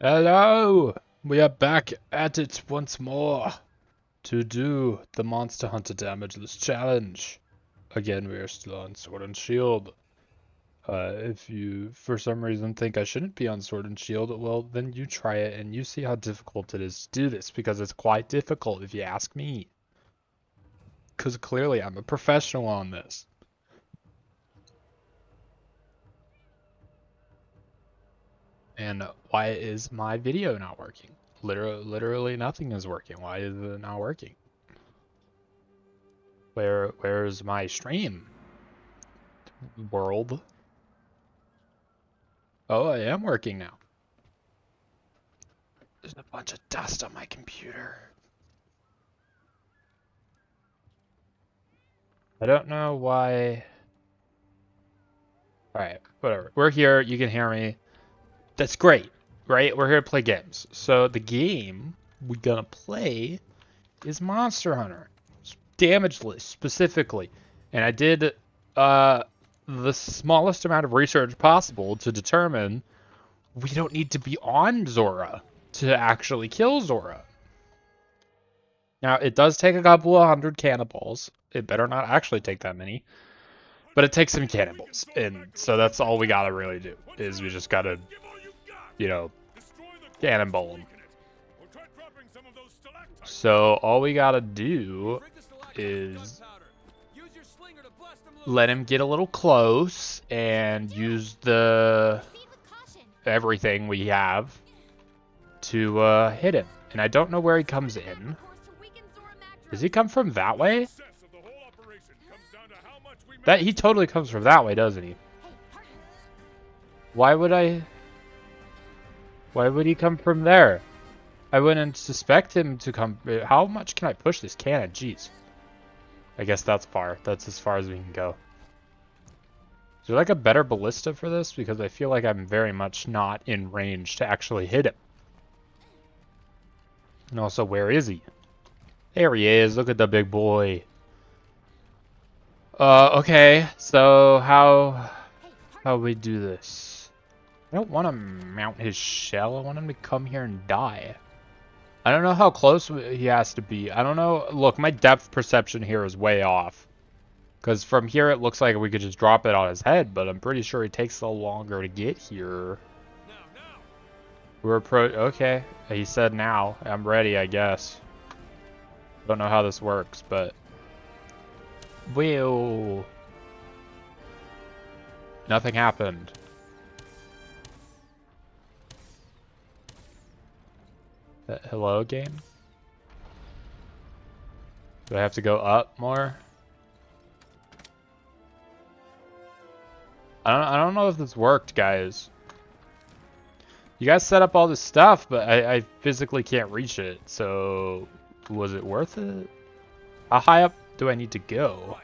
Hello! We are back at it once more to do the Monster Hunter Damageless Challenge. Again, we are still on Sword and Shield. If you, for some reason, think I shouldn't be on Sword and Shield, well, then you try it and you see how difficult it is to do this, because it's quite difficult if you ask me. Because clearly I'm a professional on this. And why is my video not working? Literally nothing is working. Why is it not working? Where's my stream? World. Oh, I am working now. There's a bunch of dust on my computer. I don't know why. Alright, whatever. We're here, you can hear me. That's great, right? We're here to play games. So the game we're gonna play is Monster Hunter. Damageless, specifically. And I did the smallest amount of research possible to determine we don't need to be on Zora to actually kill Zora. Now, it does take a couple of hundred cannonballs. It better not actually take that many. But it takes some cannonballs. And so that's all we gotta really do, is we just gotta, you know, cannonball them. So all we gotta do is let him get a little close and use the everything we have to hit him. And I don't know where he comes in. Does he come from that way? That he totally comes from that way, doesn't he? Why would he come from there? I wouldn't suspect him to come. How much can I push this cannon? Jeez. I guess that's far. That's as far as we can go. Is there like a better ballista for this? Because I feel like I'm very much not in range to actually hit him. And also, where is he? There he is. Look at the big boy. Okay. So how we do this? I don't want to mount his shell. I want him to come here and die. I don't know how close he has to be. I don't know. Look, my depth perception here is way off. Because from here it looks like we could just drop it on his head, but I'm pretty sure it takes a little longer to get here. Okay, he said now. I'm ready, I guess. Don't know how this works, but... Whoa. Nothing happened. Hello, game? Do I have to go up more? I don't know if this worked, guys. You guys set up all this stuff, but I physically can't reach it, so was it worth it? How high up do I need to go?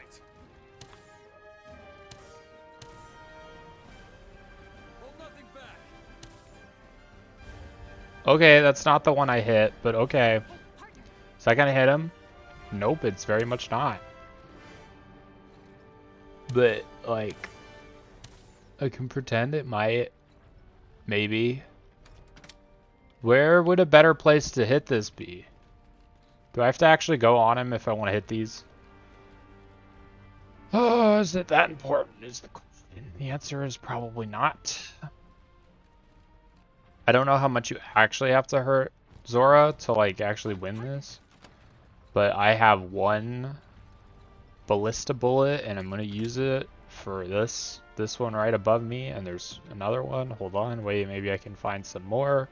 Okay, that's not the one I hit, but okay. Is that gonna hit him? Nope, it's very much not. But, like, I can pretend it might. Maybe. Where would a better place to hit this be? Do I have to actually go on him if I want to hit these? Oh, is it that important is the question. The answer is probably not. I don't know how much you actually have to hurt Zora to, like, actually win this. But I have one ballista bullet, and I'm going to use it for this one right above me, and there's another one. Hold on, wait, maybe I can find some more.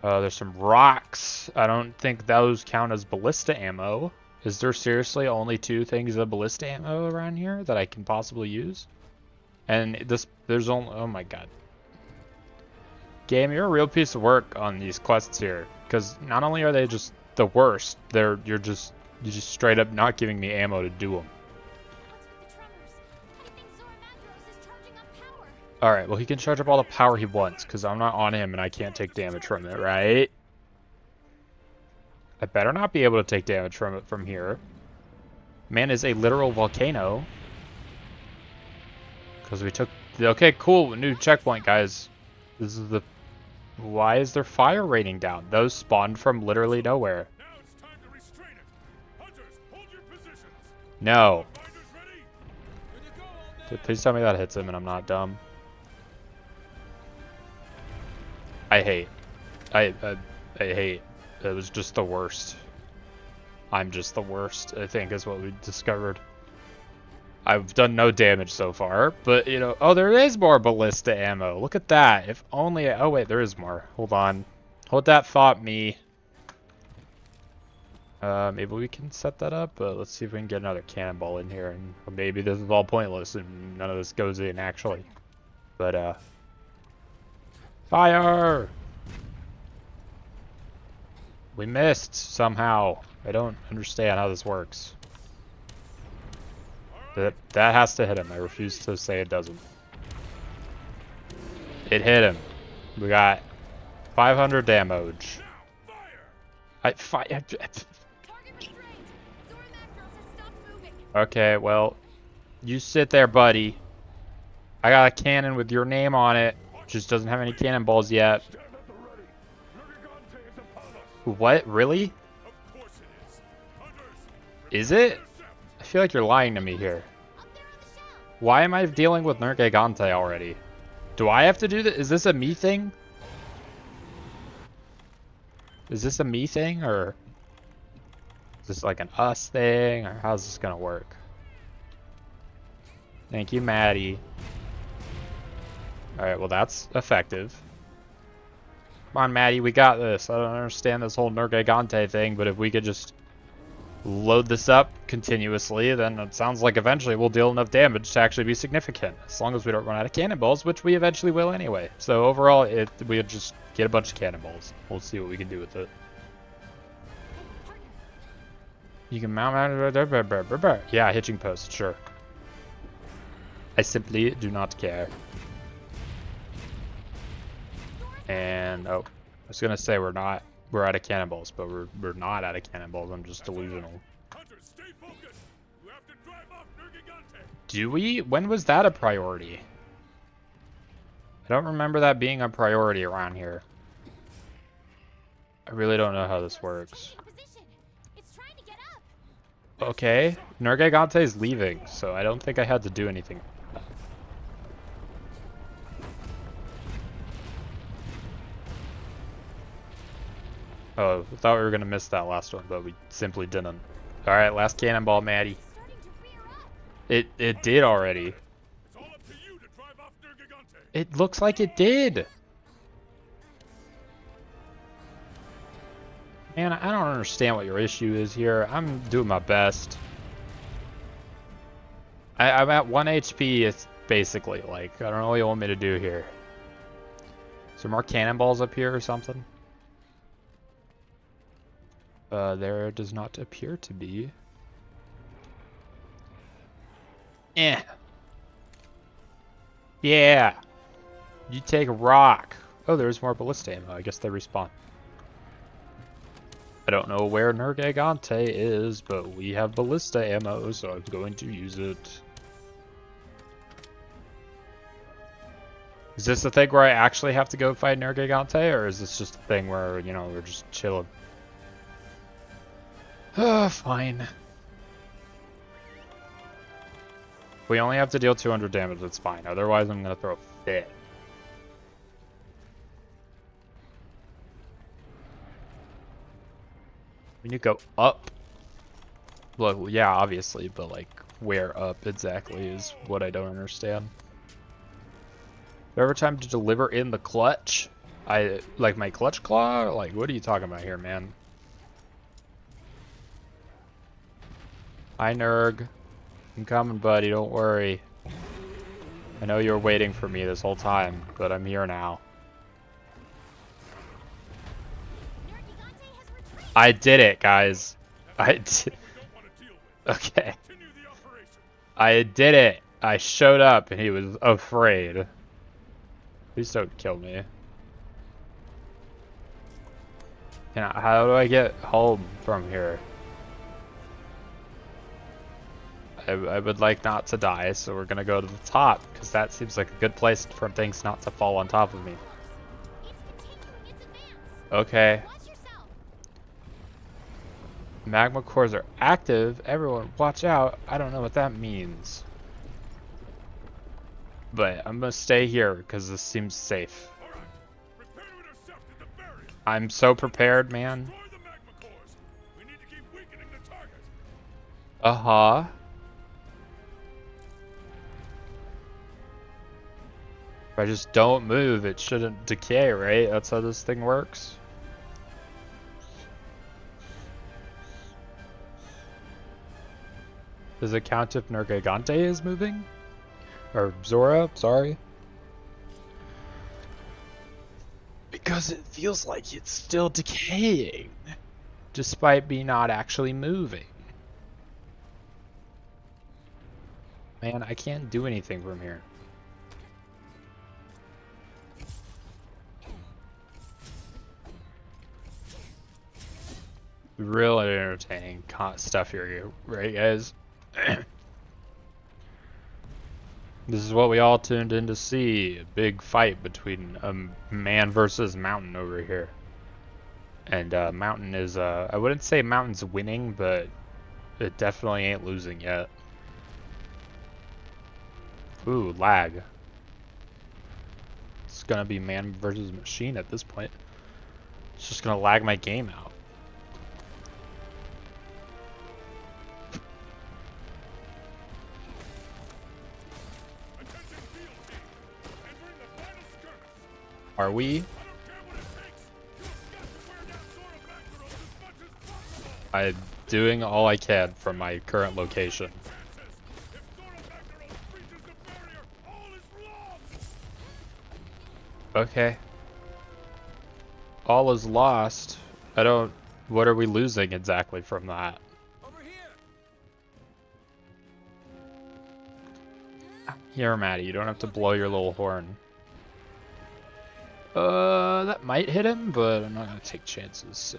There's some rocks. I don't think those count as ballista ammo. Is there seriously only two things of ballista ammo around here that I can possibly use? And there's only, oh my god. Game, you're a real piece of work on these quests here, because not only are they just the worst, you're just straight up not giving me ammo to do them. Alright, well he can charge up all the power he wants, because I'm not on him and I can't take damage from it, right? I better not be able to take damage from it from here. Man is a literal volcano. Because we took... Okay, cool, new checkpoint, guys. This is the Why is there fire raining down? Those spawned from literally nowhere. Now it's time to restrain it. Hunters, hold your positions. No. Fighters ready? Dude, please tell me that hits him and I'm not dumb. I hate. I hate. It was just the worst. I'm just the worst, I think, is what we discovered. I've done no damage so far, but, you know... Oh, there is more ballista ammo. Look at that. If only... Oh, wait, there is more. Hold on. Hold that thought, me. Maybe we can set that up, but let's see if we can get another cannonball in here, and or maybe this is all pointless and none of this goes in, actually. But, fire! We missed, somehow. I don't understand how this works. That has to hit him. I refuse to say it doesn't. It hit him. We got 500 damage. Okay, well, you sit there, buddy. I got a cannon with your name on it. Just doesn't have any cannonballs yet. What? Really? Is it? I feel like you're lying to me here. Why am I dealing with Nergigante already? Do I have to do this? Is this a me thing? Is this a me thing, or is this like an us thing, or how's this gonna work? Thank you, Maddie. Alright, well that's effective. Come on, Maddie, we got this. I don't understand this whole Nergigante thing, but if we could just load this up continuously, then it sounds like eventually we'll deal enough damage to actually be significant. As long as we don't run out of cannonballs, which we eventually will anyway. So overall, we'll just get a bunch of cannonballs. We'll see what we can do with it. You can mount... Yeah, hitching post, sure. I simply do not care. And, oh, I was gonna say we're out of cannonballs, but we're not out of cannonballs. I'm just delusional. Hunters, stay focused. You have to drive off Nergigante. Do we? When was that a priority? I don't remember that being a priority around here. I really don't know how this works. Okay, Nergigante is leaving, so I don't think I had to do anything. Oh, I thought we were gonna miss that last one, but we simply didn't. Alright, last cannonball, Maddie. It did already. It's all up to you to drive off Nergigante. It looks like it did. Man, I don't understand what your issue is here. I'm doing my best. I'm at 1 HP, it's basically, like, I don't know what you want me to do here. Is there more cannonballs up here or something? There does not appear to be. Eh. Yeah. You take a rock. Oh, there's more ballista ammo. I guess they respawn. I don't know where Nergigante is, but we have ballista ammo, so I'm going to use it. Is this the thing where I actually have to go fight Nergigante, or is this just a thing where, you know, we're just chilling? Fine. We only have to deal 200 damage, that's fine. Otherwise, I'm gonna throw a fit. We need to go up. Well, yeah, obviously, but like, where up exactly is what I don't understand. Every time to deliver in the clutch? Like my clutch claw? Like, what are you talking about here, man? Hi, Nerg. I'm coming, buddy, don't worry. I know you were waiting for me this whole time, but I'm here now. I did it, guys. I did. Okay. I did it. I showed up and he was afraid. Please don't kill me. And how do I get home from here? I would like not to die, so we're gonna go to the top, because that seems like a good place for things not to fall on top of me. Okay. Magma cores are active. Everyone, watch out. I don't know what that means. But I'm gonna stay here because this seems safe. Prepare to intercept at the barrier. I'm so prepared, man. Destroy the magma cores. We need to keep weakening the target. Uh-huh. If I just don't move, it shouldn't decay, right? That's how this thing works. Does it count if Nergigante is moving? Or Zora, sorry. Because it feels like it's still decaying, despite me not actually moving. Man, I can't do anything from here. Real entertaining stuff here, right, guys? This is what we all tuned in to see. A big fight between man versus Mountain over here. And Mountain is, I wouldn't say Mountain's winning, but it definitely ain't losing yet. Ooh, lag. It's gonna be man versus machine at this point. It's just gonna lag my game out. Are we? I'm doing all I can from my current location. Okay. All is lost. I don't... What are we losing exactly from that? Here, Maddie, you don't have to blow your little horn. That might hit him, but I'm not gonna take chances, so...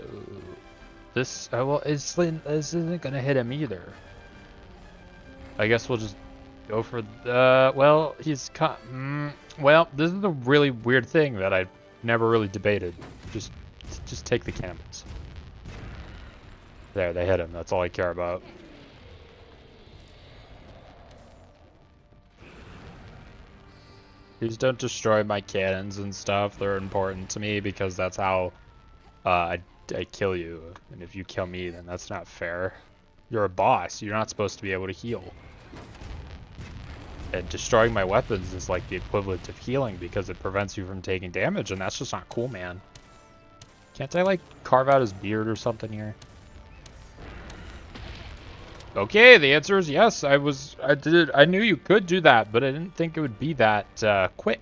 This, well, this isn't gonna hit him either. I guess we'll just go for the, well, he's well, this is a really weird thing that I never really debated. Just take the cannons. There, they hit him, that's all I care about. Please don't destroy my cannons and stuff. They're important to me because that's how I kill you. And if you kill me, then that's not fair. You're a boss. You're not supposed to be able to heal. And destroying my weapons is like the equivalent of healing because it prevents you from taking damage, and that's just not cool, man. Can't I, like, carve out his beard or something here? Okay, the answer is yes. I knew you could do that, but I didn't think it would be that quick.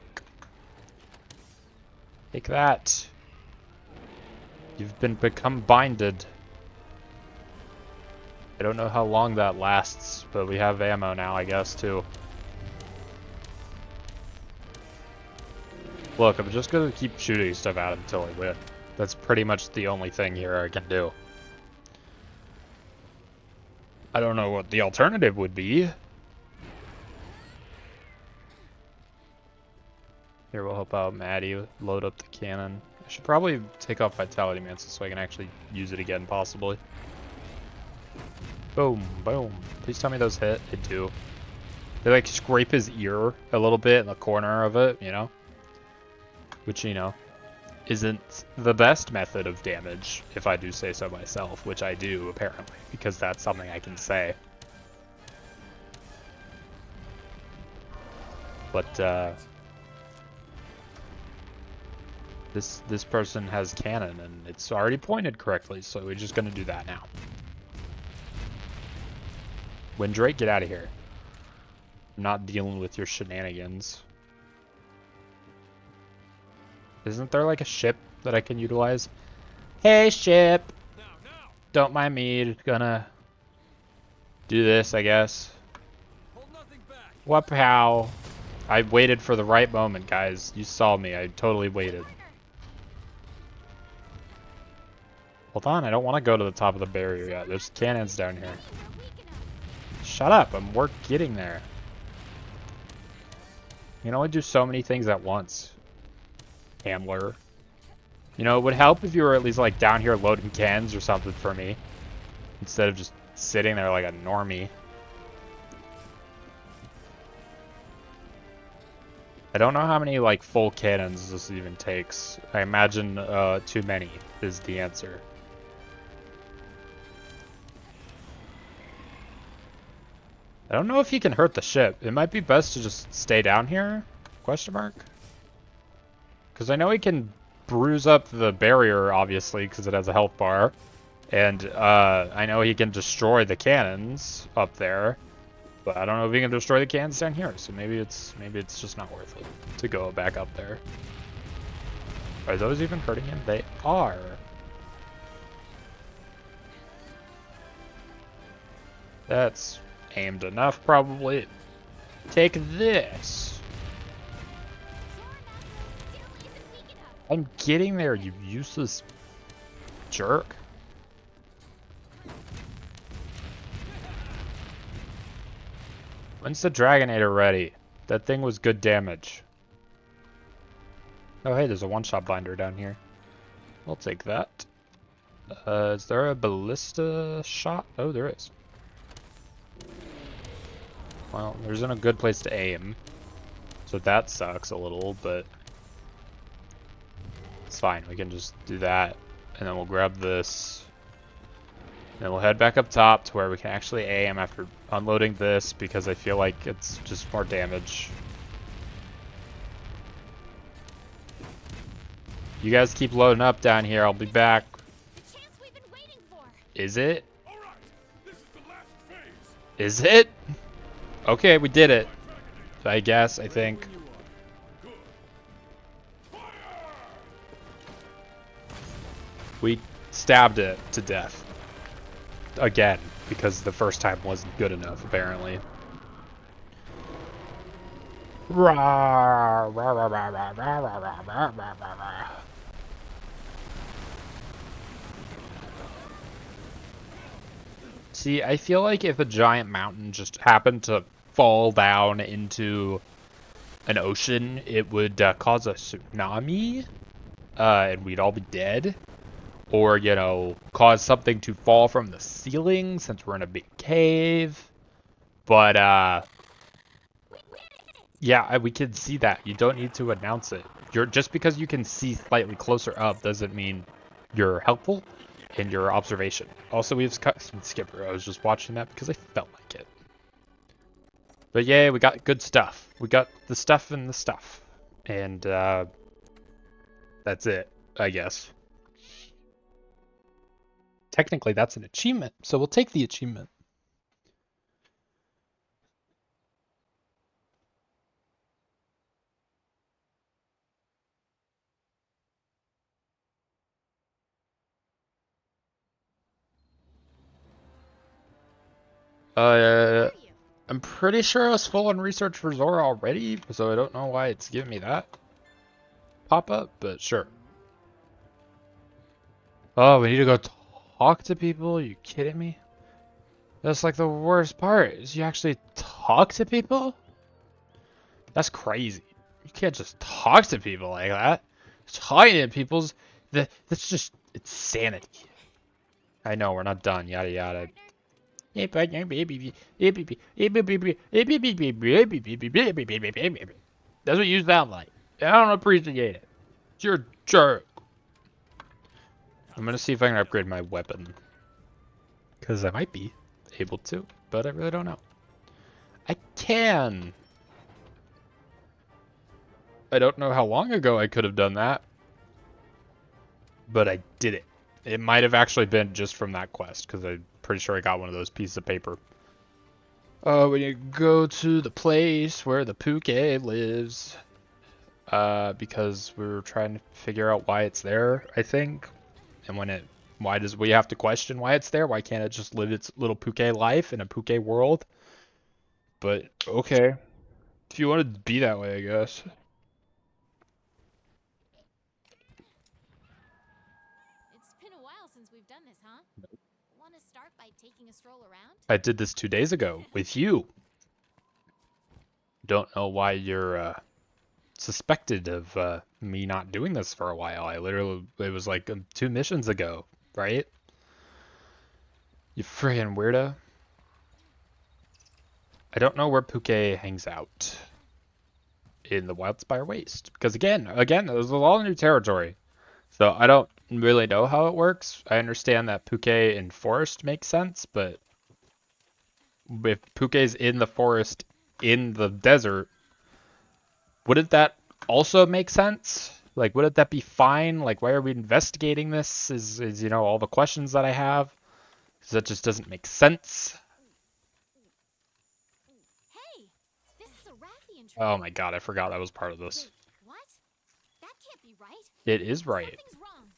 Take that. You've become binded. I don't know how long that lasts, but we have ammo now, I guess, too. Look, I'm just gonna keep shooting stuff at him until I win. That's pretty much the only thing here I can do. I don't know what the alternative would be. Here, we'll help out Maddie load up the cannon. I should probably take off Vitality Mantle so I can actually use it again, possibly. Boom, boom. Please tell me those hit. They do. They, like, scrape his ear a little bit in the corner of it, you know? Which, you know, isn't the best method of damage, if I do say so myself, which I do, apparently, because that's something I can say. But, this person has cannon, and it's already pointed correctly, so we're just gonna do that now. Windrake, get out of here. I'm not dealing with your shenanigans. Isn't there like a ship that I can utilize? Hey, ship! Don't mind me, gonna do this, I guess. Wapow. I waited for the right moment, guys. You saw me, I totally waited. Hold on, I don't want to go to the top of the barrier yet. There's cannons down here. Shut up, I'm getting there. You can only do so many things at once. Handler. You know, it would help if you were at least like down here loading cans or something for me, instead of just sitting there like a normie. I don't know how many like full cannons this even takes. I imagine too many is the answer. I don't know if he can hurt the ship. It might be best to just stay down here? Question mark? Because I know he can bruise up the barrier, obviously, because it has a health bar. And I know he can destroy the cannons up there. But I don't know if he can destroy the cannons down here. So maybe it's just not worth it to go back up there. Are those even hurting him? They are. That's aimed enough, probably. Take this. I'm getting there, you useless jerk. When's the Dragonator ready? That thing was good damage. Oh hey, there's a one-shot binder down here. I'll take that. Is there a ballista shot? Oh, there is. Well, there isn't a good place to aim. So that sucks a little, but it's fine. We can just do that. And then we'll grab this. And then we'll head back up top to where we can actually aim after unloading this, because I feel like it's just more damage. You guys keep loading up down here. I'll be back. The chance we've been waiting for. Is it? All right, this is the last phase. Is it? Okay, we did it. I guess, I think. Good. Fire! We stabbed it to death. Again, because the first time wasn't good enough, apparently. See, I feel like if a giant mountain just happened to fall down into an ocean, it would cause a tsunami, and we'd all be dead. Or, you know, cause something to fall from the ceiling since we're in a big cave. But, yeah, we can see that. You don't need to announce it. Just because you can see slightly closer up doesn't mean you're helpful in your observation. Also, we have custom skipper. I was just watching that because I felt like it. But yeah, we got good stuff. We got the stuff and the stuff. And, that's it, I guess. Technically, that's an achievement, so we'll take the achievement. I'm pretty sure I was full on research for Zora already, so I don't know why it's giving me that pop-up, but sure. Oh, we need to go talk to people? Are you kidding me? That's like the worst part, is you actually talk to people? That's crazy. You can't just talk to people like that. Talking to people's... That's just... It's sanity. I know, we're not done, yada yada. That's what you sound like. I don't appreciate it. You're a jerk. I'm gonna see if I can upgrade my weapon. Because I might be able to, but I really don't know. I can. I don't know how long ago I could have done that. But I did it. It might have actually been just from that quest, because I'm pretty sure I got one of those pieces of paper. When you go to the place where the Puke lives, because we were trying to figure out why it's there, I think. And why does we have to question why it's there? Why can't it just live its little Puke life in a Puke world? But, okay. If you wanted to be that way, I guess. It's been a while since we've done this, huh? Want to start by taking a stroll around? I did this 2 days ago with you. Don't know why you're suspected of me not doing this for a while. It was like 2 missions ago, right? You friggin' weirdo. I don't know where Puke hangs out in the Wildspire Waste. Because again, there's a lot of new territory. So I don't really know how it works. I understand that Puke in forest makes sense, but if Puke's in the forest in the desert, wouldn't that also make sense? Like, wouldn't that be fine? Like, why are we investigating this? Is all the questions that I have. 'Cause that just doesn't make sense. Hey, this is a Rathian Oh trail. my god, I forgot that was part of this. Wait, what? That can't be right. It is right. Something's wrong.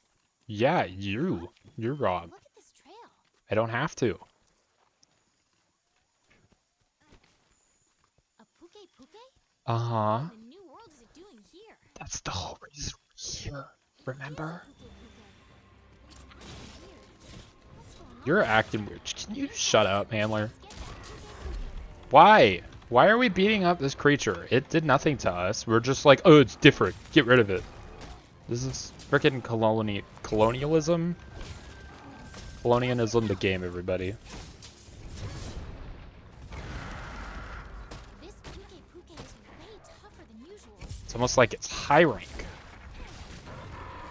Yeah, you're wrong. Look at this trail. I don't have to. A Puke Puke? Uh-huh. What in the new world is it doing here? That's the whole reason we're here. Remember? You're acting weird. Can you shut up, handler? Why? Why are we beating up this creature? It did nothing to us. We're just like, oh, it's different. Get rid of it. This is frickin' colonialism. Colonialism the game, everybody. This Puke Puke is way tougher than usual. It's almost like it's high rank.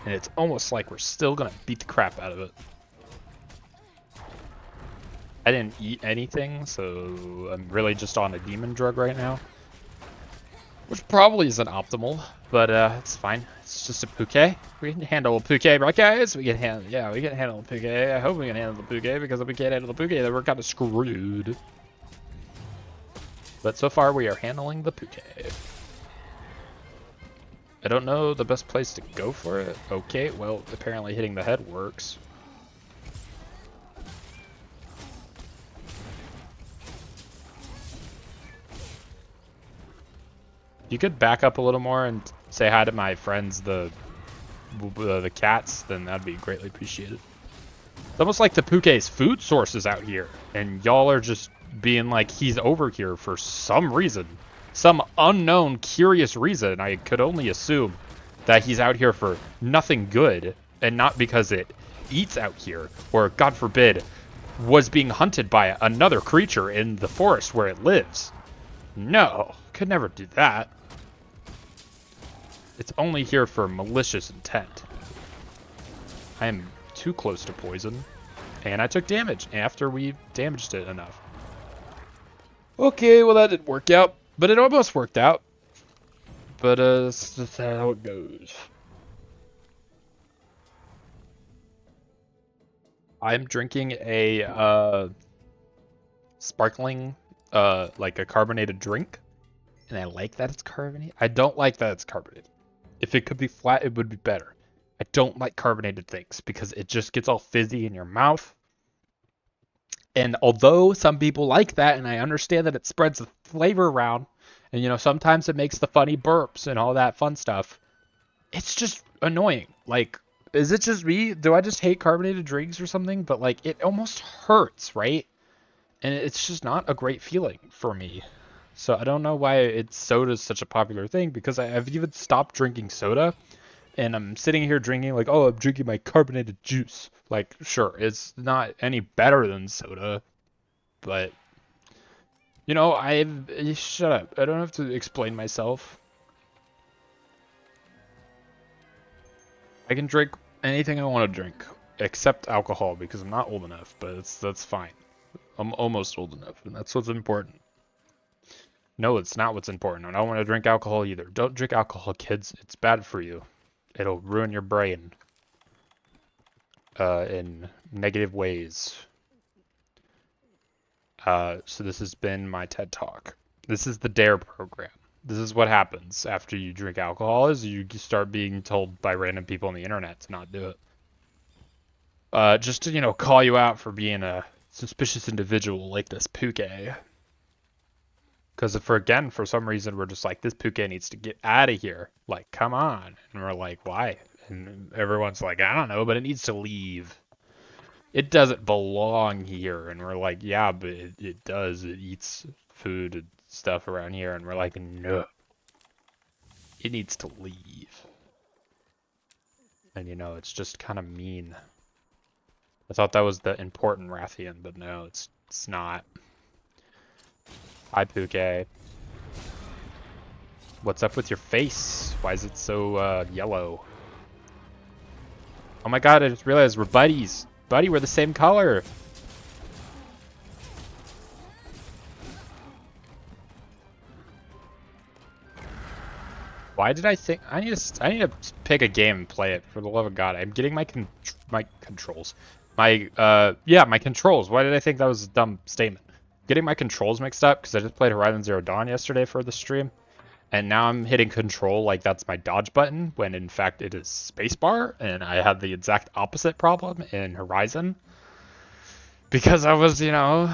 And it's almost like we're still gonna beat the crap out of it. I didn't eat anything, so I'm really just on a demon drug right now. Which probably isn't optimal, but it's fine. It's just a Puke. We can handle a Puke, right guys? We can handle a Puke. I hope we can handle the Puke, because if we can't handle the Puke, then we're kind of screwed. But so far we are handling the Puke. I don't know the best place to go for it. Okay, well, apparently hitting the head works. You could back up a little more and say hi to my friends, the cats, then that'd be greatly appreciated. It's almost like the Puke's food source is out here, and y'all are just being like, he's over here for some reason. Some unknown, curious reason. I could only assume that he's out here for nothing good, and not because it eats out here, or, God forbid, was being hunted by another creature in the forest where it lives. No, could never do that. It's only here for malicious intent. I am too close to poison, and I took damage after we damaged it enough. Okay, well that didn't work out, but it almost worked out. But that's just how it goes. I'm drinking a sparkling, like a carbonated drink, and I like that it's carbonated. I don't like that it's carbonated. If it could be flat, it would be better. I don't like carbonated things because it just gets all fizzy in your mouth. And although some people like that, and I understand that it spreads the flavor around, and sometimes it makes the funny burps and all that fun stuff, it's just annoying. Like, is it just me? Do I just hate carbonated drinks or something? But like, it almost hurts, right? And it's just not a great feeling for me. So I don't know why soda's such a popular thing, because I've even stopped drinking soda, and I'm sitting here drinking like, oh, I'm drinking my carbonated juice. Like, sure, it's not any better than soda, but shut up. I don't have to explain myself. I can drink anything I want to drink, except alcohol, because I'm not old enough, but that's fine. I'm almost old enough, and that's what's important. No, it's not what's important. I don't want to drink alcohol either. Don't drink alcohol, kids. It's bad for you. It'll ruin your brain in negative ways. So this has been my TED Talk. This is the DARE program. This is what happens after you drink alcohol, is you start being told by random people on the internet to not do it. Just to, call you out for being a suspicious individual like this Puke. Because for some reason, we're just like, this Puke needs to get out of here. Like, come on. And we're like, why? And everyone's like, I don't know, but it needs to leave. It doesn't belong here. And we're like, yeah, but it does. It eats food and stuff around here. And we're like, no. It needs to leave. And you know, it's just kind of mean. I thought that was the important Rathian, but no, it's not. Hi, Puke. What's up with your face? Why is it so yellow? Oh my god, I just realized we're buddies. Buddy, we're the same color. Why did I think I need to pick a game and play it, for the love of God. I'm getting my controls. My controls. Why did I think that was a dumb statement? Getting my controls mixed up because I just played Horizon Zero Dawn yesterday for the stream. And now I'm hitting control like that's my dodge button, when in fact it is spacebar, and I had the exact opposite problem in Horizon. Because I was, you know,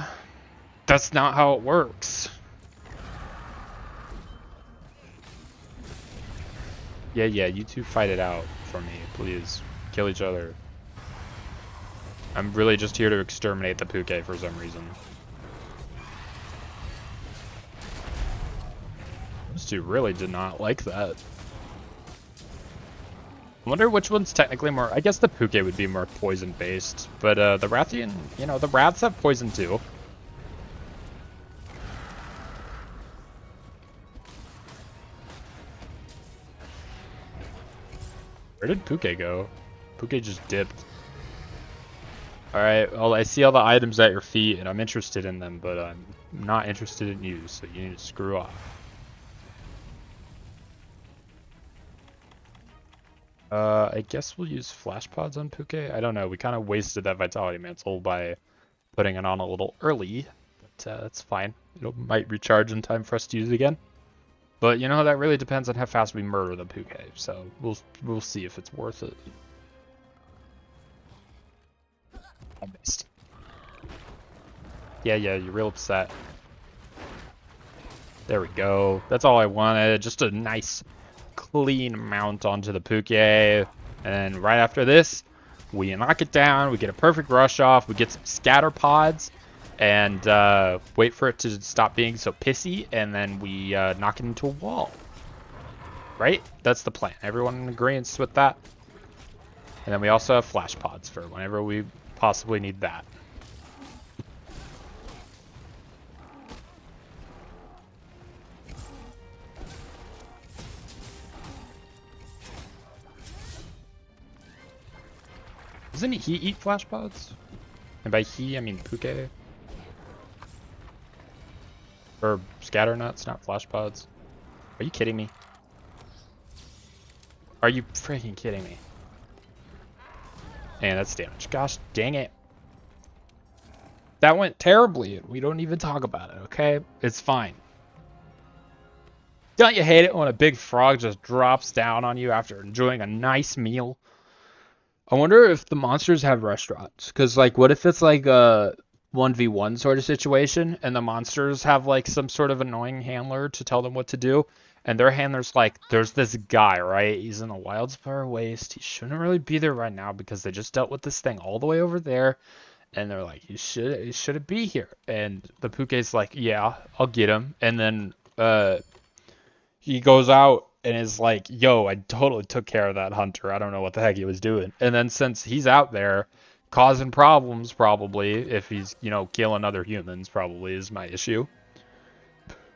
that's not how it works. Yeah, you two fight it out for me, please. Kill each other. I'm really just here to exterminate the Puke for some reason. Those two really did not like that. I wonder which one's technically more... I guess the Puke would be more poison-based, but the Rathian, you know, the rats have poison too. Where did Puke go? Puke just dipped. Alright, well, I see all the items at your feet, and I'm interested in them, but I'm not interested in you, so you need to screw off. I guess we'll use flash pods on Puke. I don't know, we kind of wasted that Vitality Mantle by putting it on a little early, but that's fine. It might recharge in time for us to use it again. But you know, that really depends on how fast we murder the Puke, so we'll see if it's worth it. I missed. Yeah, you're real upset. There we go. That's all I wanted. Just a nice, clean mount onto the Puke. And right after this, we knock it down. We get a perfect rush off. We get some scatter pods. And wait for it to stop being so pissy. And then we knock it into a wall. Right? That's the plan. Everyone in agreement with that? And then we also have flash pods for whenever we possibly need that. Doesn't he eat flash pods? And by he, I mean Puke. Or scatter nuts, not flash pods. Are you kidding me? Are you freaking kidding me? And that's damage. Gosh dang it. That went terribly. We don't even talk about it, okay? It's fine. Don't you hate it when a big frog just drops down on you after enjoying a nice meal? I wonder if the monsters have restaurants. Because, like, what if it's like a 1v1 sort of situation and the monsters have, like, some sort of annoying handler to tell them what to do? And their handler's like, there's this guy, right? He's in the Wildspire Waste. He shouldn't really be there right now because they just dealt with this thing all the way over there. And they're like, you shouldn't be here. And the Puke's like, yeah, I'll get him. And then he goes out and is like, yo, I totally took care of that hunter. I don't know what the heck he was doing. And then since he's out there causing problems, probably, if he's, you know, killing other humans, probably is my issue.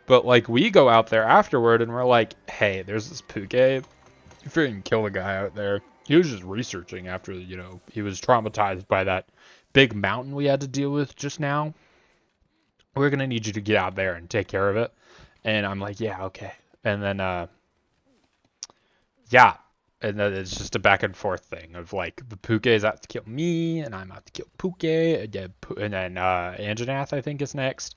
But, like, we go out there afterward and we're like, hey, there's this Puke. You freaking kill a guy out there. He was just researching after, you know, he was traumatized by that big mountain we had to deal with just now. We're going to need you to get out there and take care of it. And I'm like, yeah, okay. And then, yeah. And then it's just a back and forth thing of like, the Puke is out to kill me, and I'm out to kill Puke. And then Anjanath, I think, is next.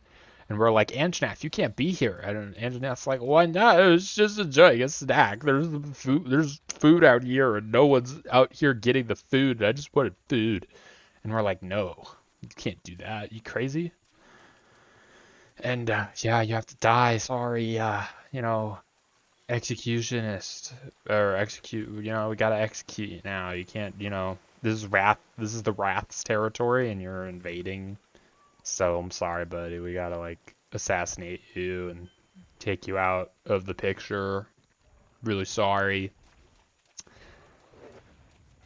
And we're like, Anjanath, you can't be here. And Anjanath's like, why not? It's just enjoying a snack. There's food out here, and no one's out here getting the food. I just wanted food. And we're like, no, you can't do that. You crazy? And yeah, you have to die. Sorry. You know, executionist or execute. You know, we gotta execute you now. You can't. You know, this is Wrath. This is the Wrath's territory, and you're invading. So I'm sorry, buddy. We gotta like assassinate you and take you out of the picture. Really sorry.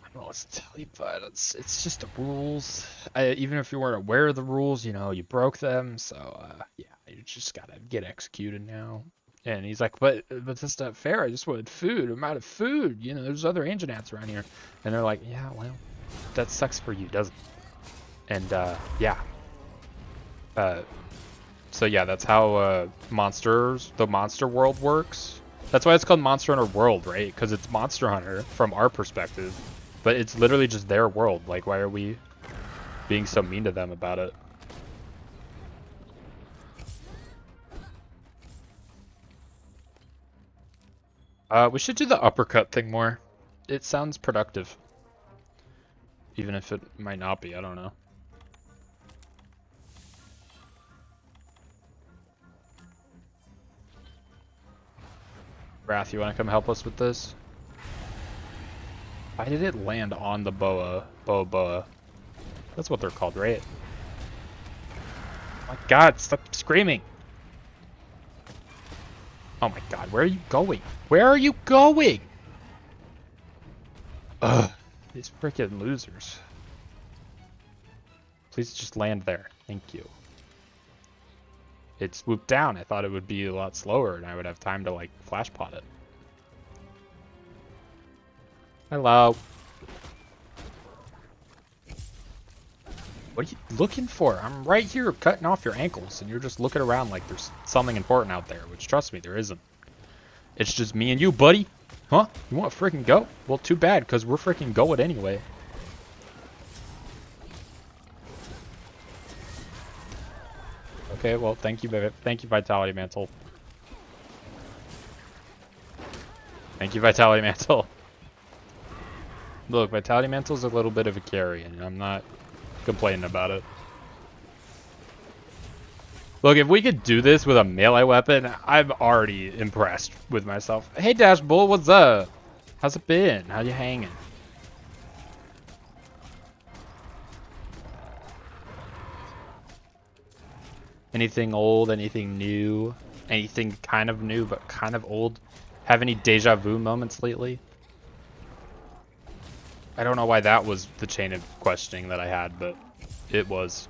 I don't know what to tell you, but it's just the rules. Even if you weren't aware of the rules, you know, you broke them. So yeah, you just gotta get executed now. And he's like, but that's not fair. I just wanted food. I'm out of food. You know, there's other ancient ants around here. And they're like, yeah, well, that sucks for you, doesn't it? And yeah. So yeah, that's how the monster world works. That's why it's called Monster Hunter World, right? Because it's Monster Hunter from our perspective, but it's literally just their world. Like, why are we being so mean to them about it? We should do the uppercut thing more. It sounds productive, even if it might not be. I don't know. Wrath, you want to come help us with this? Why did it land on the boa? That's what they're called, right? Oh my god, stop screaming! Oh my god, where are you going? Where are you going? Ugh, these freaking losers. Please just land there. Thank you. It swooped down. I thought it would be a lot slower and I would have time to, like, flash pot it. Hello. What are you looking for? I'm right here cutting off your ankles and you're just looking around like there's something important out there, which, trust me, there isn't. It's just me and you, buddy. Huh? You want to freaking go? Well, too bad, because we're freaking going anyway. Okay, well, thank you, Vitality Mantle. Thank you, Vitality Mantle. Look, Vitality Mantle's a little bit of a carry, and I'm not complaining about it. Look, if we could do this with a melee weapon, I'm already impressed with myself. Hey, Dash Bull, what's up? How's it been? How you hanging? Anything old, anything new, anything kind of new but kind of old? Have any deja vu moments lately? I don't know why that was the chain of questioning that I had, but it was.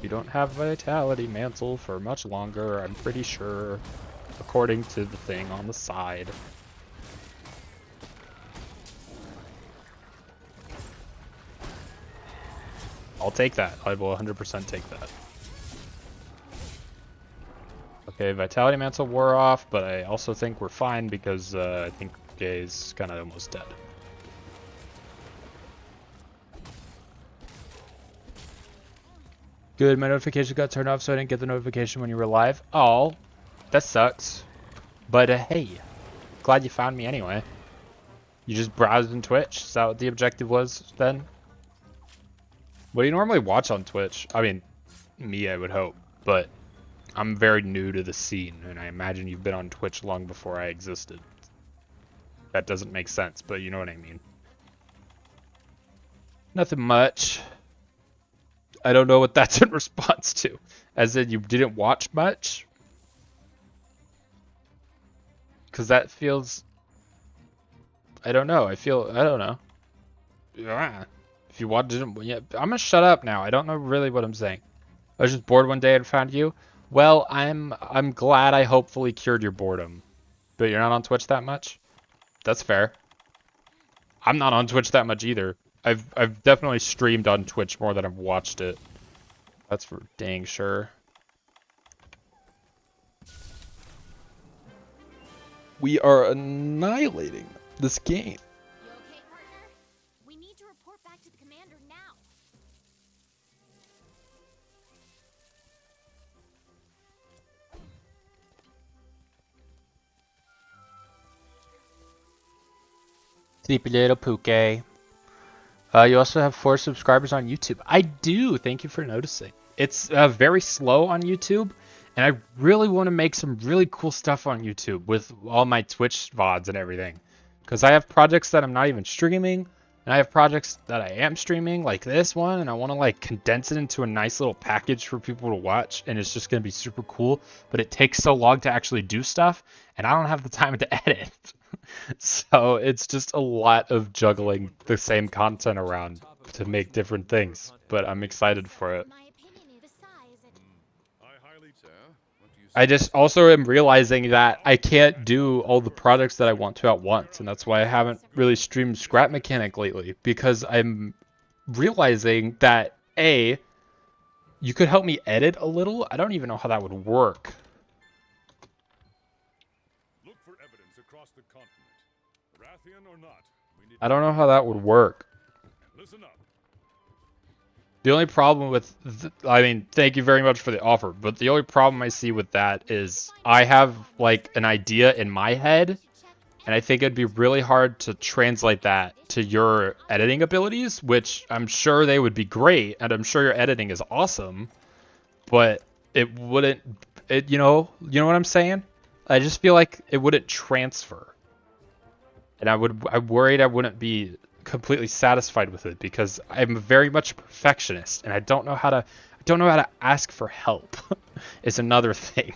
You don't have Vitality Mantle for much longer, I'm pretty sure, according to the thing on the side. I'll take that. I will 100% take that. Okay, Vitality Mantle wore off, but I also think we're fine because I think Jay's kind of almost dead. Good, my notification got turned off so I didn't get the notification when you were live. Oh, that sucks. But hey, glad you found me anyway. You just browsed in Twitch? Is that what the objective was then? What do you normally watch on Twitch? I mean, me, I would hope, but I'm very new to the scene, and I imagine you've been on Twitch long before I existed. That doesn't make sense, but you know what I mean. Nothing much. I don't know what that's in response to. As in, you didn't watch much? Because that feels... I don't know. I don't know. Yeah. If you didn't... Yeah, I'm gonna shut up now. I don't know really what I'm saying. I was just bored one day and found you. Well, I'm glad I hopefully cured your boredom. But you're not on Twitch that much? That's fair. I'm not on Twitch that much either. I've definitely streamed on Twitch more than I've watched it. That's for dang sure. We are annihilating this game. You okay, partner? We need to report back to the commander now. Sleepy little Puke. You also have 4 subscribers on YouTube. I do. Thank you for noticing. It's very slow on YouTube, and I really want to make some really cool stuff on YouTube with all my Twitch VODs and everything. Because I have projects that I'm not even streaming. And I have projects that I am streaming, like this one, and I want to like condense it into a nice little package for people to watch, and it's just going to be super cool, but it takes so long to actually do stuff, and I don't have the time to edit. So it's just a lot of juggling the same content around to make different things, but I'm excited for it. My opinion is I highly. Sir, what do you I just also am realizing that I can't do all the projects that I want to at once, and that's why I haven't really streamed Scrap Mechanic lately, because I'm realizing that, A, you could help me edit a little. I don't even know how that would work. Look for evidence across the continent. Rathian or not, we need I don't know how that would work. listen up. The only problem with, I mean, thank you very much for the offer, but the only problem I see with that is I have like an idea in my head, and I think it'd be really hard to translate that to your editing abilities, which I'm sure they would be great, and I'm sure your editing is awesome, but it wouldn't, you know what I'm saying? I just feel like it wouldn't transfer, and I'm worried I wouldn't be completely satisfied with it because I'm very much a perfectionist, and I don't know how to ask for help. Is another thing.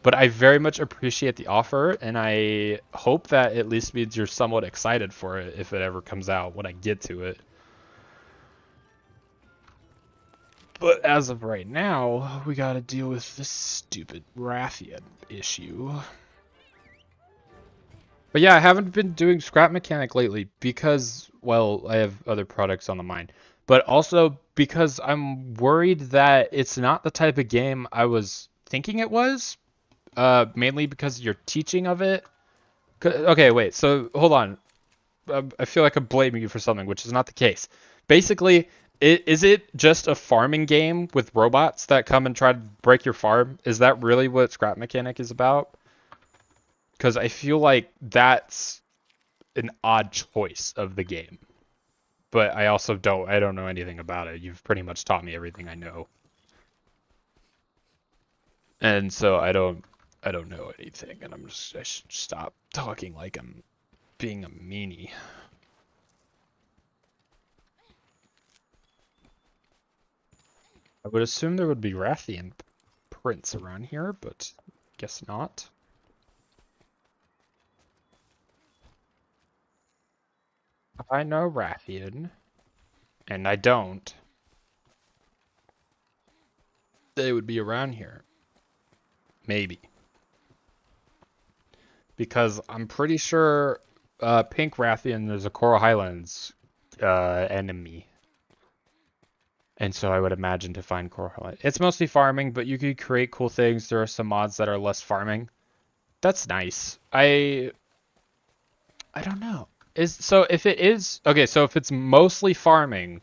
But I very much appreciate the offer, and I hope that at least means you're somewhat excited for it if it ever comes out when I get to it. But as of right now, we gotta deal with this stupid Rathian issue. But yeah, I haven't been doing Scrap Mechanic lately because, well, I have other products on the mind. But also because I'm worried that it's not the type of game I was thinking it was. Mainly because of your teaching of it. Okay, wait, so hold on. I feel like I'm blaming you for something, which is not the case. Basically, is it just a farming game with robots that come and try to break your farm? Is that really what Scrap Mechanic is about? Because I feel like that's an odd choice of the game. But I also I don't know anything about it. You've pretty much taught me everything I know. And so I don't know anything, and I should stop talking like I'm being a meanie. I would assume there would be Rathian prints around here, but guess not. I know Rathian, and I don't. They would be around here. Maybe. Because I'm pretty sure Pink Rathian is a Coral Highlands enemy. And so I would imagine to find Coral Highlands. It's mostly farming, but you could create cool things. There are some mods that are less farming. That's nice. I don't know. So if it is okay, so if it's mostly farming,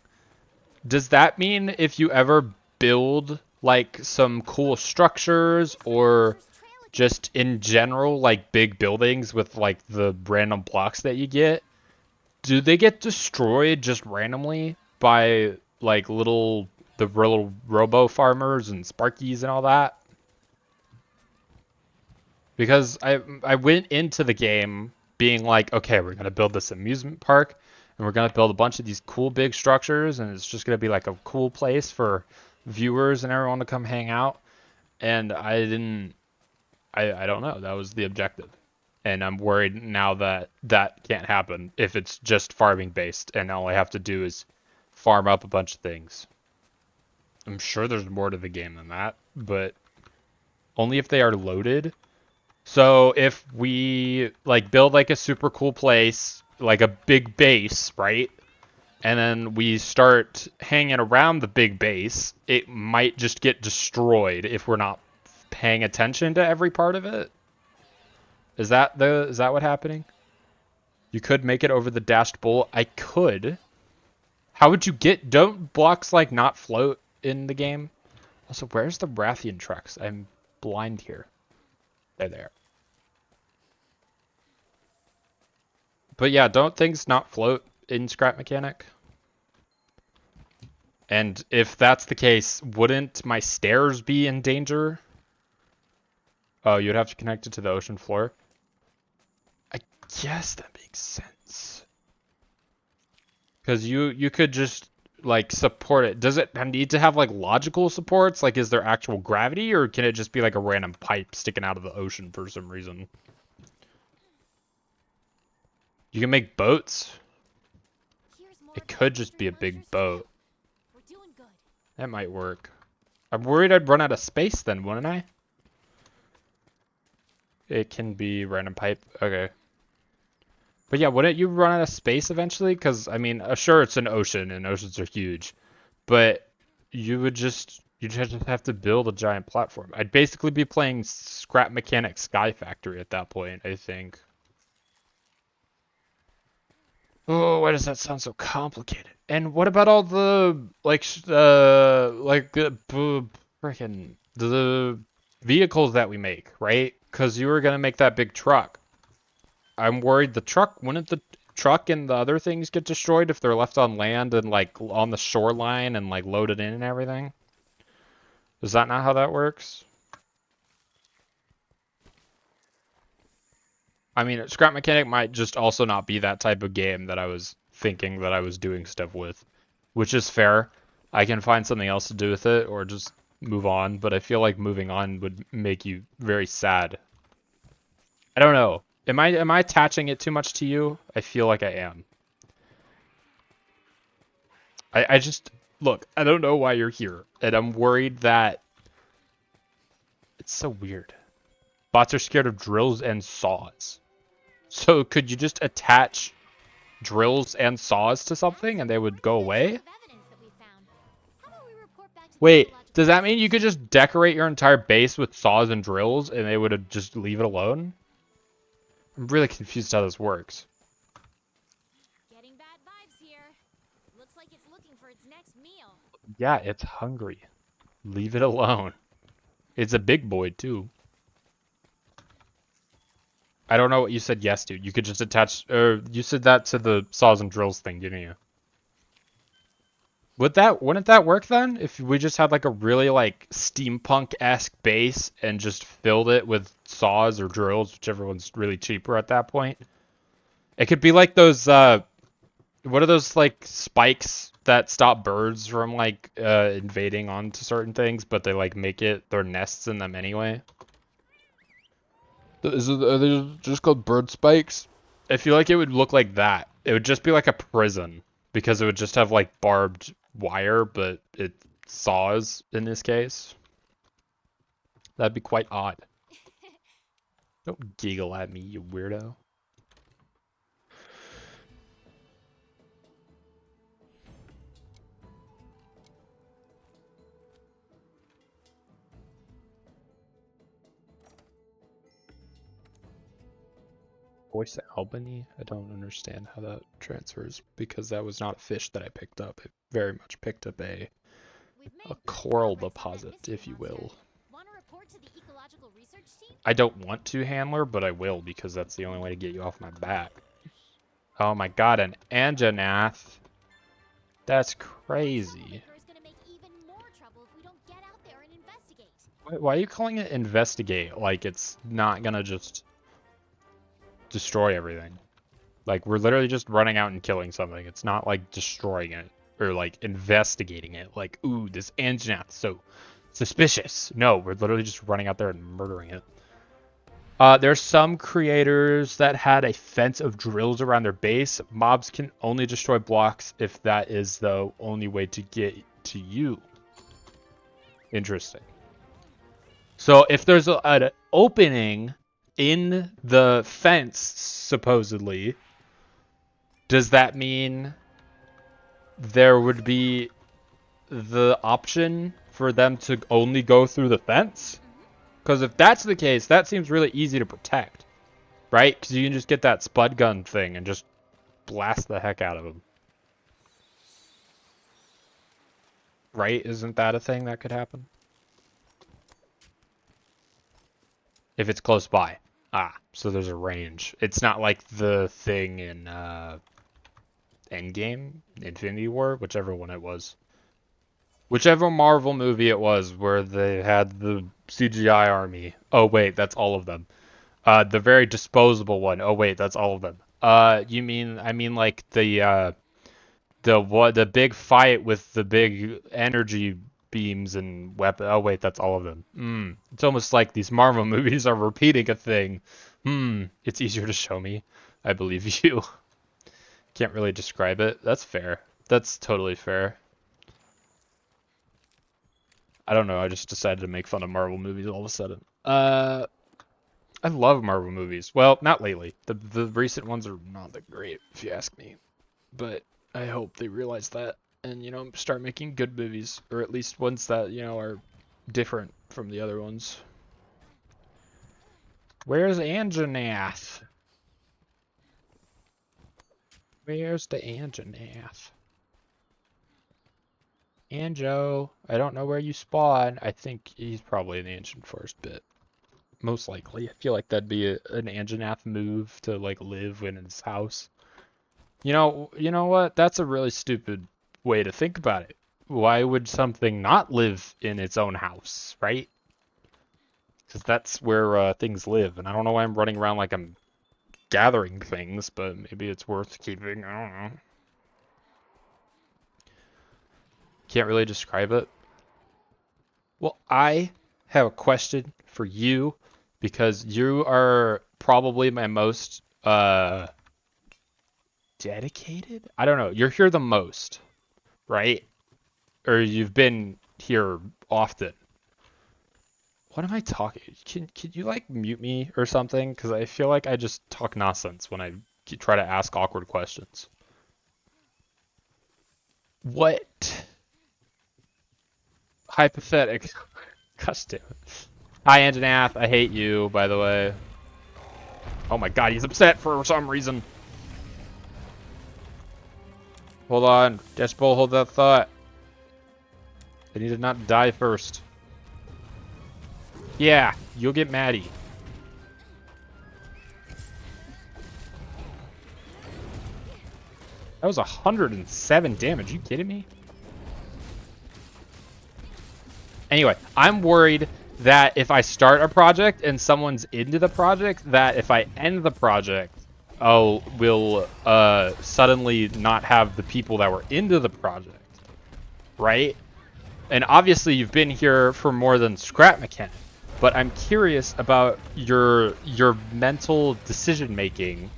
does that mean if you ever build like some cool structures or just in general like big buildings with like the random blocks that you get, do they get destroyed just randomly by like the little robo farmers and sparkies and all that? Because I went into the game being like, okay, we're gonna build this amusement park, and we're gonna build a bunch of these cool big structures, and it's just gonna be like a cool place for viewers and everyone to come hang out. And I don't know. That was the objective, and I'm worried now that that can't happen if it's just farming based, and all I have to do is farm up a bunch of things. I'm sure there's more to the game than that, but only if they are loaded. So if we like build like a super cool place, like a big base, right? And then we start hanging around the big base, it might just get destroyed if we're not paying attention to every part of it. Is that what happening? You could make it over the dashed bull. I could. How would you don't blocks like not float in the game? Also, where's the Rathian trucks? I'm blind here. They're there. But yeah, don't things not float in Scrap Mechanic? And if that's the case, wouldn't my stairs be in danger? Oh, you'd have to connect it to the ocean floor. I guess that makes sense. Because you could just like support it. Does it need to have like logical supports? Like, is there actual gravity, or can it just be like a random pipe sticking out of the ocean for some reason? You can make boats. Here's more It of the could just be mystery a big monsters boat. too. We're doing good. That might work. I'm worried I'd run out of space then, wouldn't I? It can be random pipe. Okay. But yeah, wouldn't you run out of space eventually? Because, I mean, sure, it's an ocean, and oceans are huge. But you'd just have to build a giant platform. I'd basically be playing Scrap Mechanic Sky Factory at that point, I think. Oh, why does that sound so complicated? And what about all the freaking the vehicles that we make, right? Because you were gonna make that big truck. I'm worried wouldn't the truck and the other things get destroyed if they're left on land and like on the shoreline and like loaded in and everything? Is that not how that works? I mean, Scrap Mechanic might just also not be that type of game that I was thinking that I was doing stuff with, which is fair. I can find something else to do with it or just move on, but I feel like moving on would make you very sad. I don't know. Am I attaching it too much to you? I feel like I am. I just look, I don't know why you're here, and I'm worried that it's so weird. Bots are scared of drills and saws. So could you just attach drills and saws to something and they would go away? Wait, does that mean you could just decorate your entire base with saws and drills and they would just leave it alone? I'm really confused how this works. Getting bad vibes here. Looks like it's looking for its next meal. Yeah, it's hungry. Leave it alone. It's a big boy too. I don't know what you said yes to. You could just attach, or you said that to the saws and drills thing, didn't you? Wouldn't that work then? If we just had like a really like steampunk-esque base and just filled it with saws or drills, whichever one's really cheaper at that point. It could be like those, what are those like spikes that stop birds from like invading onto certain things, but they like make it their nests in them anyway? Are they just called bird spikes? I feel like it would look like that. It would just be like a prison because it would just have like barbed wire, but it saws in this case. That'd be quite odd. Don't giggle at me, you weirdo. Voice Albany? I don't understand how that transfers because that was not a fish that I picked up. It very much picked up a coral deposit, if you will. Want to report to the ecological research team? I don't want to, Handler, but I will because that's the only way to get you off my back. Oh my god, an Anjanath. That's crazy. Why are you calling it investigate? Like it's not gonna just destroy everything. Like we're literally just running out and killing something. It's not like destroying it or like investigating it. Like, ooh, this Anjanath's so suspicious. No, we're literally just running out there and murdering it. There's some creators that had a fence of drills around their base. Mobs can only destroy blocks if that is the only way to get to you. Interesting. So if there's an opening in the fence, supposedly, does that mean there would be the option for them to only go through the fence? Because if that's the case, that seems really easy to protect, right? Because you can just get that spud gun thing and just blast the heck out of them. Right? Isn't that a thing that could happen? If it's close by. Ah, so there's a range. It's not like the thing in Endgame, Infinity War, whichever one it was. Whichever Marvel movie it was where they had the CGI army. Oh wait, that's all of them. The very disposable one. Oh wait, that's all of them. I mean like the The big fight with the big energy beams and weapon. Oh wait, that's all of them. It's almost like these Marvel movies are repeating a thing. It's easier to show me. I believe you. Can't really describe it. That's fair. That's totally fair. I don't know. I just decided to make fun of Marvel movies all of a sudden. I love Marvel movies. Well, not lately. The recent ones are not that great, if you ask me. But I hope they realize that and, you know, start making good movies, or at least ones that, you know, are different from the other ones. Where's Anjanath? Where's the Anjanath? Anjo, I don't know where you spawn. I think he's probably in the Ancient Forest bit. Most likely. I feel like that'd be an Anjanath move to, like, live in his house. You know what? That's a really stupid way to think about it. Why would something not live in its own house, right? Because that's where things live, and I don't know why I'm running around like I'm gathering things, but maybe it's worth keeping. I don't know. Can't really describe it. Well, I have a question for you, because you are probably my most dedicated? I don't know. You're here the most, right? Or you've been here often. What am I talking? Can you like mute me or something? Because I feel like I just talk nonsense when I try to ask awkward questions. What? Hypothetic. Gosh damn it. Hi, Anjanath. I hate you, by the way. Oh my god, he's upset for some reason. Hold on. Dashbowl, hold that thought. I need to not die first. Yeah, you'll get Maddie. That was 107 damage. You kidding me? Anyway, I'm worried that if I start a project and someone's into the project, that if I end the project, we'll suddenly not have the people that were into the project, right? And obviously you've been here for more than scrap mechanic, but I'm curious about your mental decision making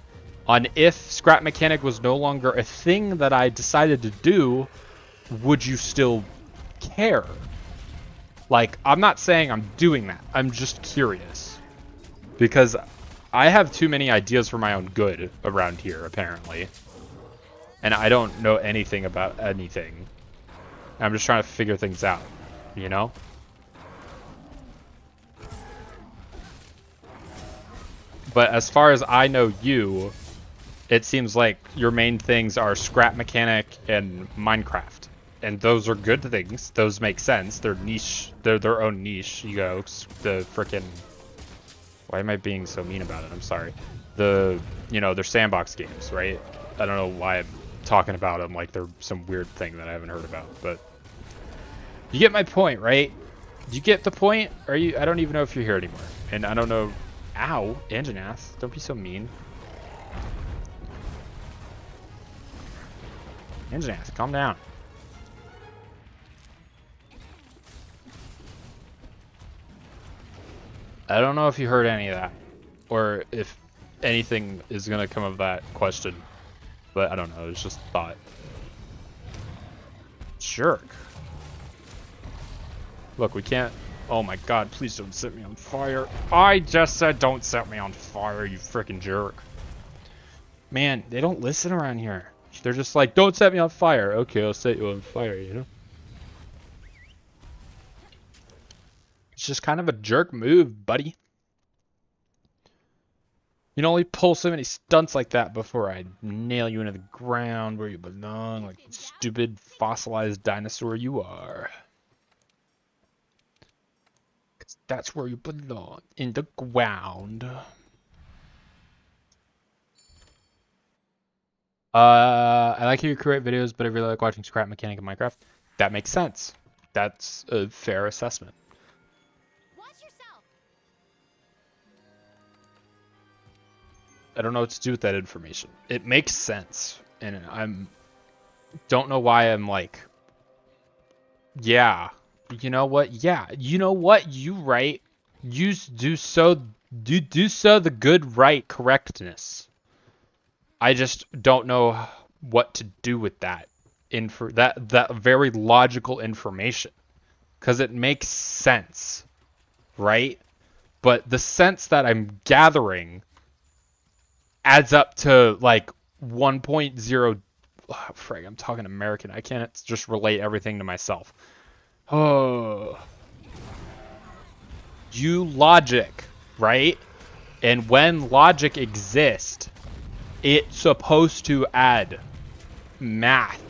on if scrap mechanic was no longer a thing that I decided to do, would you still care? Like, I'm not saying I'm doing that. I'm just curious. Because I have too many ideas for my own good around here, apparently. And I don't know anything about anything. I'm just trying to figure things out, you know? But as far as I know you, it seems like your main things are scrap mechanic and Minecraft. And those are good things. Those make sense. They're niche. They're their own niche. You go, the frickin'... Why am I being so mean about it? I'm sorry. They're sandbox games, right? I don't know why I'm talking about them like they're some weird thing that I haven't heard about, but... You get my point, right? Do you get the point? I don't even know if you're here anymore. And I don't know... Ow, Anjanath. Don't be so mean. Anjanath, calm down. I don't know if you heard any of that, or if anything is going to come of that question, but I don't know, it's just a thought. Jerk. Look, we can't... Oh my god, please don't set me on fire. I just said don't set me on fire, you freaking jerk. Man, they don't listen around here. They're just like, don't set me on fire. Okay, I'll set you on fire, you know? It's just kind of a jerk move, buddy. You can only pull so many stunts like that before I nail you into the ground where you belong, like the stupid fossilized dinosaur you are. 'Cause that's where you belong, in the ground. I like how you create videos, but I really like watching scrap mechanic in Minecraft. That makes sense. That's a fair assessment. Watch yourself. I don't know what to do with that information. It makes sense, and I'm don't know why I'm like, yeah, you know what? Yeah, you know what? You right. You do so. Do so the good right correctness. I just don't know what to do with that that very logical information because it makes sense, right? But the sense that I'm gathering adds up to like 1.0. Oh, frig, I'm talking American. I can't just relate everything to myself. Oh, you logic, right? And when logic exists, it's supposed to add math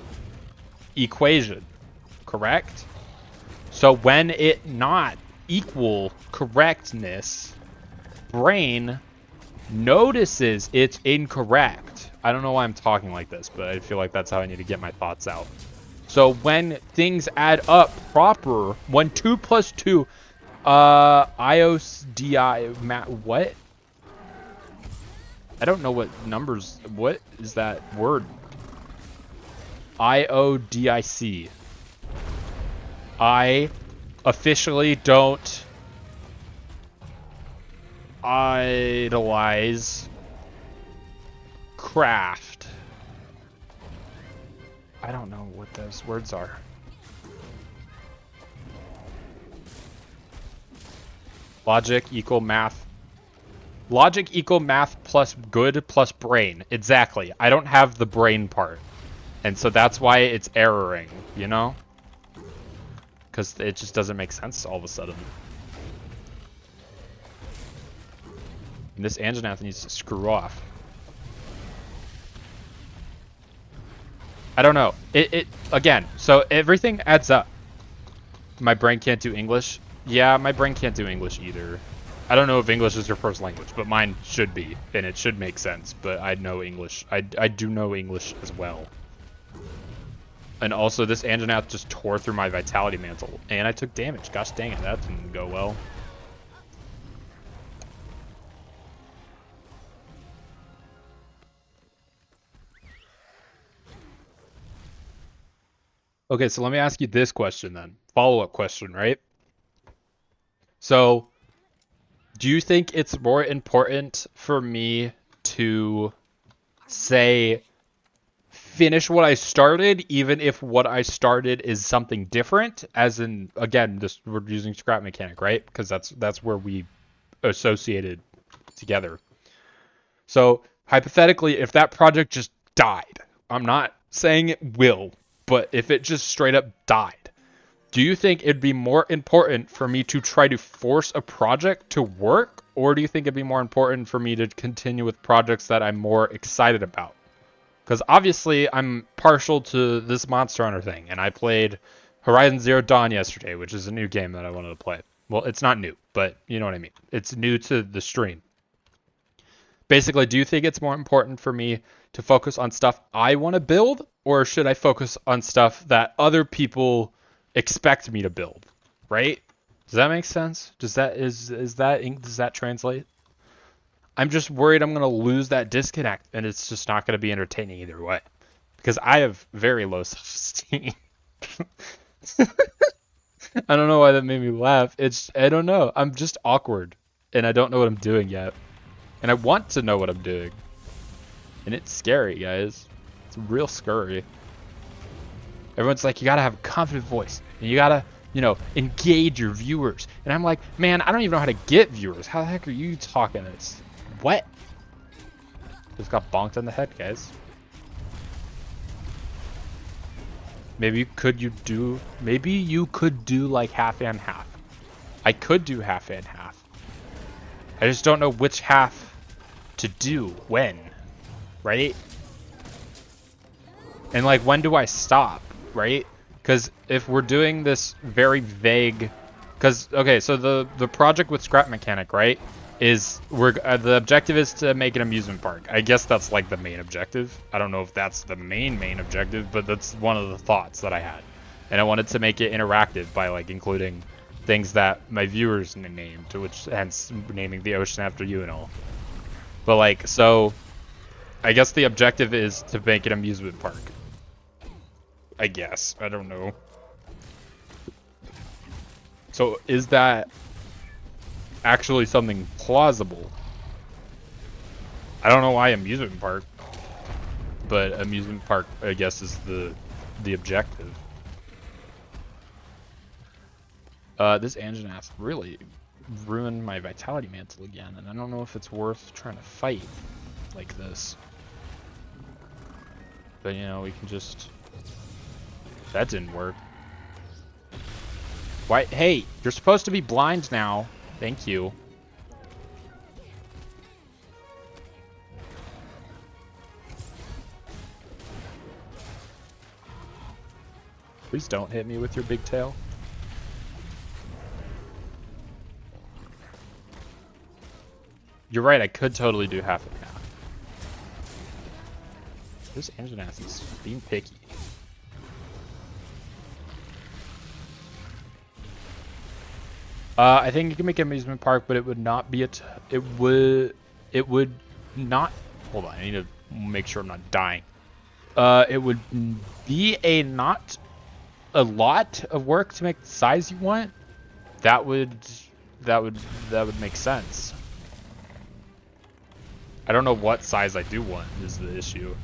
equation, correct? So when it not equal correctness, brain notices it's incorrect. I don't know why I'm talking like this, but I feel like that's how I need to get my thoughts out. So when things add up proper, when 2 plus 2, IOSDI, what? I don't know what numbers, what is that word? IODIC. I officially don't idolize craft. I don't know what those words are. Logic equal math. Logic equal math plus good plus brain. Exactly. I don't have the brain part. And so that's why it's erroring, you know? Because it just doesn't make sense all of a sudden. And this Anjanath needs to screw off. I don't know. Again, so everything adds up. My brain can't do English. Yeah, my brain can't do English either. I don't know if English is your first language, but mine should be, and it should make sense. But I know English. I do know English as well. And also, this Anjanath just tore through my Vitality Mantle, and I took damage. Gosh dang it, that didn't go well. Okay, so let me ask you this question then. Follow-up question, right? So, do you think it's more important for me to say finish what I started, even if what I started is something different? As in, again, this we're using scrap mechanic, right? Because that's where we associated together. So hypothetically, if that project just died, I'm not saying it will, but if it just straight up died, do you think it'd be more important for me to try to force a project to work, or do you think it'd be more important for me to continue with projects that I'm more excited about? Because obviously I'm partial to this Monster Hunter thing, and I played Horizon Zero Dawn yesterday, which is a new game that I wanted to play. Well, it's not new, but you know what I mean. It's new to the stream. Basically, do you think it's more important for me to focus on stuff I want to build, or should I focus on stuff that other people expect me to build? Right? Does that make sense? Does that translate? I'm just worried I'm going to lose that disconnect, and it's just not going to be entertaining either way. Because I have very low self-esteem. I don't know why that made me laugh. I don't know. I'm just awkward, and I don't know what I'm doing yet. And I want to know what I'm doing. And it's scary, guys. It's real scary. Everyone's like, you gotta have a confident voice. And you gotta, engage your viewers. And I'm like, man, I don't even know how to get viewers. How the heck are you talking this? What? Just got bonked on the head, guys. Maybe you could do like half and half. I could do half and half. I just don't know which half to do when, right? And like, when do I stop, right? Because if we're doing this very vague, okay, so the project with scrap mechanic, right, is the objective is to make an amusement park. I guess that's like the main objective. I don't know if that's the main objective, but that's one of the thoughts that I had. And I wanted to make it interactive by like including things that my viewers named, to which hence naming the ocean after you and all. But like, so I guess the objective is to make an amusement park. I guess. I don't know. So is that actually something plausible? I don't know why amusement park, but amusement park, I guess, is the objective. This Anjanath really ruined my vitality mantle again, and I don't know if it's worth trying to fight like this. But you know, we can just... That didn't work. Why? Hey, you're supposed to be blind now. Thank you. Please don't hit me with your big tail. You're right, I could totally do half and half. This Anjanath is being picky. I think you can make an amusement park, but it would not be it would not... Hold on, I need to make sure I'm not dying. It would be not a lot of work to make the size you want. That would make sense. I don't know what size I do want is the issue.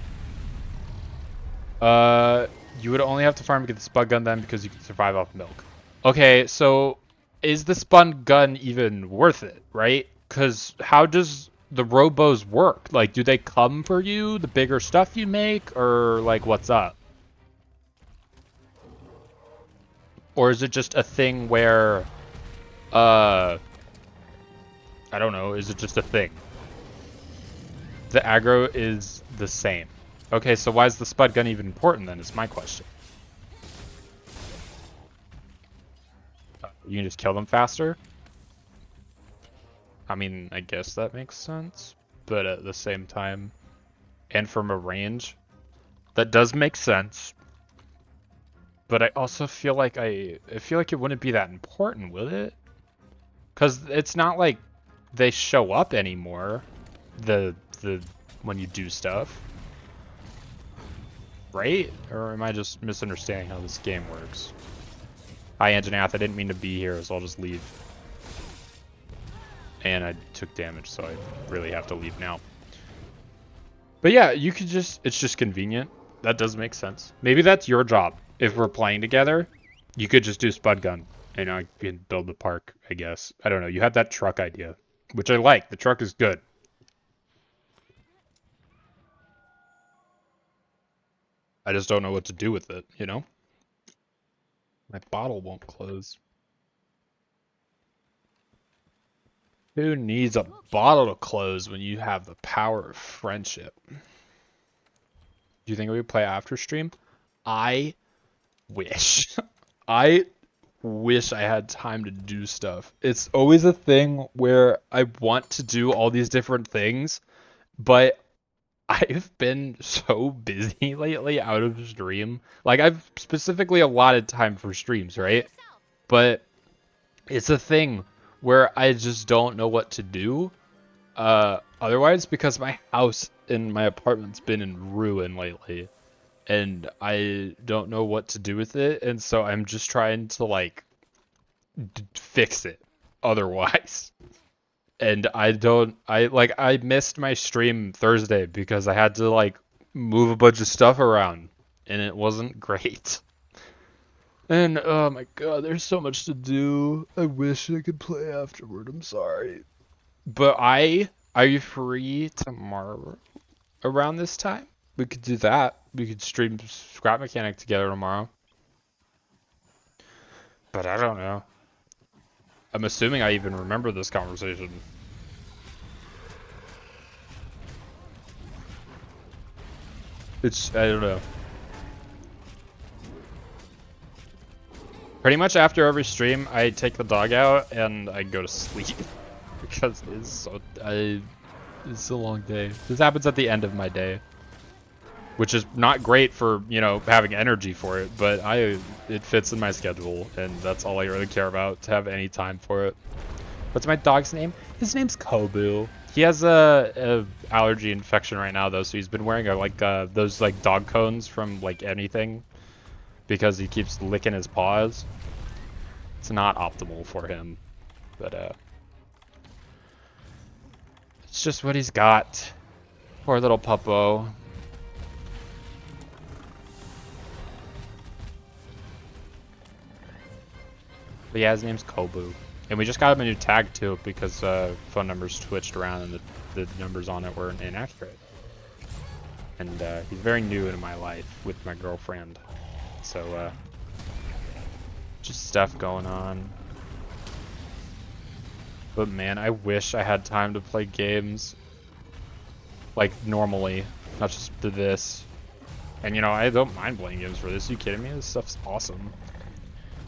You would only have to farm to get the spud gun then because you can survive off milk. Okay, so is the spud gun even worth it, right? Because how does the robos work? Like, do they come for you, the bigger stuff you make, or like what's up? Or is it just a thing where, I don't know, is it just a thing? The aggro is the same. Okay, so why is the spud gun even important then, is my question. You can just kill them faster? I mean, I guess that makes sense. But at the same time, and from a range, that does make sense. But I also feel like I feel like it wouldn't be that important, would it? Because it's not like they show up anymore. When you do stuff, right? Or am I just misunderstanding how this game works? Hi, Anjanath, I didn't mean to be here, so I'll just leave. And I took damage, so I really have to leave now. But yeah, you could just, it's just convenient. That does make sense. Maybe that's your job. If we're playing together, you could just do spud gun. And I can build the park, I guess. I don't know, you had that truck idea, which I like. The truck is good. I just don't know what to do with it, you know? My bottle won't close. Who needs a bottle to close when you have the power of friendship? Do you think we would play after stream? I wish. I wish I had time to do stuff. It's always a thing where I want to do all these different things, but I've been so busy lately out of stream. Like, I've specifically allotted time for streams, right? But it's a thing where I just don't know what to do. Otherwise, because my house and my apartment's been in ruin lately. And I don't know what to do with it. And so I'm just trying to, like, fix it otherwise. And I missed my stream Thursday because I had to like move a bunch of stuff around and it wasn't great. And oh my god, there's so much to do. I wish I could play afterward. I'm sorry. But are you free tomorrow around this time? We could do that. We could stream Scrap Mechanic together tomorrow. But I don't know. I'm assuming I even remember this conversation. I don't know. Pretty much after every stream, I take the dog out and I go to sleep. Because it's a long day. This happens at the end of my day. Which is not great for, you know, having energy for it, but it fits in my schedule, and that's all I really care about, to have any time for it. What's my dog's name? His name's Kobu. He has a allergy infection right now, though, so he's been wearing those like dog cones from like anything. because he keeps licking his paws. It's not optimal for him, but it's just what he's got. Poor little puppo. But yeah, his name's Kobu. And we just got him a new tag too because phone numbers switched around and the numbers on it weren't inaccurate. And he's very new in my life with my girlfriend. So just stuff going on. But man, I wish I had time to play games like normally, not just for this. And you know, I don't mind playing games for this. Are you kidding me? This stuff's awesome.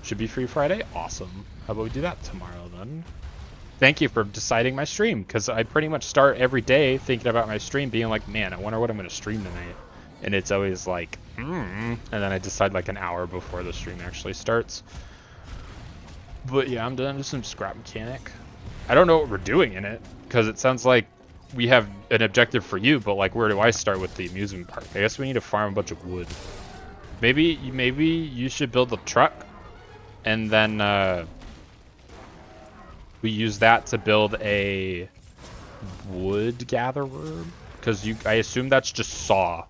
Should be free Friday? Awesome. How about we do that tomorrow then? Thank you for deciding my stream, because I pretty much start every day thinking about my stream being like, man, I wonder what I'm going to stream tonight. And it's always like, and then I decide like an hour before the stream actually starts. But yeah, I'm done with some scrap mechanic. I don't know what we're doing in it, because it sounds like we have an objective for you, but like, where do I start with the amusement park? I guess we need to farm a bunch of wood. Maybe you should build a truck, and then we use that to build a wood gatherer, because I assume that's just saw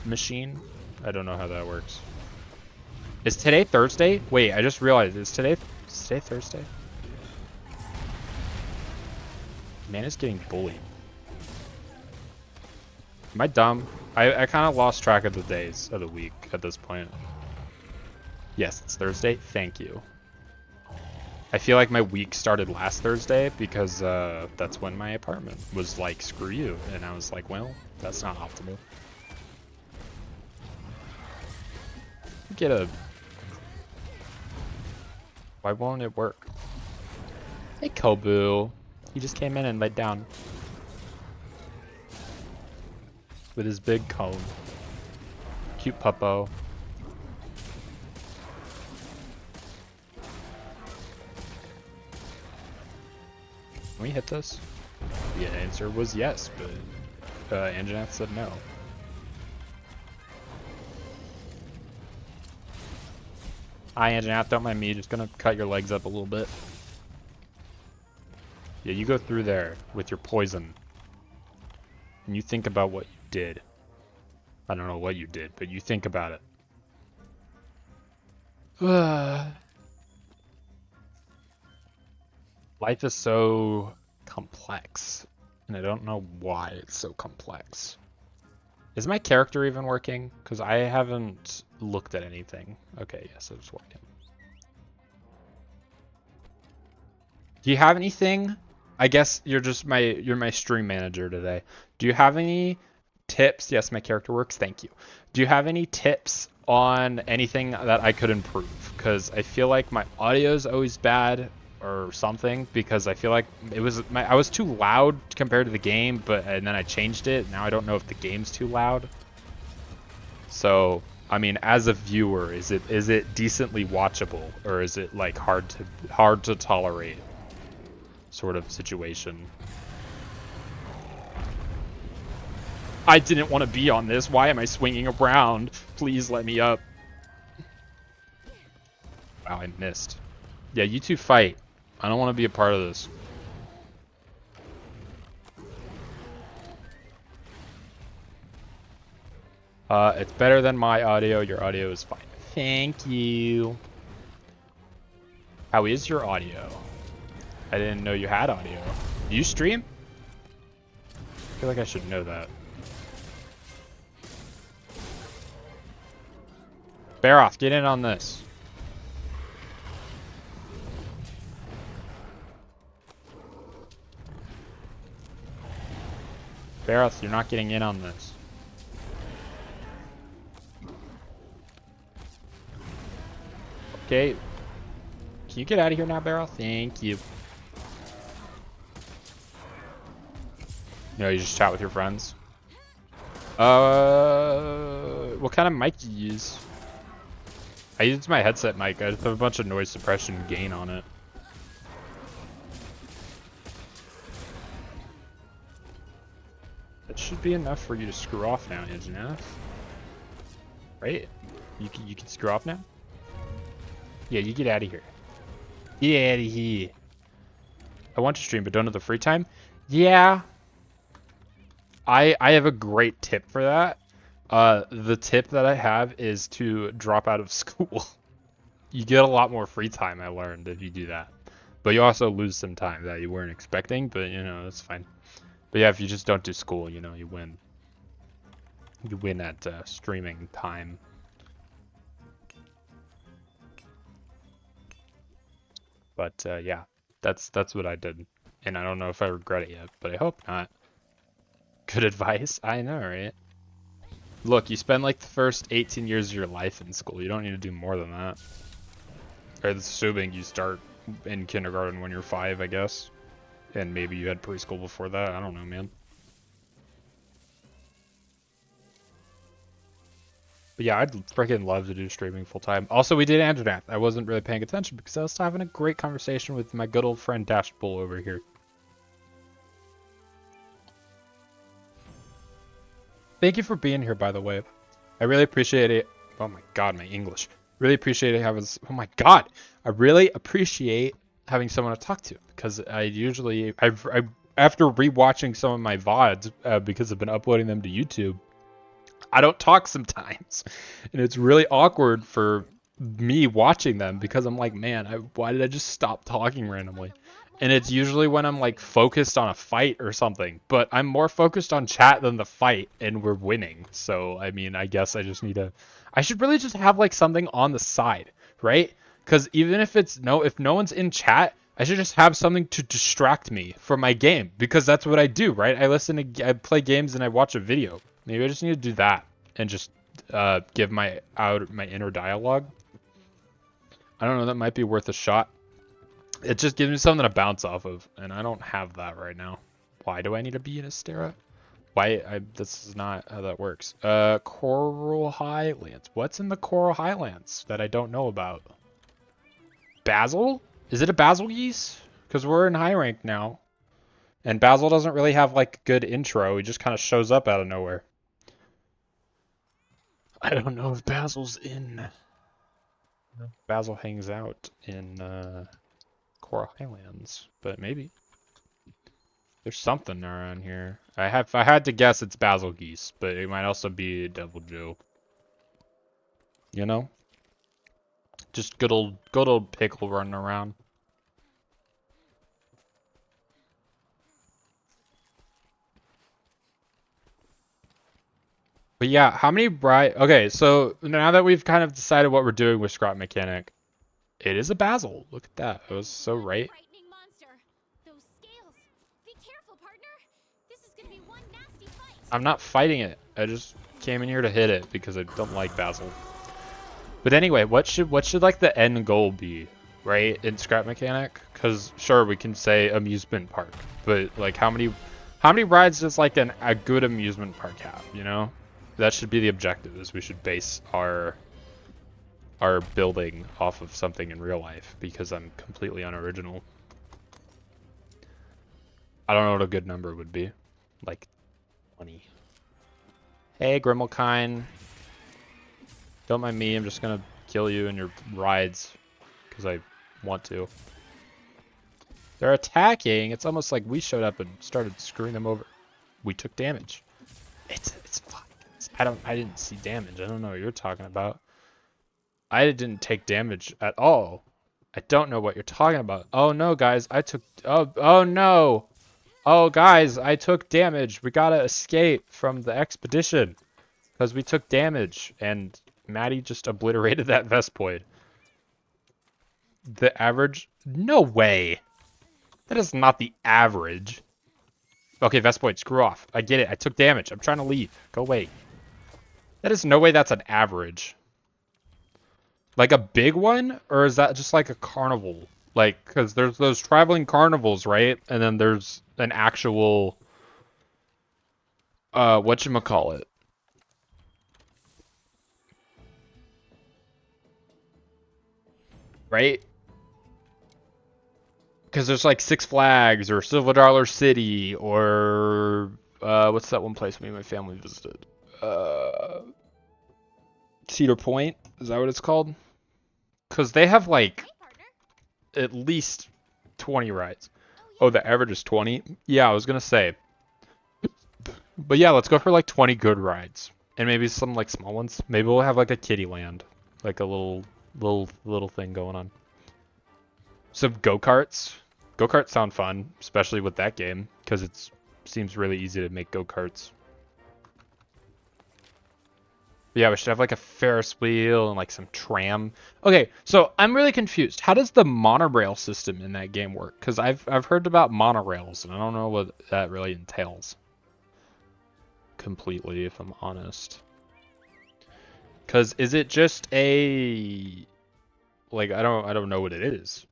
machine. I don't know how that works. Is today Thursday? Wait, I just realized, is today Thursday? Man is getting bullied. Am I dumb? I kind of lost track of the days of the week at this point. Yes, it's Thursday. Thank you. I feel like my week started last Thursday because that's when my apartment was like, screw you. And I was like, well, that's not optimal. Get a... Why won't it work? Hey, Kobu. He just came in and laid down. With his big cone. Cute puppo. Can we hit this? The answer was yes, but Anjanath said no. Hi Anjanath, don't mind me, just gonna cut your legs up a little bit. Yeah, you go through there with your poison. And you think about what you did. I don't know what you did, but you think about it. Life is so complex, and I don't know why it's so complex. Is my character even working? Because I haven't looked at anything. Okay, yes, it's working. Do you have anything? I guess you're my stream manager today. Do you have any tips? Yes, my character works. Thank you. Do you have any tips on anything that I could improve? Because I feel like my audio is always bad or something, because I feel like I was too loud compared to the game, and then I changed it. Now I don't know if the game's too loud. So, I mean, as a viewer, is it decently watchable, or is it like hard to tolerate sort of situation? I didn't want to be on this. Why am I swinging around? Please let me up. Wow, I missed. Yeah, you two fight. I don't want to be a part of this. It's better than my audio. Your audio is fine. Thank you. How is your audio? I didn't know you had audio. Do you stream? I feel like I should know that. Baroth, get in on this. Baroth, you're not getting in on this. Okay. Can you get out of here now, Baroth? Thank you. No, you just chat with your friends. What kind of mic do you use? I use my headset mic. I just have a bunch of noise suppression gain on it. That should be enough for you to screw off now, Anjanath. Right? You can screw off now? Yeah, you get out of here. Get out of here. I want to stream, but don't have the free time. Yeah. I have a great tip for that. The tip that I have is to drop out of school. You get a lot more free time, I learned, if you do that. But you also lose some time that you weren't expecting, but you know, that's fine. But yeah, if you just don't do school, you know, you win. You win at streaming time. But yeah, that's what I did. And I don't know if I regret it yet, but I hope not. Good advice. I know, right? Look, you spend like the first 18 years of your life in school. You don't need to do more than that. Or assuming you start in kindergarten when you're 5, I guess. And maybe you had preschool before that. I don't know, man. But yeah, I'd freaking love to do streaming full time. Also, we did Andronath. I wasn't really paying attention because I was having a great conversation with my good old friend Dash Bull over here. Thank you for being here, by the way. I really appreciate it. Oh my god, my English. Really appreciate it having. Oh my god, I really appreciate having someone to talk to because I usually after rewatching some of my VODs because I've been uploading them to YouTube, I don't talk sometimes, and it's really awkward for me watching them because I'm like, man, why did I just stop talking randomly? And it's usually when I'm like focused on a fight or something, but I'm more focused on chat than the fight, and we're winning. So I mean, I guess I just need to. I should really just have like something on the side, right? Because even if if no one's in chat, I should just have something to distract me from my game because that's what I do, right? I play games and I watch a video. Maybe I just need to do that and just give my inner dialogue. I don't know. That might be worth a shot. It just gives me something to bounce off of, and I don't have that right now. Why do I need to be in Astera? This is not how that works. Coral Highlands. What's in the Coral Highlands that I don't know about? Basil? Is it a Basil geese? Because we're in high rank now. And Basil doesn't really have like a good intro. He just kind of shows up out of nowhere. I don't know if Basil's in. Basil hangs out in Coral Highlands, but maybe. There's something around here. If I had to guess, it's Basil geese, but it might also be Devil Joe. You know? Just good old pickle running around. But yeah, how many okay, so now that we've kind of decided what we're doing with Scrap Mechanic, it is a Basil. Look at that. I was so right. Frightening monster. Those scales. Be careful, partner. This is gonna be one nasty fight. I'm not fighting it. I just came in here to hit it because I don't like Basil. But anyway, what should like the end goal be, right? In Scrap Mechanic? Because sure, we can say amusement park, but like how many rides does like a good amusement park have? You know, that should be the objective. Is we should base our building off of something in real life because I'm completely unoriginal. I don't know what a good number would be, like 20. Hey, Grimmelkine. Don't mind me, I'm just gonna kill you in your rides, because I want to. They're attacking, it's almost like we showed up and started screwing them over. We took damage. It's fine. I didn't see damage, I don't know what you're talking about. I didn't take damage at all. I don't know what you're talking about. Oh no, guys, oh no! Oh guys, I took damage. We gotta escape from the expedition. Because we took damage, and Maddie just obliterated that Vespoid. The average? No way! That is not the average. Okay, Vespoid, screw off. I get it. I took damage. I'm trying to leave. Go away. That is no way that's an average. Like a big one? Or is that just like a carnival? Like, because there's those traveling carnivals, right? And then there's an actual... whatchamacallit? Right? Because there's like Six Flags or Silver Dollar City or what's that one place me and my family visited? Cedar Point. Is that what it's called? Because they have like Hey, partner. at least 20 rides. Oh, Oh, yeah. the average is 20? Yeah, I was gonna say. But yeah, let's go for like 20 good rides. And maybe some like small ones. Maybe we'll have like a kiddie land. Like a little thing going on. Some go-karts. Go-karts sound fun, especially with that game, because it seems really easy to make go-karts. Yeah, we should have like a Ferris wheel and like some tram. Okay, so I'm really confused. How does the monorail system in that game work? Because I've heard about monorails and I don't know what that really entails completely, if I'm honest. Because is it just a like I don't know what it is.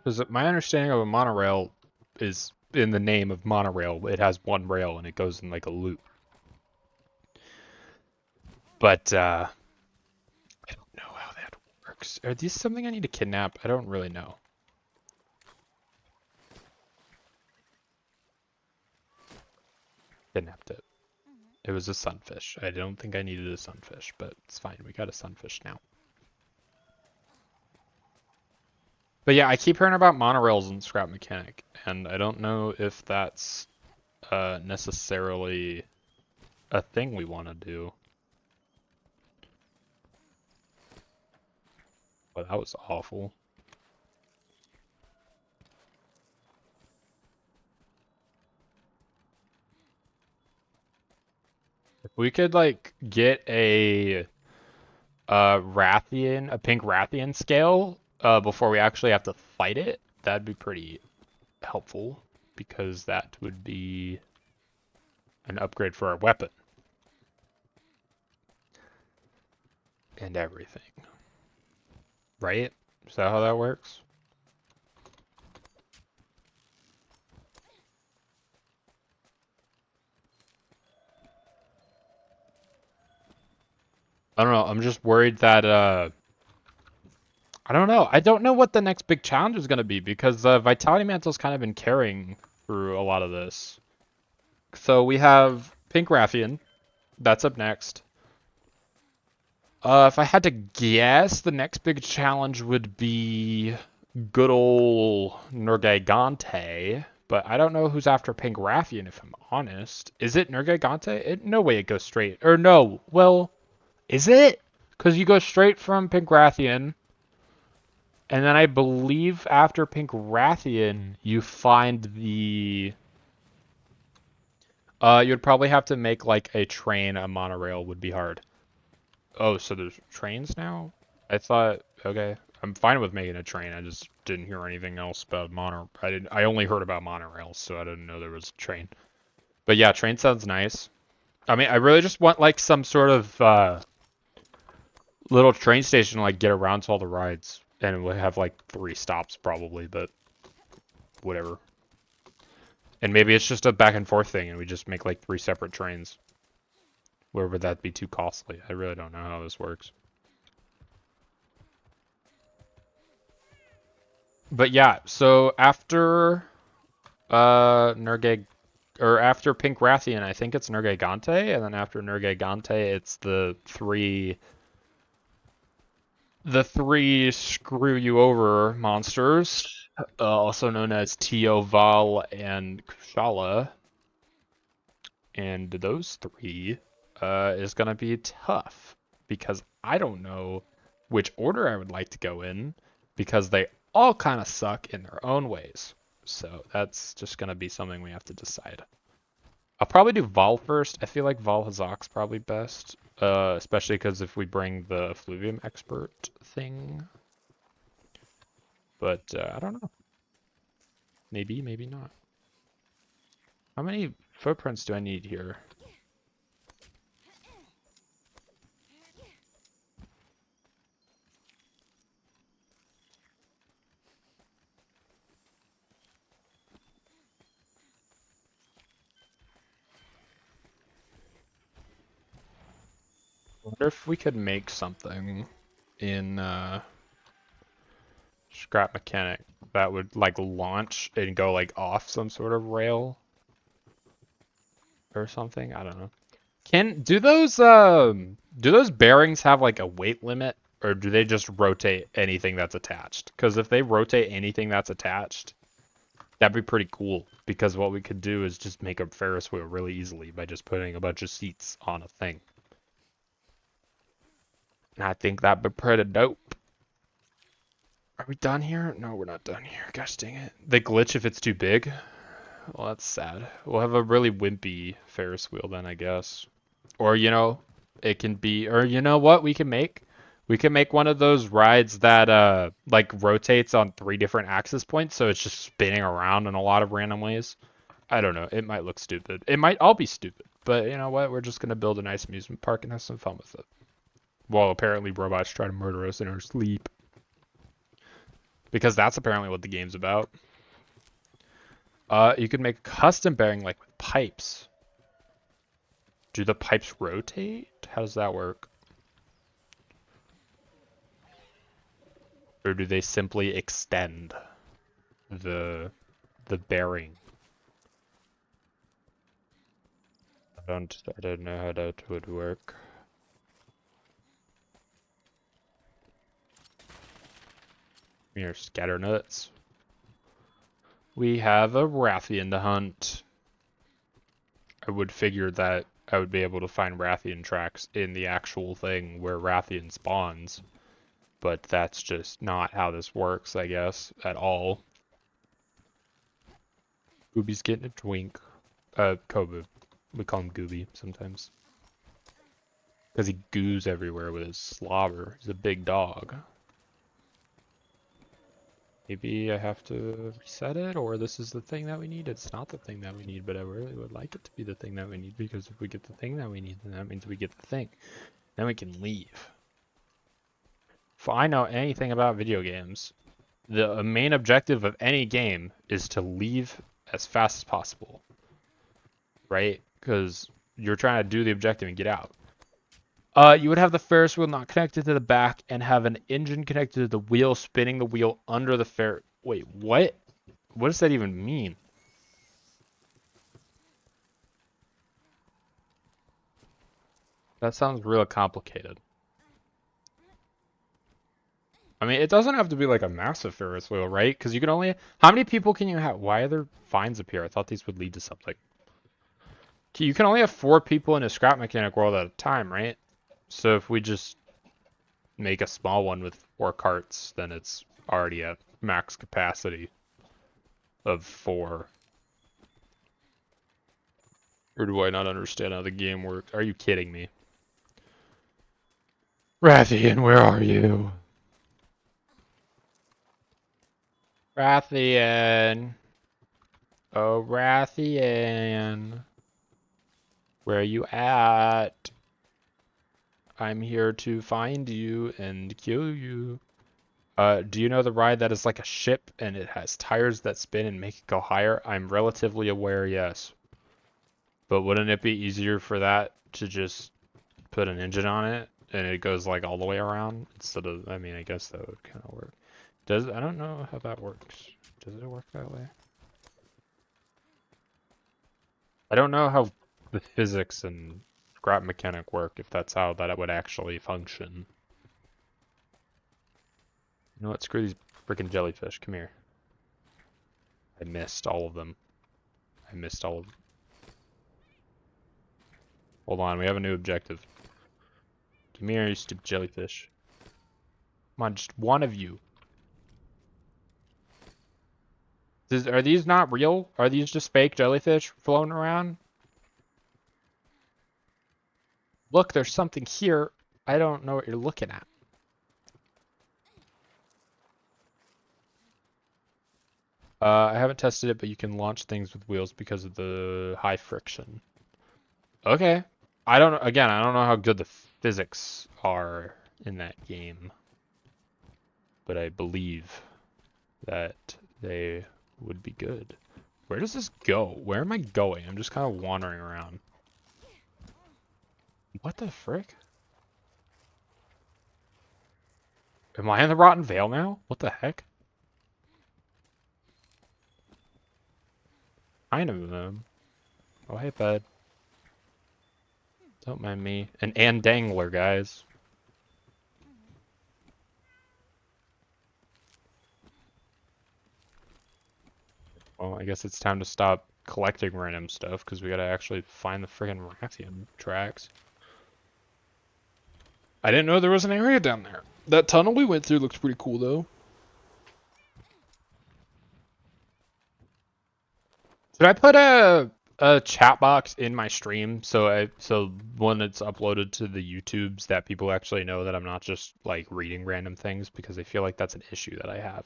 Because my understanding of a monorail is in the name of monorail. It has one rail and it goes in like a loop. But I don't know how that works. Are these something I need to kidnap? I don't really know. Kidnapped it. It was a sunfish. I don't think I needed a sunfish, but it's fine. We got a sunfish now. But yeah, I keep hearing about monorails in Scrap Mechanic, and I don't know if that's necessarily a thing we want to do. But that was awful. If we could like get a Rathian, a pink Rathian scale before we actually have to fight it, that'd be pretty helpful because that would be an upgrade for our weapon and everything. Right? Is that how that works? I don't know. I'm just worried that I don't know. I don't know what the next big challenge is going to be because Vitality Mantle's kind of been carrying through a lot of this. So we have Pink Rathian. That's up next. If I had to guess, the next big challenge would be good old Nergigante. But I don't know who's after Pink Rathian, if I'm honest. Is it Nergigante? No way it goes straight. Or no. Well, is it? Because you go straight from Pink Rathian. And then I believe after Pink Rathian, you find the... you'd probably have to make like a train, a monorail would be hard. Oh, so there's trains now? I thought, okay, I'm fine with making a train. I just didn't hear anything else about mono. I only heard about monorails, so I didn't know there was a train. But yeah, train sounds nice. I mean, I really just want like some sort of little train station to like get around to all the rides, and we'll have like 3 stops probably, but whatever. And maybe it's just a back and forth thing, and we just make like 3 separate trains. Where would that be too costly? I really don't know how this works. But yeah, so after Nergig or after Pink Rathian, I think it's Nergigante, and then after Nergigante, it's the three screw you over monsters, also known as Tio, Val, and Kushala. And those 3 is gonna be tough because I don't know which order I would like to go in because they all kind of suck in their own ways. So that's just gonna be something we have to decide. I'll probably do Vol first. I feel like Vol Hazak's probably best, especially because if we bring the Fluvium Expert thing. But I don't know. Maybe, maybe not. How many footprints do I need here? I wonder if we could make something in Scrap Mechanic that would like launch and go like off some sort of rail. or something. I don't know. Do those bearings have like a weight limit, or do they just rotate anything that's attached? Because if they rotate anything that's attached, that'd be pretty cool. Because what we could do is just make a Ferris wheel really easily by just putting a bunch of seats on a thing. And I think that'd be pretty dope. Are we done here? No, we're not done here. Gosh dang it. They glitch if it's too big. Well, that's sad. We'll have a really wimpy Ferris wheel then, I guess. Or, you know, it can be, or you know what we can make? We can make one of those rides that, like rotates on 3 different axis points, so it's just spinning around in a lot of random ways. I don't know. It might look stupid. It might all be stupid. But you know what? We're just going to build a nice amusement park and have some fun with it. Well, apparently robots try to murder us in our sleep. Because that's apparently what the game's about. You could make a custom bearing like with pipes. Do the pipes rotate? How does that work? Or do they simply extend the bearing? I don't know how that would work. Here, scatter nuts. We have a Rathian to hunt. I would figure that I would be able to find Rathian tracks in the actual thing where Rathian spawns. But that's just not how this works, I guess, at all. Gooby's getting a twink. Kobu. We call him Gooby sometimes. Because he goos everywhere with his slobber. He's a big dog. Maybe I have to reset it, or this is the thing that we need. It's not the thing that we need, but I really would like it to be the thing that we need, because if we get the thing that we need, then that means we get the thing. Then we can leave. If I know anything about video games, the main objective of any game is to leave as fast as possible. Right? Because you're trying to do the objective and get out. You would have the Ferris wheel not connected to the back and have an engine connected to the wheel, spinning the wheel under the Ferris. Wait, what? What does that even mean? That sounds real complicated. I mean, it doesn't have to be like a massive Ferris wheel, right? Because you can only... How many people can you have? Why are there fines up here? I thought these would lead to something. You can only have 4 people in a scrap mechanic world at a time, right? So if we just make a small one with 4 carts, then it's already at max capacity of 4. Or do I not understand how the game works? Are you kidding me? Rathian, where are you? Rathian. Oh, Rathian. Where are you at? I'm here to find you and kill you. Do you know the ride that is like a ship and it has tires that spin and make it go higher? I'm relatively aware, yes. But wouldn't it be easier for that to just put an engine on it and it goes like all the way around instead of, I mean, I guess that would kind of work. I don't know how that works. Does it work that way? I don't know how the physics and scrap mechanic work, if that's how that it would actually function. You know what? Screw these freaking jellyfish. Come here. I missed all of them. I missed all of them. Hold on, we have a new objective. Come here, you stupid jellyfish. Come on, just one of you. Are these not real? Are these just fake jellyfish floating around? Look, there's something here. I don't know what you're looking at. I haven't tested it, but you can launch things with wheels because of the high friction. Okay. I don't know how good the physics are in that game. But I believe that they would be good. Where does this go? Where am I going? I'm just kind of wandering around. What the frick? Am I in the Rotten Vale now? What the heck? Kind of them. Oh, hey, bud. Don't mind me. And Dangler, guys. Well, I guess it's time to stop collecting random stuff, because we gotta actually find the friggin' Rathian tracks. I didn't know there was an area down there. That tunnel we went through looks pretty cool, though. Should I put a chat box in my stream so when it's uploaded to the YouTubes that people actually know that I'm not just like reading random things, because I feel like that's an issue that I have,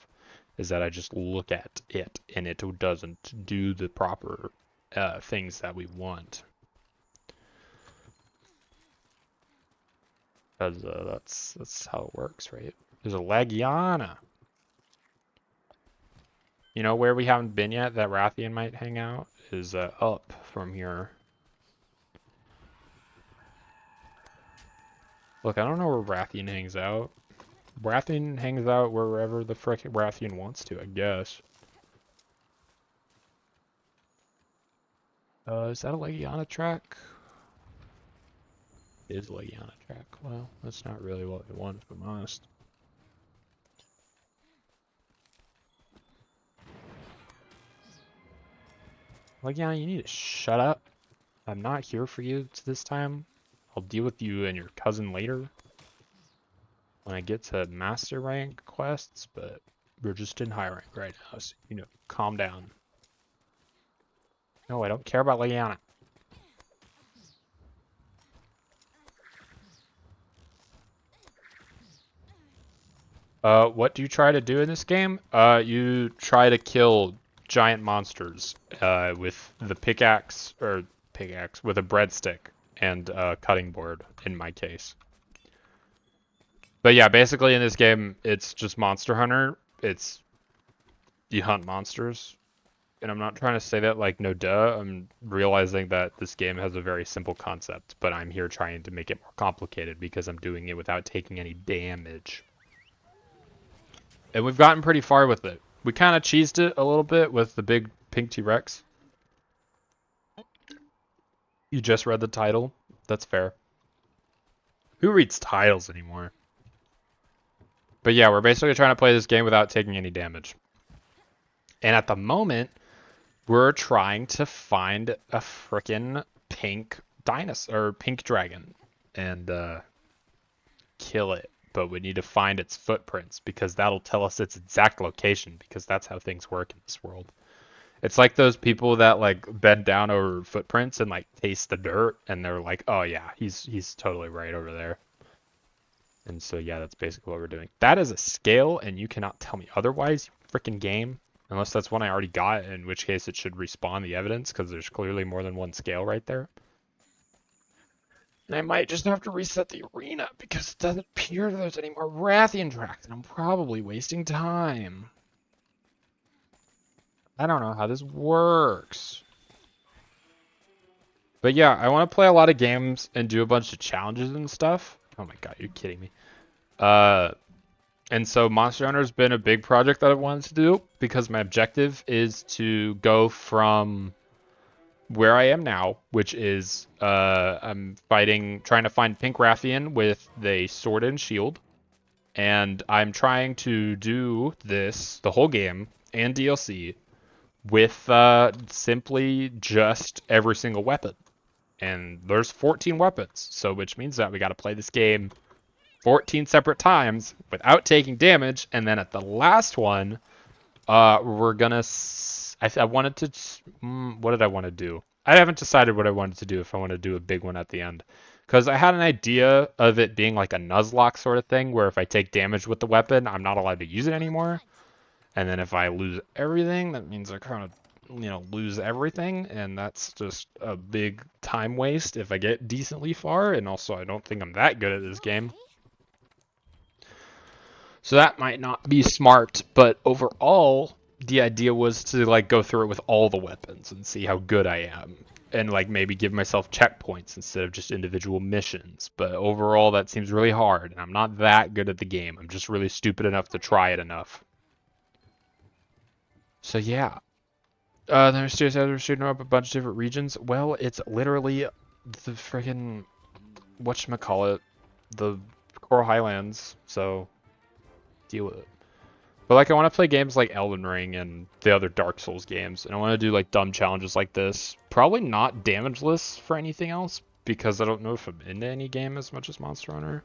is that I just look at it and it doesn't do the proper things that we want. Because that's how it works, right? There's a Legiana. You know where we haven't been yet that Rathian might hang out is up from here. Look, I don't know where Rathian hangs out. Rathian hangs out wherever the frick Rathian wants to, I guess. Is that a Legiana track? It is a Legiana track. Well, that's not really what we want, if I'm honest. Legiana, you need to shut up. I'm not here for you this time. I'll deal with you and your cousin later when I get to master rank quests, but we're just in high rank right now, so, you know, calm down. No, I don't care about Legiana. What do you try to do in this game? You try to kill giant monsters with the pickaxe, with a breadstick and a cutting board, in my case. But yeah, basically in this game, it's just Monster Hunter. You hunt monsters. And I'm not trying to say that like no duh. I'm realizing that this game has a very simple concept, but I'm here trying to make it more complicated because I'm doing it without taking any damage. And we've gotten pretty far with it. We kind of cheesed it a little bit with the big pink T-Rex. You just read the title. That's fair. Who reads titles anymore? But yeah, we're basically trying to play this game without taking any damage. And at the moment, we're trying to find a frickin' pink dinosaur, or pink dragon, and kill it. But we need to find its footprints, because that'll tell us its exact location, because that's how things work in this world. It's like those people that like bend down over footprints and like taste the dirt, and they're like, oh yeah, he's totally right over there. And so yeah, that's basically what we're doing. That is a scale, and you cannot tell me otherwise, you frickin' game. Unless that's one I already got, in which case it should respawn the evidence, because there's clearly more than one scale right there. And I might just have to reset the arena, because it doesn't appear there's any more Rathian tracks, and I'm probably wasting time. I don't know how this works. But yeah, I want to play a lot of games and do a bunch of challenges and stuff. Oh my god, you're kidding me. And so Monster Hunter has been a big project that I've wanted to do, because my objective is to go from where I am now, which is I'm trying to find Pink Rathian with the sword and shield. And I'm trying to do this, the whole game, and DLC, with simply just every single weapon. And there's 14 weapons, so which means that we got to play this game 14 separate times without taking damage, and then at the last one, we're gonna. I wanted to. What did I want to do? I haven't decided what I wanted to do. If I want to do a big one at the end, because I had an idea of it being like a Nuzlocke sort of thing, where if I take damage with the weapon, I'm not allowed to use it anymore. And then if I lose everything, that means I kind of, lose everything, and that's just a big time waste if I get decently far. And also, I don't think I'm that good at this game. So that might not be smart, but overall, the idea was to like go through it with all the weapons and see how good I am. And like maybe give myself checkpoints instead of just individual missions. But overall, that seems really hard, and I'm not that good at the game. I'm just really stupid enough to try it enough. So yeah. The mysterious other shooting up a bunch of different regions. Well, it's literally the freaking whatchamacallit, the Coral Highlands, so deal with it. But like I want to play games like Elden Ring and the other Dark Souls games, and I want to do like dumb challenges like this. Probably not damageless for anything else, because I don't know if I'm into any game as much as Monster Hunter.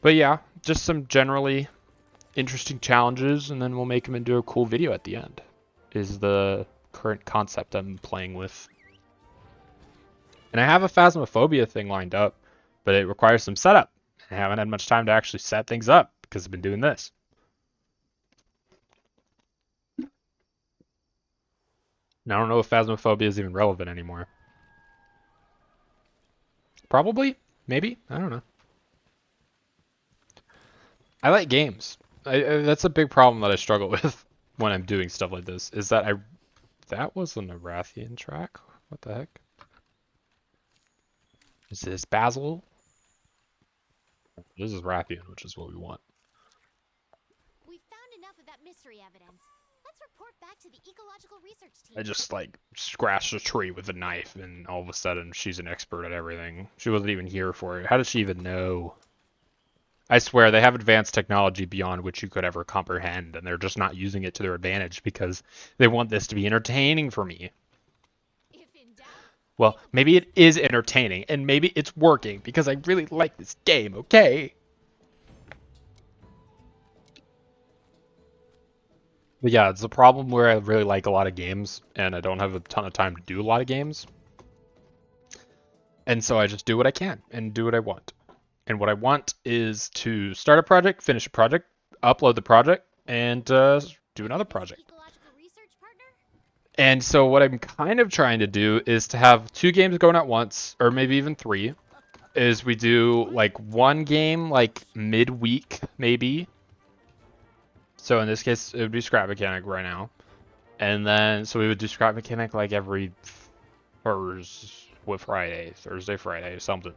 But yeah, just some generally interesting challenges, and then we'll make them into a cool video at the end, is the current concept I'm playing with. And I have a Phasmophobia thing lined up, but it requires some setup. I haven't had much time to actually set things up because I've been doing this. And I don't know if Phasmophobia is even relevant anymore. Probably, maybe, I don't know. I like games. That's a big problem that I struggle with when I'm doing stuff like this, is that that was an Arathian track? What the heck? Is this Basil? This is Rathian, which is what we want. We found enough of that mystery evidence. Let's report back to the ecological research team. I just like scratched a tree with a knife, and all of a sudden she's an expert at everything. She wasn't even here for it. How does she even know? I swear they have advanced technology beyond which you could ever comprehend, and they're just not using it to their advantage because they want this to be entertaining for me. If in doubt, Well, maybe it is entertaining, and maybe it's working because I really like this game, okay? But yeah, it's a problem where I really like a lot of games, and I don't have a ton of time to do a lot of games. And so I just do what I can and do what I want. And what I want is to start a project, finish a project, upload the project, and do another project. ecological research partner? And so what I'm kind of trying to do is to have 2 games going at once, or maybe even 3, is we do like one game like midweek, maybe. So in this case, it would be Scrap Mechanic right now. And then, so we would do Scrap Mechanic like every Thursday, Friday, something.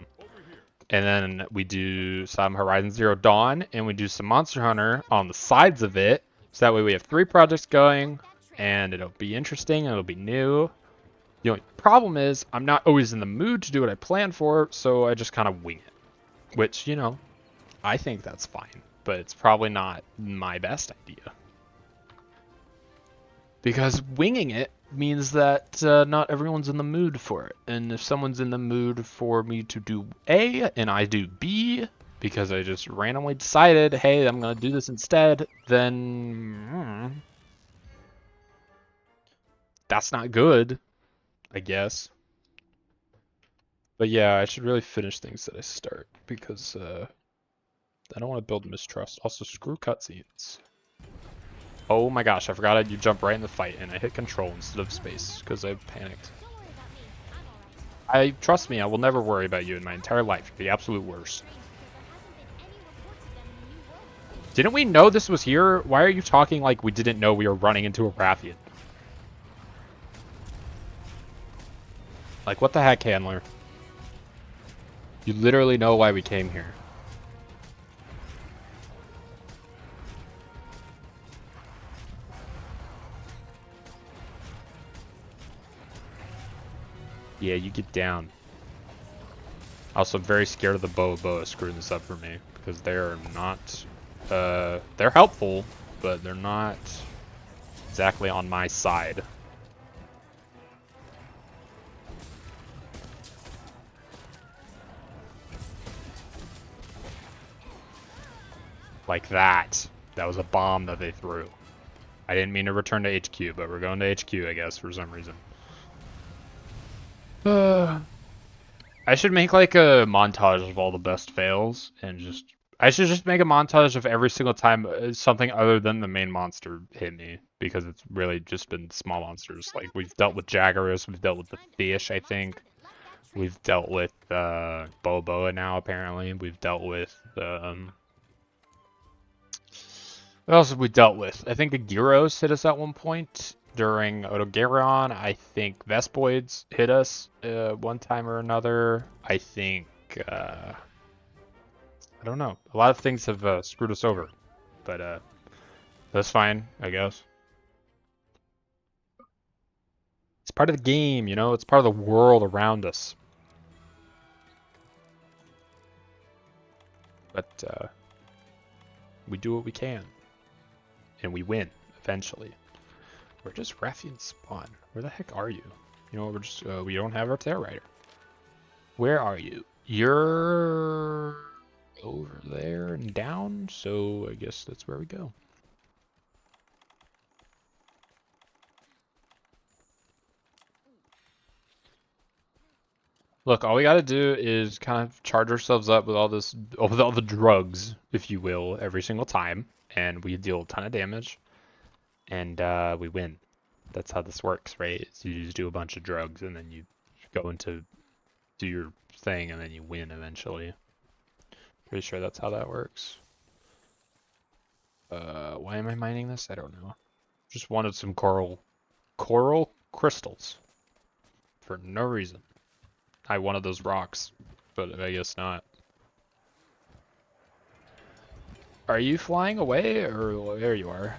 And then we do some Horizon Zero Dawn, and we do some Monster Hunter on the sides of it. So that way we have 3 projects going, and it'll be interesting, and it'll be new. The only problem is, I'm not always in the mood to do what I plan for, so I just kind of wing it. Which, you know, I think that's fine, but it's probably not my best idea. Because winging it means that not everyone's in the mood for it. And if someone's in the mood for me to do A and I do B, because I just randomly decided, hey, I'm going to do this instead, then that's not good, I guess. But yeah, I should really finish things that I start, because I don't want to build mistrust. Also, screw cutscenes. Oh my gosh, I forgot you jump right in the fight, and I hit control instead of space, because I panicked. Don't worry about me. I'm alright. Trust me, I will never worry about you in my entire life. You're the absolute worst. Strange because there hasn't been any reports of them in the new world. Didn't we know this was here? Why are you talking like we didn't know we were running into a Rathian? Like, what the heck, Handler? You literally know why we came here. Yeah, you get down. Also, I'm very scared of the boa screwing this up for me, because they're not, they're helpful, but they're not exactly on my side. Like that. That was a bomb that they threw. I didn't mean to return to HQ, but we're going to HQ, I guess, for some reason. I should make like a montage of all the best fails, and just I should just make a montage of every single time something other than the main monster hit me, because it's really just been small monsters. Like, we've dealt with Jagras, we've dealt with the fish, I think. We've dealt with Boa now, apparently. We've dealt with what else have we dealt with? I think the Gyros hit us at one point during Otogeron. I think Vespoids hit us one time or another. I think, I don't know. A lot of things have screwed us over. But that's fine, I guess. It's part of the game, you know? It's part of the world around us. But we do what we can. And we win, eventually. Where does Rathian spawn? Where the heck are you? You know, we're just, we don't have our tail rider. Where are you? You're over there and down, so I guess that's where we go. Look, all we gotta do is kind of charge ourselves up with all this, with all the drugs, if you will, every single time, and we deal a ton of damage, and we win. That's how this works, right? So you just do a bunch of drugs, and then you go into do your thing, and then you win eventually. Pretty sure that's how that works. Why am I mining this? I don't know. Just wanted some coral crystals for no reason. I wanted those rocks, but I guess not. Are you flying away, or there you are?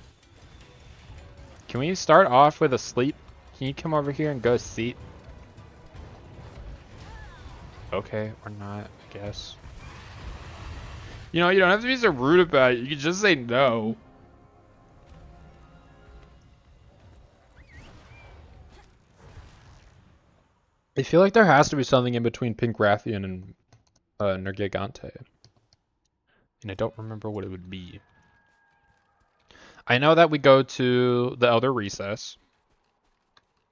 Can we start off with a sleep? Can you come over here and go sleep? Okay, or not, I guess. You know, you don't have to be so rude about it. You can just say no. I feel like there has to be something in between Pink Rathian and Nergigante. And I don't remember what it would be. I know that we go to the Elder Recess.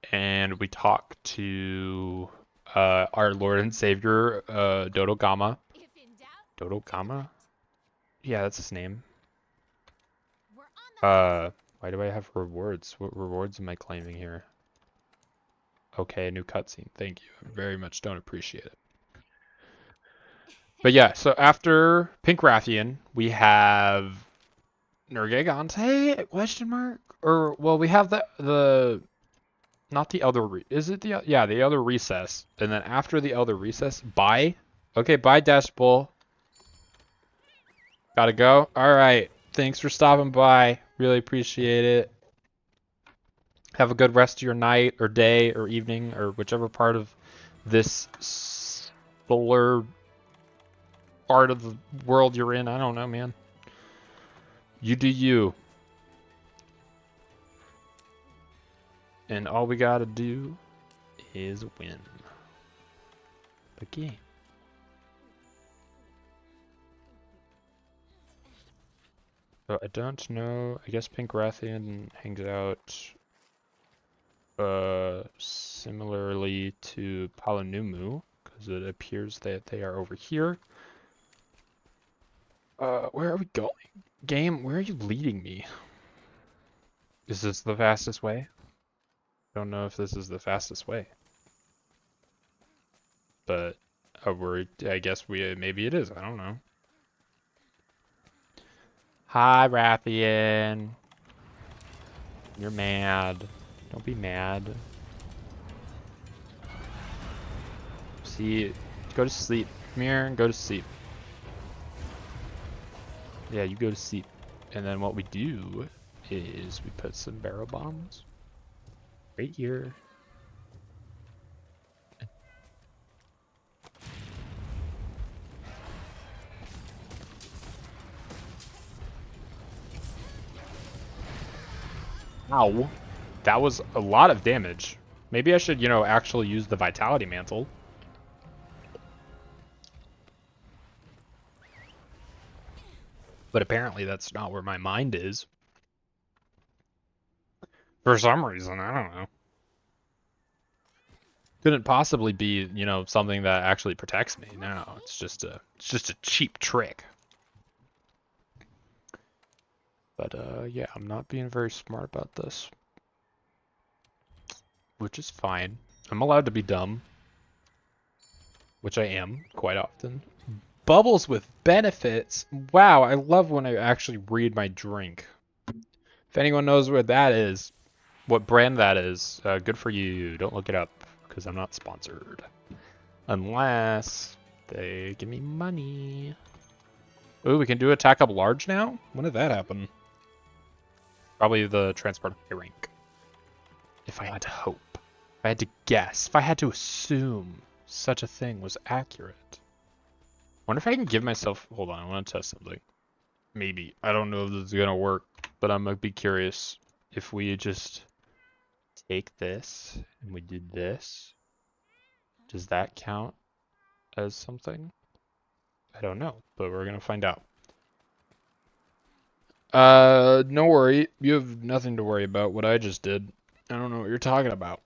And we talk to our Lord and Savior, Dodo Gama. If in doubt, Dodo Gama? Yeah, that's his name. we're on the Why do I have rewards? What rewards am I claiming here? Okay, a new cutscene. Thank you. I very much don't appreciate it. But yeah, so after Pink Rathian, we have Nergigante? Question mark? Or well, we have the not the Elder is it the yeah, the Elder Recess. And then after the Elder Recess, bye. Okay, bye Dash Bull. Gotta go. Alright. Thanks for stopping by. Really appreciate it. Have a good rest of your night or day or evening or whichever part of this solar part of the world you're in. I don't know, man. You do you. And all we gotta do is win the game. So I don't know. I guess Pink Rathian hangs out similarly to Palanumu, because it appears that they are over here. Where are we going? Game, where are you leading me? Is this the fastest way? Don't know if this is the fastest way. But I guess maybe it is. I don't know. Hi, Rathian. You're mad. Don't be mad. See, go to sleep. Come here and go to sleep. Yeah, you go to sleep. And then what we do is we put some barrel bombs right here. Ow. That was a lot of damage. Maybe I should, you know, actually use the Vitality Mantle. But apparently that's not where my mind is. For some reason, I don't know. Couldn't possibly be, you know, something that actually protects me. No, it's just a cheap trick. But yeah, I'm not being very smart about this. Which is fine. I'm allowed to be dumb. Which I am, quite often. Bubbles with benefits? Wow, I love when I actually read my drink. If anyone knows what that is, what brand that is, good for you. Don't look it up, because I'm not sponsored. Unless they give me money. Ooh, we can do attack up large now? When did that happen? Probably the transport high rank. If I had to hope. If I had to guess. If I had to assume such a thing was accurate. Wonder if I can give myself. Hold on, I want to test something. Maybe. I don't know if this is gonna work, but I'm gonna be curious if we just take this and we did this. Does that count as something? I don't know, but we're gonna find out. No worry. You have nothing to worry about what I just did. I don't know what you're talking about.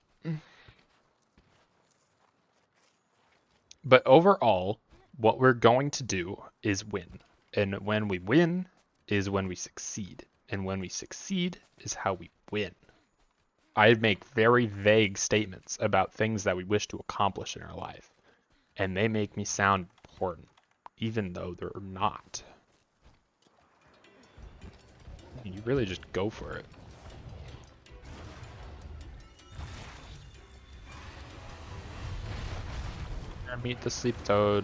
But overall, what we're going to do is win. And when we win is when we succeed. And when we succeed is how we win. I make very vague statements about things that we wish to accomplish in our life. And they make me sound important, even though they're not. You really just go for it. Meet the sleep toad.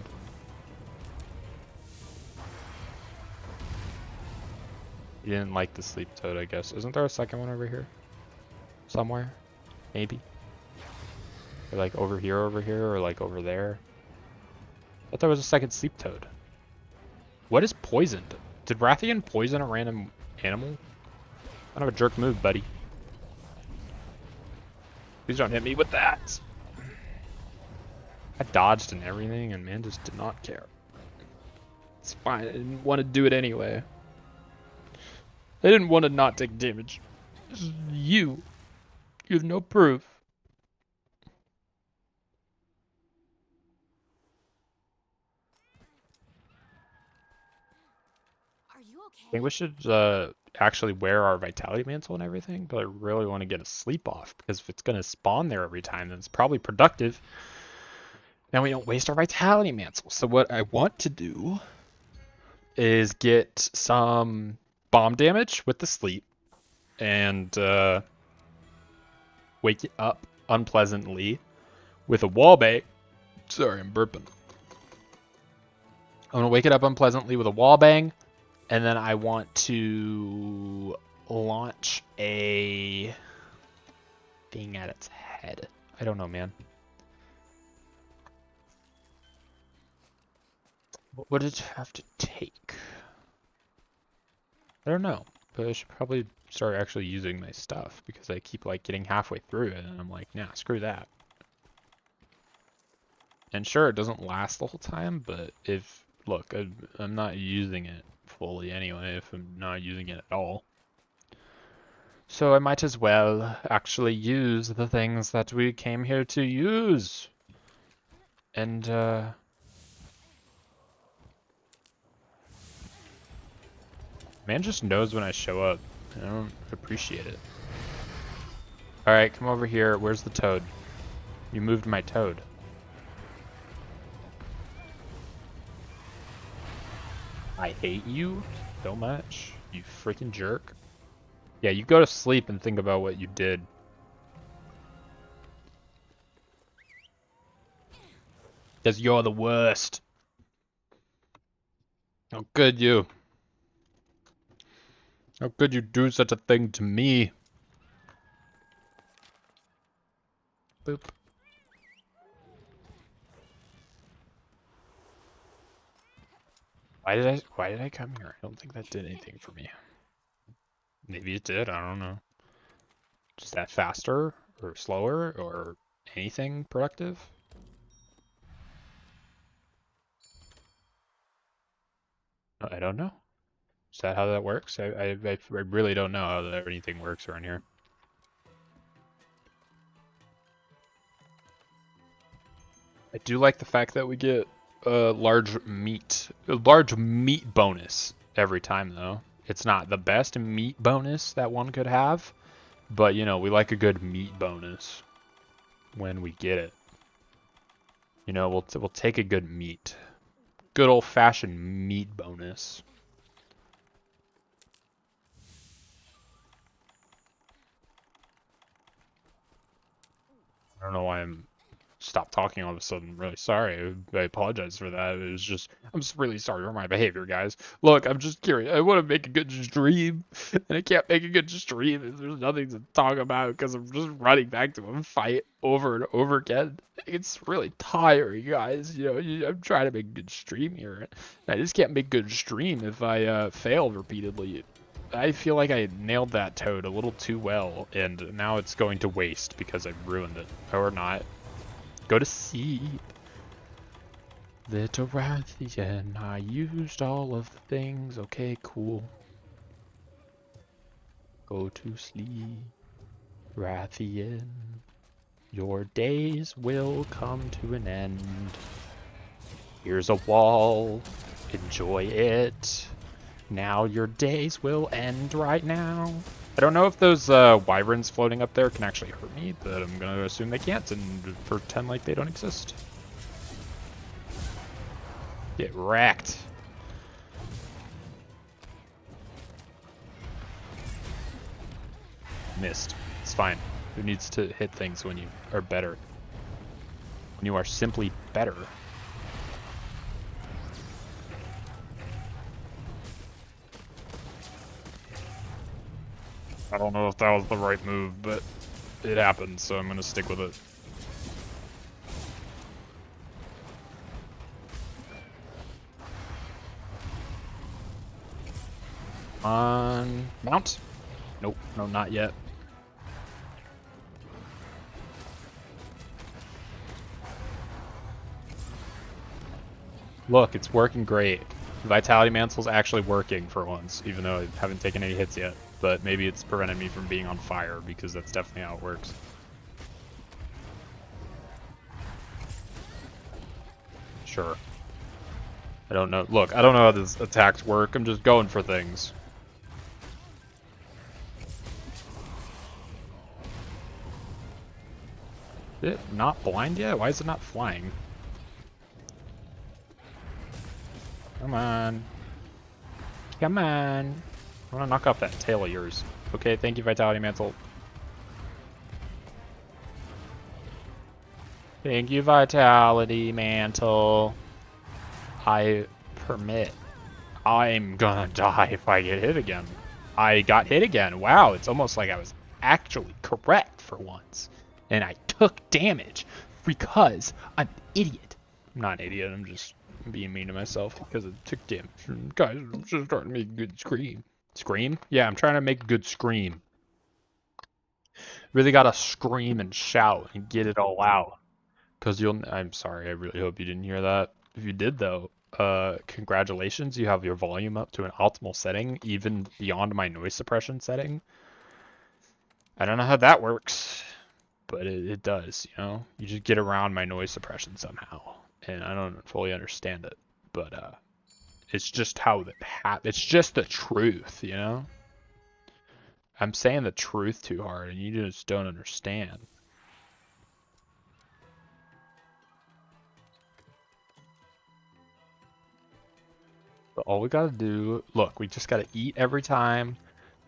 You didn't like the sleep toad, I guess. Isn't there a second one over here? Somewhere? Maybe? Or like over here, or like over there? I thought there was a second sleep toad. What is poisoned? Did Rathian poison a random animal? Kind of a jerk move, buddy. Please don't hit me with that. I dodged and everything, and man just did not care. It's fine. I didn't want to do it anyway. I didn't want to not take damage. This is you. You have no proof. Are you okay? I think we should actually wear our vitality mantle and everything, but I really want to get a sleep off because if it's going to spawn there every time, then it's probably productive. And we don't waste our vitality mantle. So what I want to do is get some bomb damage with the sleep and wake it up unpleasantly with a wall bang. Sorry, I'm burping. I'm gonna wake it up unpleasantly with a wall bang, and then I want to launch a thing at its head. I don't know, man. What would it have to take? I don't know, but I should probably start actually using my stuff because I keep like getting halfway through it and I'm like, nah, screw that. And sure, it doesn't last the whole time, but if, look, I'm not using it fully anyway, if I'm not using it at all. So I might as well actually use the things that we came here to use. And, man just knows when I show up. I don't appreciate it. Alright, come over here. Where's the toad? You moved my toad. I hate you so much, you freaking jerk. Yeah, you go to sleep and think about what you did. Because you're the worst. How could you? How could you do such a thing to me? Boop. Why did I come here? I don't think that did anything for me. Maybe it did, I don't know. Just that faster or slower or anything productive? I don't know. Is that how that works? I really don't know how anything works around here. I do like the fact that we get a large meat bonus every time though. It's not the best meat bonus that one could have, but you know, we like a good meat bonus when we get it. You know, we'll take a good meat. Good old-fashioned meat bonus. I don't know why I'm stopped talking all of a sudden. I'm really sorry. I apologize for that. It was just, I'm just really sorry for my behavior, guys. Look, I'm just curious. I want to make a good stream, and I can't make a good stream if there's nothing to talk about because I'm just running back to a fight over and over again. It's really tiring, guys. I'm trying to make a good stream here. I just can't make a good stream if I fail repeatedly. I feel like I nailed that toad a little too well, and now it's going to waste because I ruined it. Or not. Go to sleep. Little Rathian, I used all of the things. Okay, cool. Go to sleep, Rathian. Your days will come to an end. Here's a wall. Enjoy it. Now your days will end right now. I don't know if those wyverns floating up there can actually hurt me, but I'm gonna assume they can't and pretend like they don't exist. Get wrecked. Missed. It's fine. Who needs to hit things when you are better? When you are simply better. I don't know if that was the right move, but it happened, so I'm gonna stick with it. On mount? Nope, no, not yet. Look, it's working great. Vitality Mantle's actually working for once, even though I haven't taken any hits yet. But maybe it's prevented me from being on fire, because that's definitely how it works. Sure. I don't know. Look, I don't know how these attacks work. I'm just going for things. Is it not blind yet? Why is it not flying? Come on. Come on. I want to knock off that tail of yours. Okay, thank you, Vitality Mantle. Thank you, Vitality Mantle. I permit. I'm gonna die if I get hit again. I got hit again. Wow, it's almost like I was actually correct for once. And I took damage because I'm an idiot. I'm not an idiot, I'm just being mean to myself because I took damage. Guys, I'm just starting to make a good scream. Scream? Yeah, I'm trying to make a good scream. Really gotta scream and shout and get it all out. Cause I'm sorry, I really hope you didn't hear that. If you did though, congratulations, you have your volume up to an optimal setting, even beyond my noise suppression setting. I don't know how that works, but it does, you know? You just get around my noise suppression somehow, and I don't fully understand it, but it's just how it's just the truth, you know? I'm saying the truth too hard, and you just don't understand. But all we gotta do, look, we just gotta eat every time,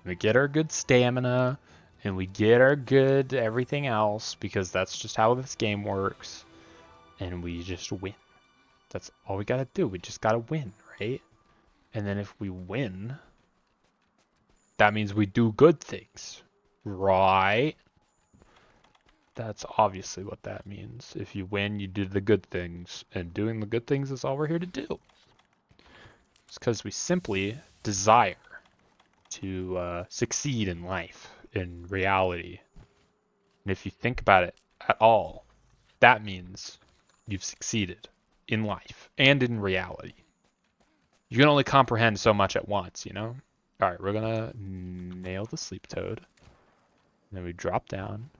we get our good stamina, and we get our good everything else, because that's just how this game works, and we just win. That's all we gotta do, we just gotta win, right? And then if we win, that means we do good things, right? That's obviously what that means. If you win, you do the good things, and doing the good things is all we're here to do. It's because we simply desire to succeed in life, in reality. And if you think about it at all, that means you've succeeded in life and in reality. You can only comprehend so much at once, you know? Alright, we're gonna nail the sleep toad. And then we drop down.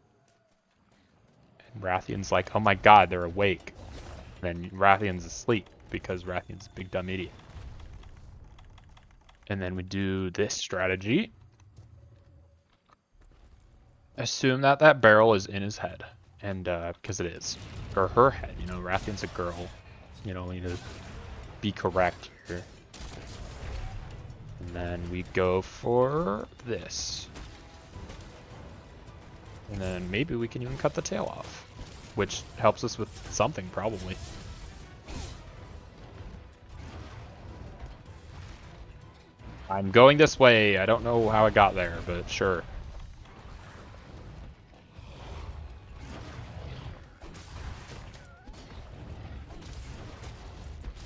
And Rathian's like, oh my god, they're awake. And then Rathian's asleep because Rathian's a big dumb idiot. And then we do this strategy. Assume that that barrel is in his head. And, because it is. Or her head, you know, Rathian's a girl. You know, we need to be correct here. And then we go for this. And then maybe we can even cut the tail off. which helps us with something probably. I'm going this way. I don't know how I got there, but sure.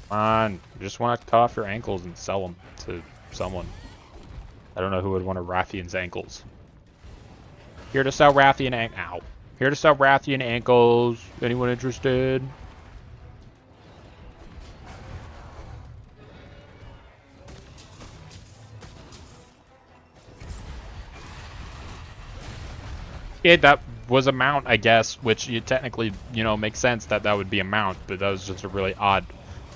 Come on, I just want to cut off your ankles and sell them to someone. I don't know who would want a Rathian's ankles. Here to sell Rathian Ow. Here to sell Rathian ankles. Anyone interested? Yeah, that was a mount, I guess, which you technically, you know, makes sense that that would be a mount, but that was just a really odd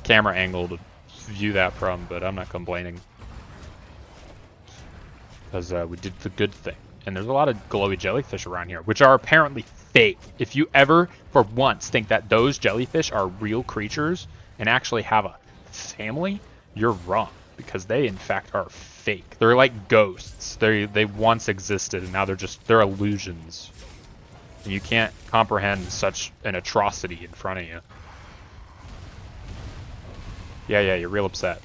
camera angle to view that from, but I'm not complaining. Because we did the good thing. And there's a lot of glowy jellyfish around here, which are apparently fake. If you ever, for once, think that those jellyfish are real creatures and actually have a family, you're wrong. Because they, in fact, are fake. They're like ghosts. They once existed, and now they're illusions. And you can't comprehend such an atrocity in front of you. Yeah, you're real upset.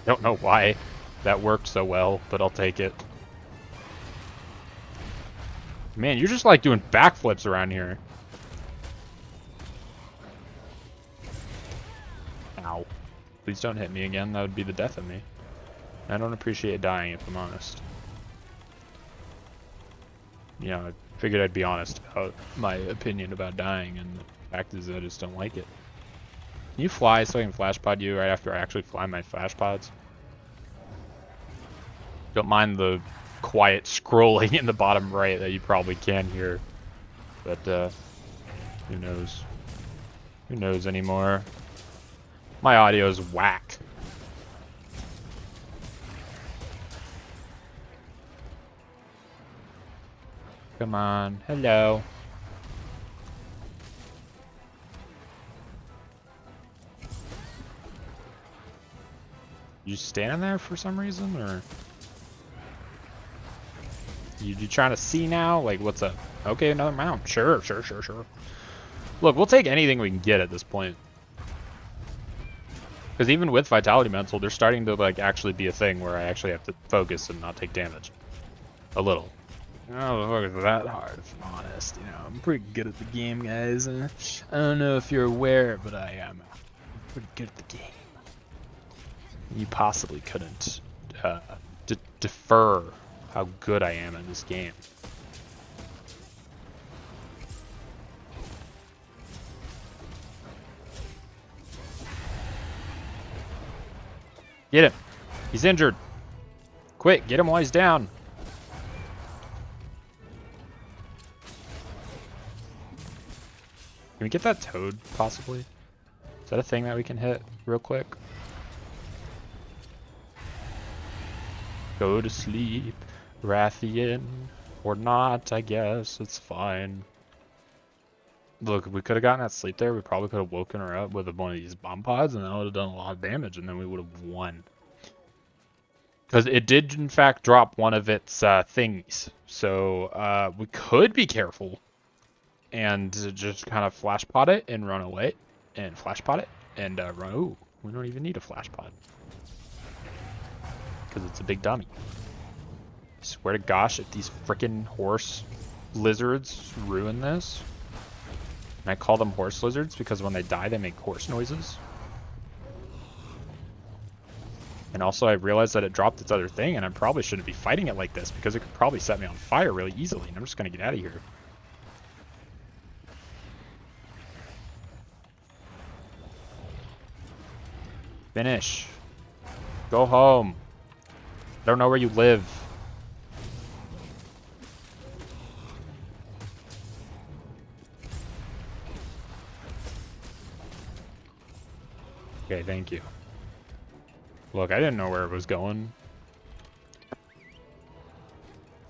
Don't know why that worked so well, but I'll take it. Man, you're just like doing backflips around here. Ow. Please don't hit me again, that would be the death of me. I don't appreciate dying, if I'm honest. You know, I figured I'd be honest about my opinion about dying, and the fact is I just don't like it. Can you fly so I can flash pod you right after I actually fly my flash pods? Don't mind the quiet scrolling in the bottom right that you probably can hear. But, who knows? Who knows anymore? My audio is whack. Come on. Hello. You standing there for some reason, or you trying to see now? Like, what's up? Okay, another mount. Sure. Look, we'll take anything we can get at this point. Because even with Vitality Mental, they're starting to like actually be a thing where I actually have to focus and not take damage. A little. I don't know if it's that hard, if I'm honest. You know, I'm pretty good at the game, guys. I don't know if you're aware, but I am pretty good at the game. You possibly couldn't defer how good I am at this game. Get him. He's injured. Quick, get him while he's down. Can we get that toad, possibly? Is that a thing that we can hit real quick? Go to sleep, Rathian. Or not, I guess. It's fine. Look, if we could have gotten that sleep there, we probably could have woken her up with one of these bomb pods, and that would have done a lot of damage, and then we would have won. Because it did, in fact, drop one of its things. So we could be careful and just kind of flash pod it and run away. And flash pod it and run. Ooh, we don't even need a flash pod. Because it's a big dummy. I swear to gosh, if these frickin' horse lizards ruin this. And I call them horse lizards because when they die, they make horse noises. And also, I realized that it dropped its other thing, and I probably shouldn't be fighting it like this because it could probably set me on fire really easily, and I'm just going to get out of here. Finish. Go home. I don't know where you live. Okay, thank you. Look, I didn't know where it was going.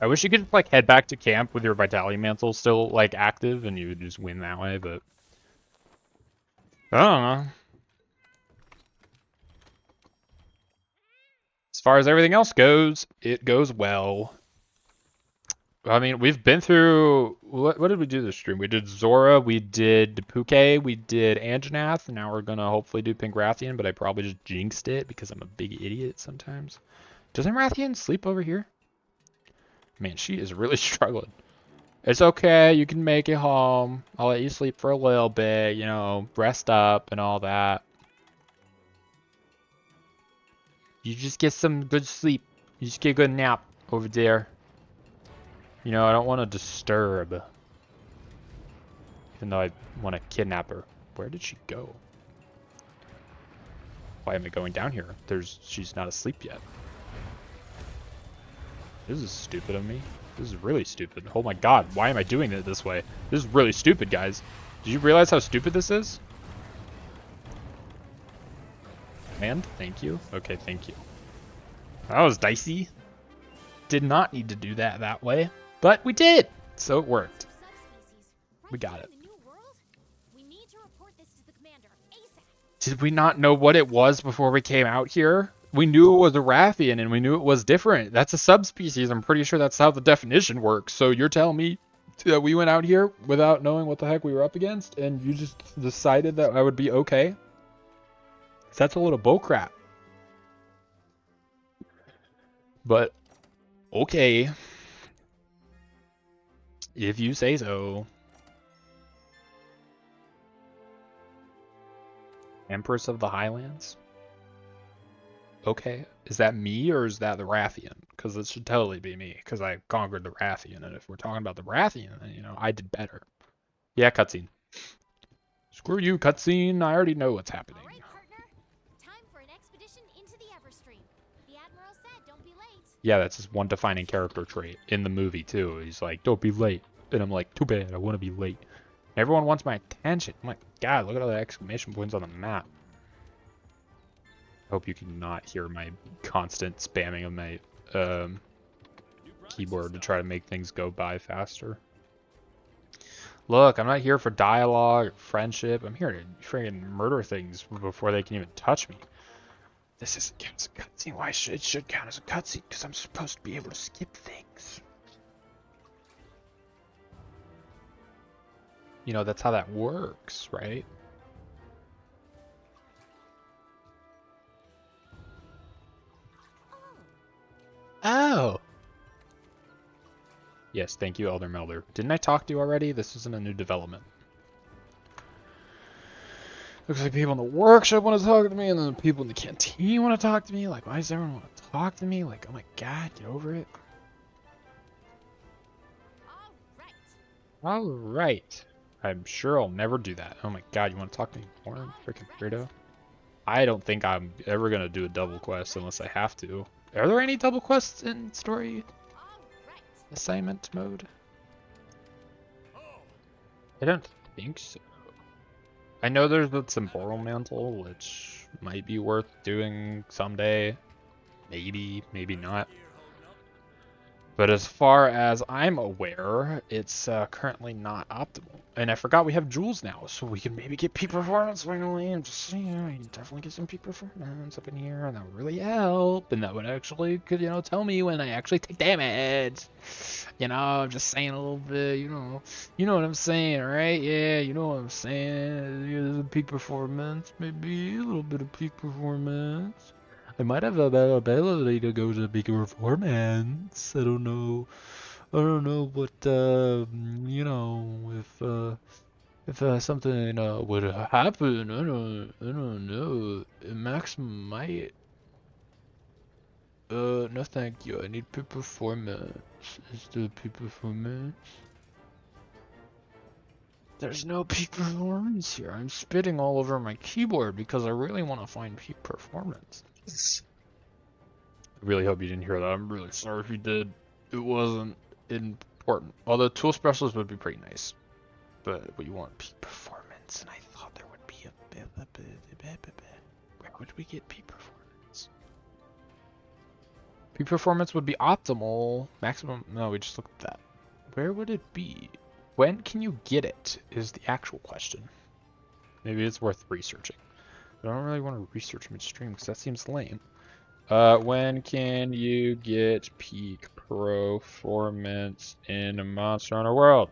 I wish you could like head back to camp with your Vitality Mantle still like active and you would just win that way, but I don't know. As far as everything else goes, it goes well. I mean, we've been through what did we do this stream? We did Zora, we did Puke, we did Anjanath, and now we're gonna hopefully do Pink Rathian, but I probably just jinxed it because I'm a big idiot sometimes. Doesn't Rathian sleep over here? Man, she is really struggling. It's okay, you can make it home. I'll let you sleep for a little bit, you know, rest up and all that. You just get some good sleep. You just get a good nap over there. You know, I don't want to disturb. Even though I want to kidnap her. Where did she go? Why am I going down here? She's not asleep yet. This is stupid of me. This is really stupid. Oh my god, why am I doing it this way? This is really stupid, guys. Did you realize how stupid this is? And thank you. Okay, thank you. That was dicey. Did not need to do that way, but we did, so it worked. We got it. Did we not know what it was before we came out here? We knew it was a Rathian and we knew it was different. That's a subspecies. I'm pretty sure that's how the definition works. So you're telling me that we went out here without knowing what the heck we were up against and you just decided that I would be okay? That's a little bullcrap. But, okay. If you say so. Empress of the Highlands? Okay. Is that me or is that the Rathian? Because it should totally be me, because I conquered the Rathian. And if we're talking about the Rathian, then, you know, I did better. Yeah, cutscene. Screw you, cutscene. I already know what's happening. All right, partner. Time for an expedition into the Everstream. The Admiral said don't be late. Yeah, that's his one defining character trait in the movie, too. He's like, don't be late. And I'm like, too bad, I want to be late. Everyone wants my attention. I'm like, God, look at all the exclamation points on the map. I hope you can not hear my constant spamming of my keyboard to try to make things go by faster. Look, I'm not here for dialogue or friendship. I'm here to freaking murder things before they can even touch me. This isn't count as a cutscene. Why should it should count as a cutscene? Because I'm supposed to be able to skip things. You know, that's how that works, right? Oh! Yes, thank you, Elder Melder. Didn't I talk to you already? This isn't a new development. Looks like people in the workshop want to talk to me, and then people in the canteen want to talk to me. Like, why does everyone want to talk to me? Like, oh my god, get over it. Alright. I'm sure I'll never do that. Oh my god, you want to talk to me more, freaking weirdo? I don't think I'm ever going to do a double quest unless I have to. Are there any double quests in story assignment mode? I don't think so. I know there's the Temporal Mantle, which might be worth doing someday. Maybe, maybe not. But as far as I'm aware, it's currently not optimal. And I forgot we have jewels now, so we can maybe get peak performance finally. And just, you know, you can definitely get some peak performance up in here, and that would really help. And that would actually, could, you know, tell me when I actually take damage. You know, I'm just saying a little bit, you know what I'm saying, right? Yeah, you know what I'm saying. There's a peak performance, maybe a little bit of peak performance. I might have a better ability to go to peak performance. I don't know what you know, if something would happen. I don't know. Max might. No, thank you. I need peak performance. Is there peak performance? There's no peak performance here. I'm spitting all over my keyboard because I really want to find peak performance. I really hope you didn't hear that. I'm really sorry if you did. It wasn't important. Although tool specialist would be pretty nice. But we want peak performance, and I thought there would be a bit. Where would we get peak performance? Peak performance would be optimal. Maximum, no, we just looked at that. Where would it be? When can you get it is the actual question. Maybe it's worth researching. But I don't really want to research midstream because that seems lame. When can you get peak performance in a Monster Hunter World?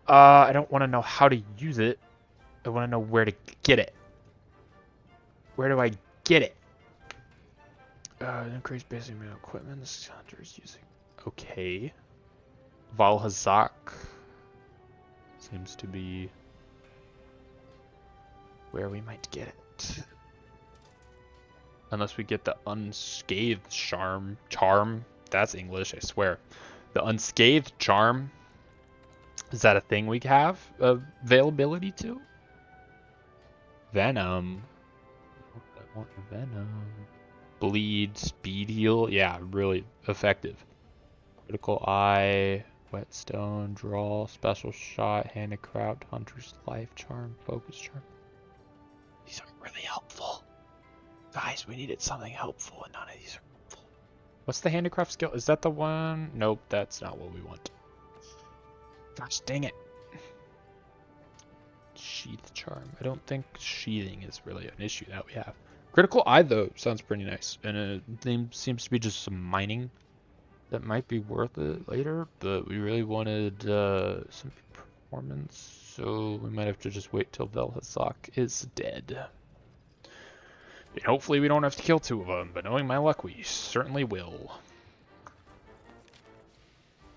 I don't want to know how to use it. I want to know where to get it. Where do I get it? Increase basic amount of equipment this hunter is using. Okay. Valhazak seems to be where we might get it. Unless we get the unscathed charm. That's English, I swear. The unscathed charm. Is that a thing we have availability to? Venom. I want Venom. Bleed, speed heal. Yeah, really effective. Critical eye, whetstone, draw, special shot, handicraft, hunter's life charm, focus charm. These are really helpful. Guys, we needed something helpful and none of these are helpful. What's the handicraft skill? Is that the one? Nope, that's not what we want. Gosh dang it. Sheath charm. I don't think sheathing is really an issue that we have. Critical eye though sounds pretty nice. And it seems to be just some mining that might be worth it later. But we really wanted some performance. So we might have to just wait till Velhazak is dead. And hopefully we don't have to kill two of them. But knowing my luck, we certainly will.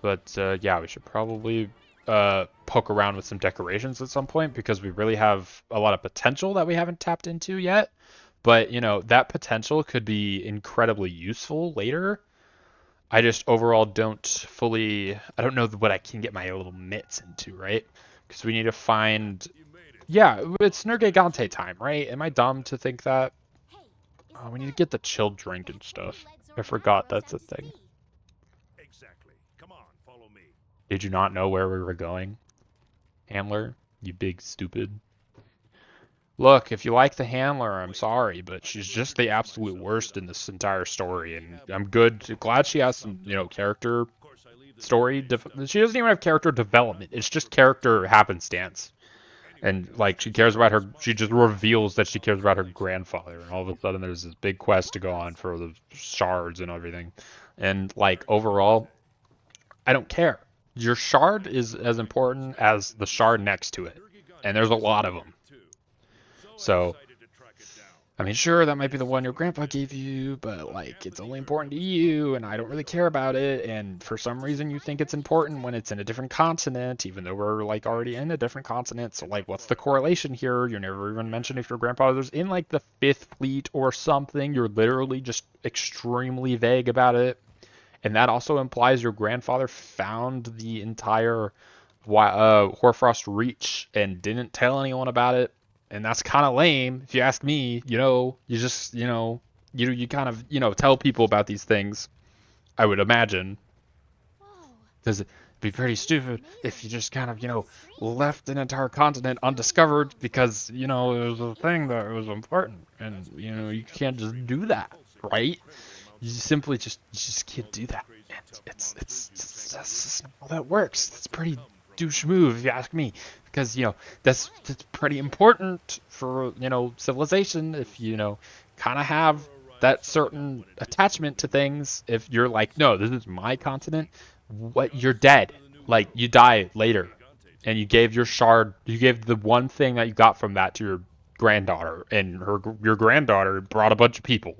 But yeah, we should probably poke around with some decorations at some point because we really have a lot of potential that we haven't tapped into yet. But, you know, that potential could be incredibly useful later. I just overall don't fully... I don't know what I can get my little mitts into, right? Because we need to find... Yeah, it's Nergigante time, right? Am I dumb to think that? Oh, we need to get the chilled drink and stuff. I forgot that's a thing. Exactly. Come on, follow me. Did you not know where we were going? Handler? You big stupid. Look, if you like the handler, I'm sorry, but she's just the absolute worst in this entire story, and I'm glad she has some, you know, character story. She doesn't even have character development. It's just character happenstance. And, like, she cares about she just reveals that she cares about her grandfather, and all of a sudden there's this big quest to go on for the shards and everything. And, like, overall, I don't care. Your shard is as important as the shard next to it, and there's a lot of them. So, I mean, sure, that might be the one your grandpa gave you, but, like, it's only important to you, and I don't really care about it, and for some reason you think it's important when it's in a different continent, even though we're, like, already in a different continent, so, like, what's the correlation here? You never even mentioned if your grandfather's in, like, the 5th Fleet or something. You're literally just extremely vague about it, and that also implies your grandfather found the entire Hoarfrost Reach and didn't tell anyone about it. And that's kind of lame, if you ask me. You know, you just, you know, you kind of, you know, tell people about these things, I would imagine. Because it'd be pretty stupid if you just kind of, you know, left an entire continent undiscovered because, you know, it was a thing that was important. And, you know, you can't just do that, right? You simply just can't do that. It's that's not how that works. That's pretty douche move, if you ask me. Because, you know, that's pretty important for, you know, civilization if, you know, kind of have that certain attachment to things. If you're like, no, this is my continent, what, you're dead. Like, you die later. And you gave your shard, you gave the one thing that you got from that to your granddaughter. And your granddaughter brought a bunch of people.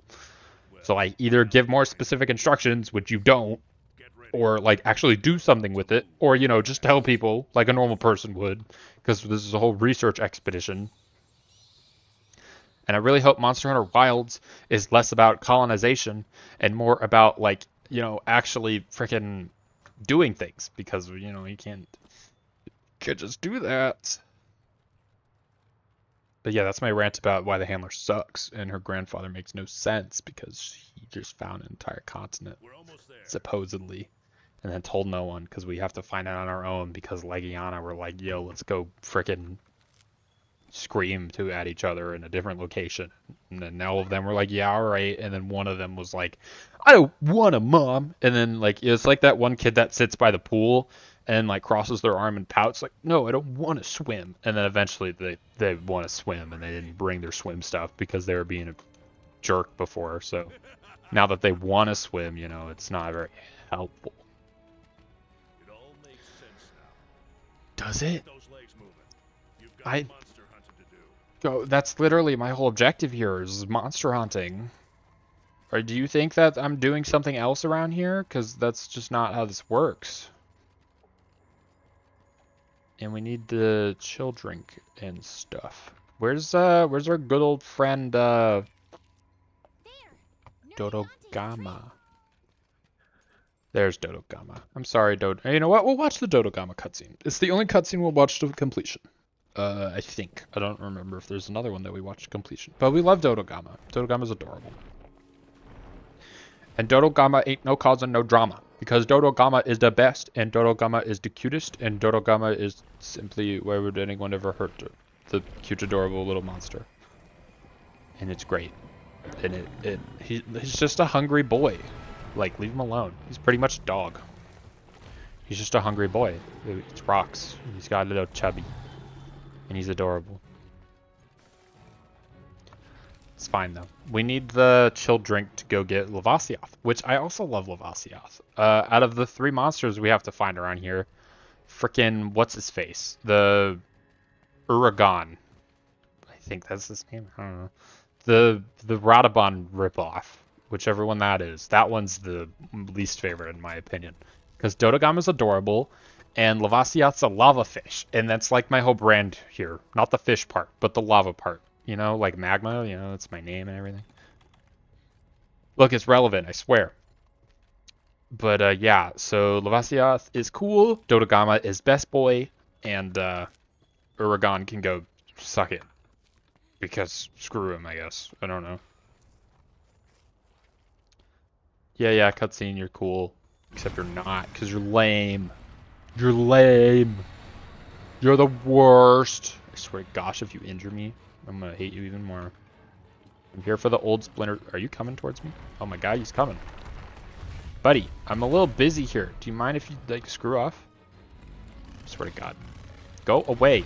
So, like, either give more specific instructions, which you don't, or, like, actually do something with it, or, you know, just tell people like a normal person would, because this is a whole research expedition. And I really hope Monster Hunter Wilds is less about colonization and more about, like, you know, actually freaking doing things, because, you know, you can't just do that. But yeah, that's my rant about why the handler sucks and her grandfather makes no sense, because he just found an entire continent, supposedly, and then told no one, because we have to find out on our own, because Legiana were like, yo, let's go frickin' scream at each other in a different location. And then all of them were like, yeah, all right. And then one of them was like, I don't want a mom. And then like it's like that one kid that sits by the pool and like crosses their arm and pouts like, no, I don't want to swim. And then eventually they want to swim and they didn't bring their swim stuff because they were being a jerk before. So now that they want to swim, you know, it's not very helpful. It all makes sense now. Does it? Get those legs moving. You've got monster hunting to do. Go. That's literally my whole objective here is monster hunting. Or do you think that I'm doing something else around here? Because that's just not how this works. And we need the chill drink and stuff. Where's our good old friend Dodogama? There's Dodogama. I'm sorry, Dodo. You know what? We'll watch the Dodogama cutscene. It's the only cutscene we'll watch to completion. I think. I don't remember if there's another one that we watched to completion. But we love Dodogama. Dodogama's adorable. And Dodogama ain't no causing no drama. Because Dodogama is the best, and Dodogama is the cutest, and Dodogama is simply, why would anyone ever hurt the cute, adorable little monster? And it's great. And he's just a hungry boy. Like, leave him alone. He's pretty much a dog. He's just a hungry boy. He eats rocks. He's got a little chubby. And he's adorable. It's fine, though. We need the chill drink to go get Lavasiath, which I also love Lavasiath. Out of the 3 monsters we have to find around here, frickin' what's his face? The Uragan. I think that's his name. I don't know. The Radabon ripoff, whichever one that is. That one's the least favorite in my opinion. Because Dodogama's adorable, and Lavasiath's a lava fish. And that's like my whole brand here. Not the fish part, but the lava part. You know, like magma, you know, that's my name and everything. Look, it's relevant, I swear. But, yeah, so Lavasiath is cool, Dodogama is best boy, and, Uragan can go suck it. Because screw him, I guess. I don't know. Yeah, cutscene, you're cool. Except you're not, because you're lame. You're lame. You're the worst. I swear to gosh, if you injure me, I'm gonna hate you even more. I'm here for the old splinter. Are you coming towards me? Oh my god, he's coming. Buddy, I'm a little busy here. Do you mind if you, like, screw off? I swear to god. Go away.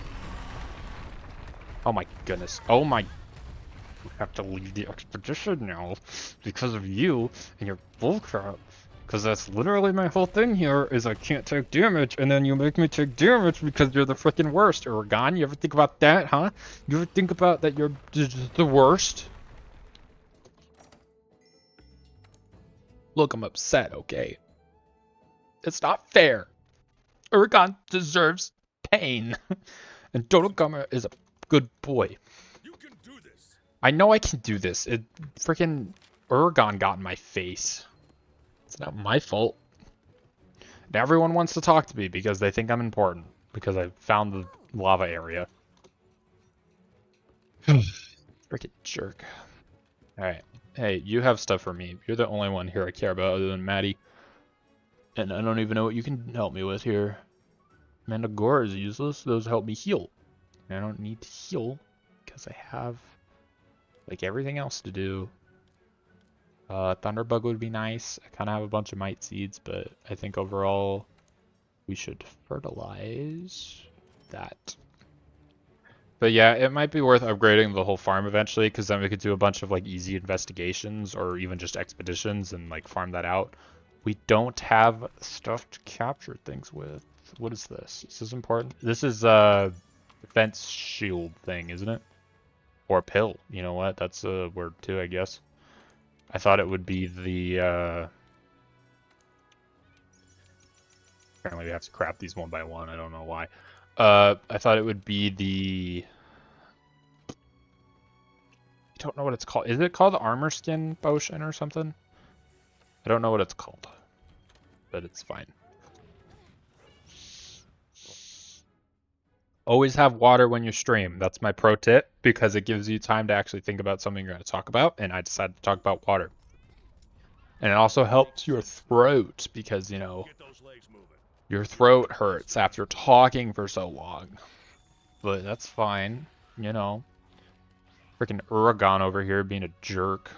Oh my goodness. Oh my... I have to leave the expedition now because of you and your bullcrap. Because that's literally my whole thing here is I can't take damage, and then you make me take damage because you're the freaking worst. Uragan, you ever think about that, huh? You ever think about that you're just the worst? Look, I'm upset, okay? It's not fair. Uragan deserves pain. And Dodogama is a good boy. You can do this. I know I can do this. It freaking Uragan got in my face. It's not my fault. And everyone wants to talk to me because they think I'm important. Because I found the lava area. Freaking jerk. Alright. Hey, you have stuff for me. You're the only one here I care about other than Maddie. And I don't even know what you can help me with here. Mandagora is useless. Those help me heal. And I don't need to heal. Because I have, like, everything else to do. Thunderbug would be nice. I kind of have a bunch of mite seeds, but I think overall we should fertilize that. But yeah, it might be worth upgrading the whole farm eventually, because then we could do a bunch of like easy investigations or even just expeditions and like farm that out. We don't have stuff to capture things with. What is this? This is important. This is a defense shield thing, isn't it? Or pill. You know what? That's a word too, I guess. I thought it would be the, apparently we have to craft these one by one, I don't know why. I thought it would be the... I don't know what it's called. Is it called the armor skin potion or something? I don't know what it's called. But it's fine. Always have water when you stream. That's my pro tip, because it gives you time to actually think about something you're going to talk about, and I decided to talk about water. And it also helps your throat, because, you know, your throat hurts after talking for so long. But that's fine. You know. Freaking Uragon over here being a jerk.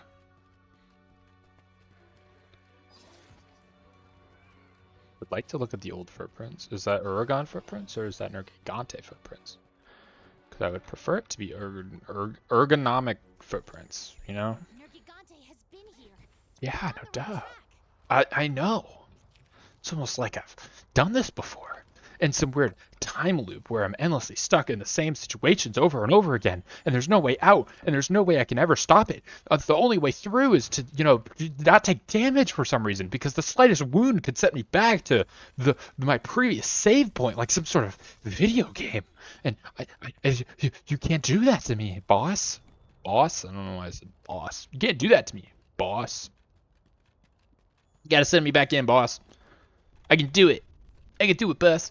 Would like to look at the old footprints. Is that Uragon footprints or is that Nergigante footprints? Because I would prefer it to be ergonomic footprints, you know? Nergigante has been here. Yeah, On no the right doubt. track. I know. It's almost like I've done this before. In some weird time loop where I'm endlessly stuck in the same situations over and over again, and there's no way out, and there's no way I can ever stop it. The only way through is to, not take damage for some reason, because the slightest wound could set me back to my previous save point, like some sort of video game. And you can't do that to me, boss. Boss? I don't know why I said boss. You can't do that to me, boss. You gotta send me back in, boss. I can do it. I can do it, boss.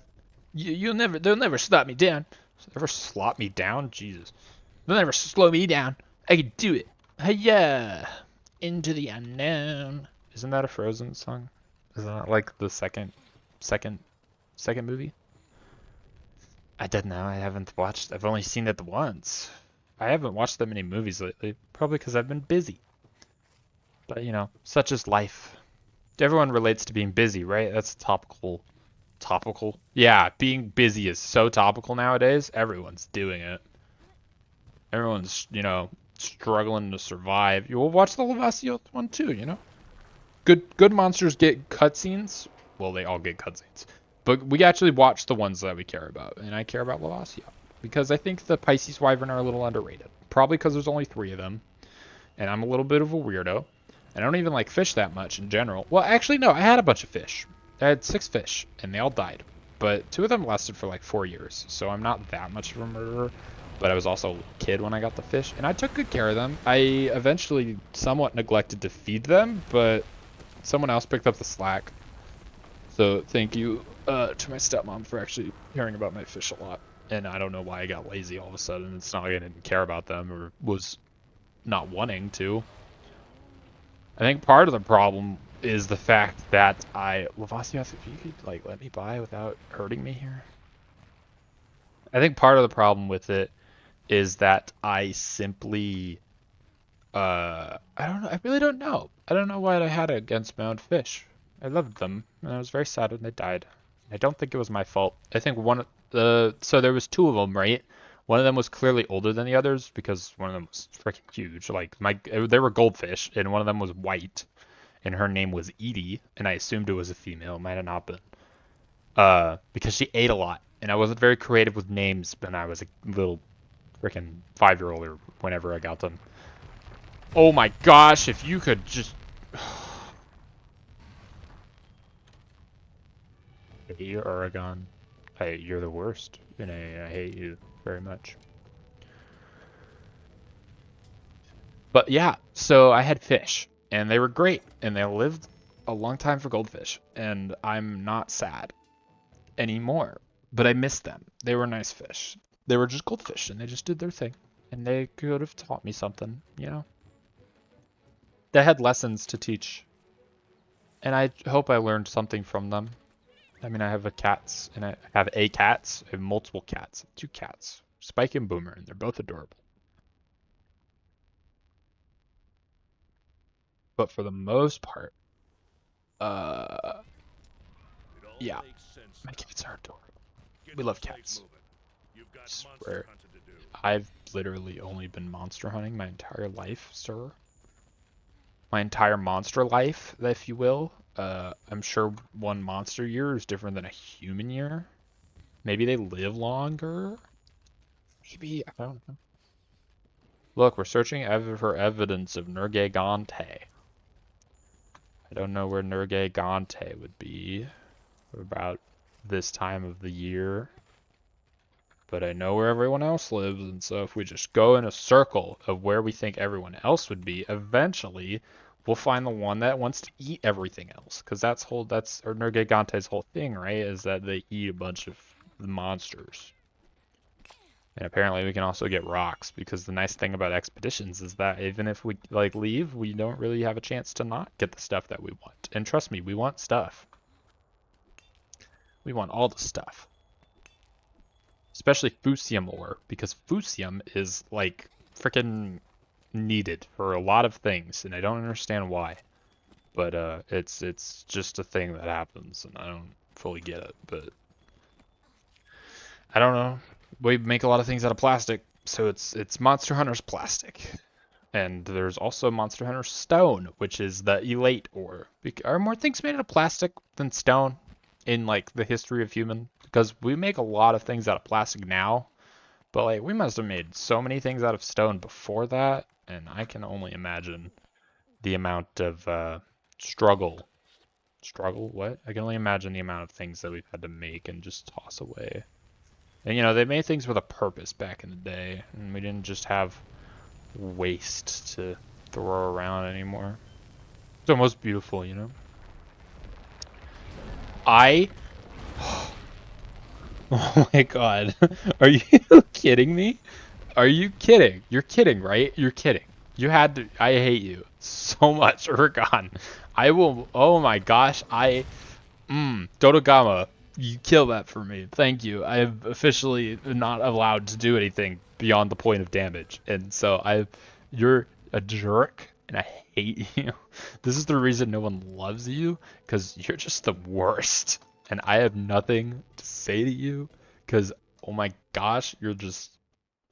They'll never slap me down. Never slap me down? Jesus. They'll never slow me down. I can do it. Hiya! Into the unknown. Isn't that a Frozen song? Isn't that like the second movie? I don't know. I haven't watched. I've only seen it once. I haven't watched that many movies lately. Probably because I've been busy. But such is life. Everyone relates to being busy, right? That's topical. Topical? Yeah, being busy is so topical nowadays. Everyone's doing it. Everyone's, struggling to survive. You'll watch the Lavacio one too, Good monsters get cutscenes. Well, they all get cutscenes. But we actually watch the ones that we care about. And I care about Lavacio. Because I think the Pisces Wyvern are a little underrated. Probably because there's only 3 of them. And I'm a little bit of a weirdo. I don't even like fish that much in general. Well, actually, no. I had a bunch of fish. I had 6 fish, and they all died. But 2 of them lasted for like 4 years, so I'm not that much of a murderer. But I was also a kid when I got the fish, and I took good care of them. I eventually somewhat neglected to feed them, but someone else picked up the slack. So thank you to my stepmom for actually caring about my fish a lot. And I don't know why I got lazy all of a sudden. It's not like I didn't care about them or was not wanting to. I think part of the problem is the fact that Lavacio, if you could let me by without hurting me here. I think part of the problem with it is that I simply I don't know. I really don't know. I don't know what I had against my own fish. I loved them, and I was very sad when they died. I don't think it was my fault. I think so there was 2 of them, right? One of them was clearly older than the others because one of them was freaking huge. Like they were goldfish, and one of them was white, and her name was Edie, and I assumed it was a female. It might have not been. Because she ate a lot, and I wasn't very creative with names when I was a little freaking 5-year-old or whenever I got them. Oh my gosh, if you could just... Hey, Oregon. You're the worst, and I hate you very much. But yeah, so I had fish, and they were great, and they lived a long time for goldfish, and I'm not sad anymore. But I miss them. They were nice fish. They were just goldfish, and they just did their thing. And they could have taught me something. They had lessons to teach. And I hope I learned something from them. I mean, I have cats, and I have cats. I have multiple cats. 2 cats. Spike and Boomer, and they're both adorable. But for the most part, yeah, my cats are adorable. We love cats. I swear, I've literally only been monster hunting my entire life, sir. My entire monster life, if you will. I'm sure one monster year is different than a human year. Maybe they live longer. Maybe, I don't know. Look, we're searching for evidence of Nergigante. I don't know where Nergigante would be about this time of the year. But I know where everyone else lives, and so if we just go in a circle of where we think everyone else would be, eventually we'll find the one that wants to eat everything else. Because that's Nergigante's whole thing, right? Is that they eat a bunch of the monsters. And apparently we can also get rocks, because the nice thing about expeditions is that even if we leave, we don't really have a chance to not get the stuff that we want. And trust me, we want stuff. We want all the stuff. especially fusium ore, because fusium is like freaking needed for a lot of things, and I don't understand why. But it's just a thing that happens, and I don't fully get it. But I don't know. We make a lot of things out of plastic, so it's Monster Hunter's plastic. And there's also Monster Hunter Stone, which is the elite ore. Are more things made out of plastic than stone in like the history of human? Because we make a lot of things out of plastic now, but like we must have made so many things out of stone before that, and I can only imagine the amount of struggle. Struggle? What? I can only imagine the amount of things that we've had to make and just toss away. And you know, they made things with a purpose back in the day, and we didn't just have waste to throw around anymore. It's almost beautiful, you know? Oh my god. Are you kidding me? Are you kidding? You're kidding, right? You're kidding. You had to. I hate you so much, Urgon. I will. Oh my gosh. Dodogama, you kill that for me. Thank you. I am officially not allowed to do anything beyond the point of damage. And so you're a jerk and I hate you. This is the reason no one loves you, because you're just the worst. And I have nothing to say to you because, oh my gosh, you're just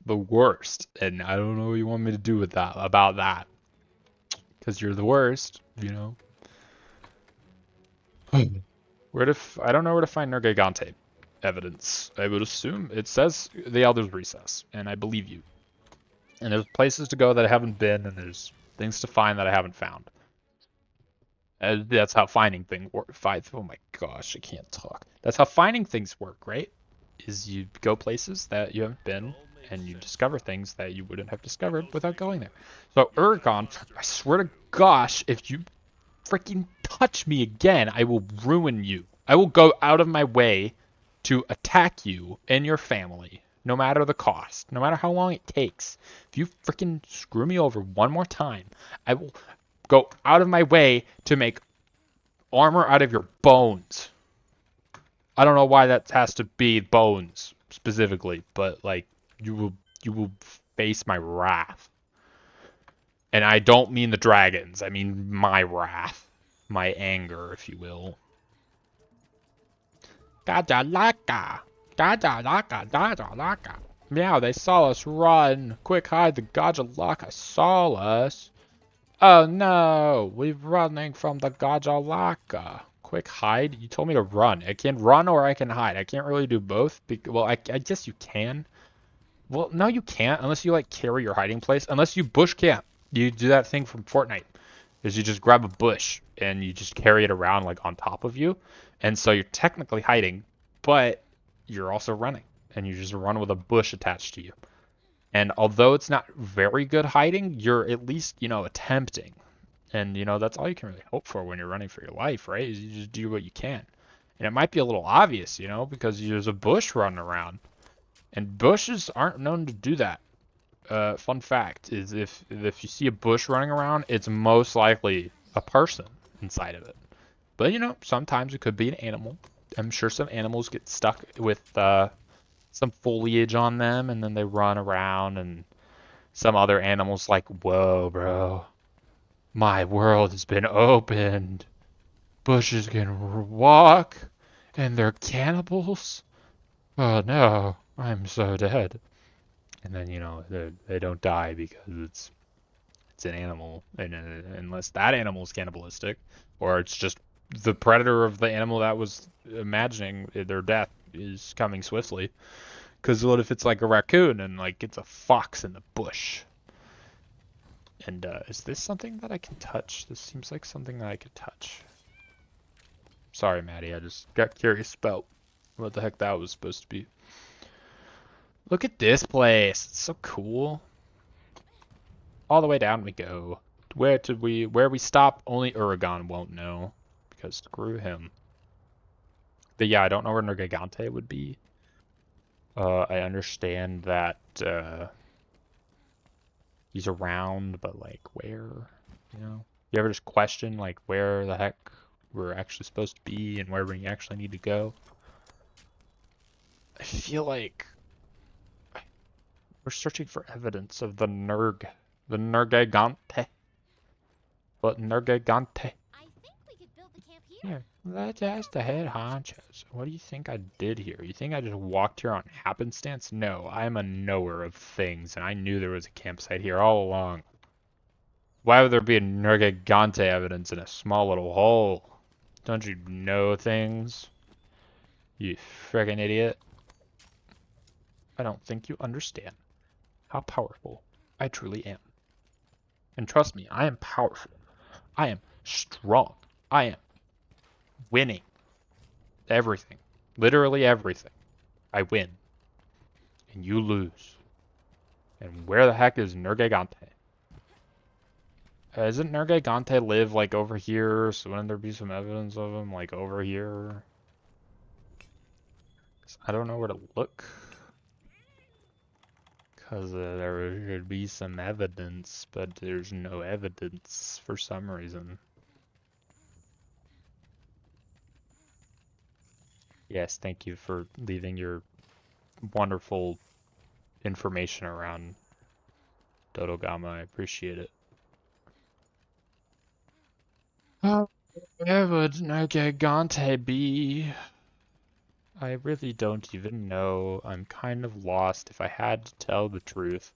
the worst. And I don't know what you want me to do with that, about that. Because you're the worst, you know? I don't know where to find Nergigante evidence. I would assume it says the Elder's Recess, and I believe you. And there's places to go that I haven't been, and there's things to find that I haven't found. That's how finding things work. Oh my gosh, I can't talk. That's how finding things work, right? Is you go places that you haven't been, and you discover things that you wouldn't have discovered without going there. So Urgon, I swear to gosh, if you freaking touch me again, I will ruin you. I will go out of my way to attack you and your family, no matter the cost, no matter how long it takes. If you freaking screw me over one more time, I will go out of my way to make armor out of your bones. I don't know why that has to be bones specifically, but like you will face my wrath. And I don't mean the dragons. I mean my wrath. My anger, if you will. Gajalaka! Gajalaka! Gajalaka! Meow, they saw us run! Quick hide, the Gajalaka saw us! Oh no! We're running from the Gajalaka! Quick hide? You told me to run. I can run or I can hide. I can't really do both. Well, I guess you can. Well, no you can't unless you like carry your hiding place. Unless you bush camp. You do that thing from Fortnite. Is you just grab a bush and you just carry it around like on top of you. And so you're technically hiding, but you're also running. And you just run with a bush attached to you. And although it's not very good hiding, you're at least, you know, attempting. And, you know, that's all you can really hope for when you're running for your life, right? Is you just do what you can. And it might be a little obvious, you know, because there's a bush running around. And bushes aren't known to do that. Fun fact is if you see a bush running around, it's most likely a person inside of it. But you know, sometimes it could be an animal. I'm sure some animals get stuck with some foliage on them, and then they run around, and some other animals like, whoa, bro, my world has been opened. Bushes can walk, and they're cannibals. Oh no, I'm so dead. And then, you know, they don't die because it's an animal, and unless that animal is cannibalistic, or it's just the predator of the animal that was imagining their death is coming swiftly. Because what if it's like a raccoon and like it's a fox in the bush? And is this something that I can touch? This seems like something that I could touch. Sorry, Maddie, I just got curious about what the heck that was supposed to be. Look at this place. It's so cool. All the way down we go. Where we stop, only Uragon won't know. Because screw him. But yeah, I don't know where Nergigante would be. I understand that he's around, but like where? You know? You ever just question like where the heck we're actually supposed to be and where we actually need to go? I feel like We're searching for evidence of the Nerg. The Nergigante. What Nergigante? I think we could build the camp here. Here, let's ask the head honchos. What do you think I did here? You think I just walked here on happenstance? No, I'm a knower of things, and I knew there was a campsite here all along. Why would there be a Nergigante evidence in a small little hole? Don't you know things? You frickin' idiot. I don't think you understand how powerful I truly am. And trust me, I am powerful. I am strong. I am winning. Everything. Literally everything. I win. And you lose. And where the heck is Nergigante? Doesn't Nergigante live like over here? So wouldn't there be some evidence of him like over here? 'Cause I don't know where to look. Because there should be some evidence, but there's no evidence for some reason. Yes, thank you for leaving your wonderful information around Dodogama. I appreciate it. Oh, where would Nergigante be? I really don't even know. I'm kind of lost if I had to tell the truth.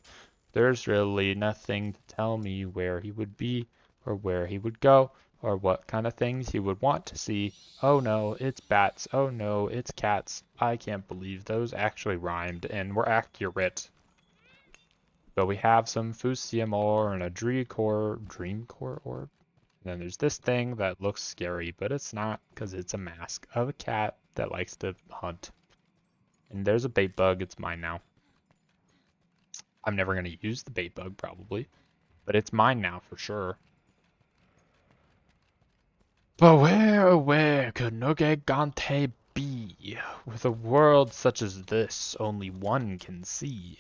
There's really nothing to tell me where he would be, or where he would go, or what kind of things he would want to see. Oh no, it's bats. Oh no, it's cats. I can't believe those actually rhymed and were accurate. But we have some fusium ore and a dream core orb. And then there's this thing that looks scary, but it's not because it's a mask of a cat that likes to hunt. And there's a bait bug. It's mine now. I'm never going to use the bait bug probably, but it's mine now for sure. But where, oh where could Nergigante be? With a world such as this, only one can see.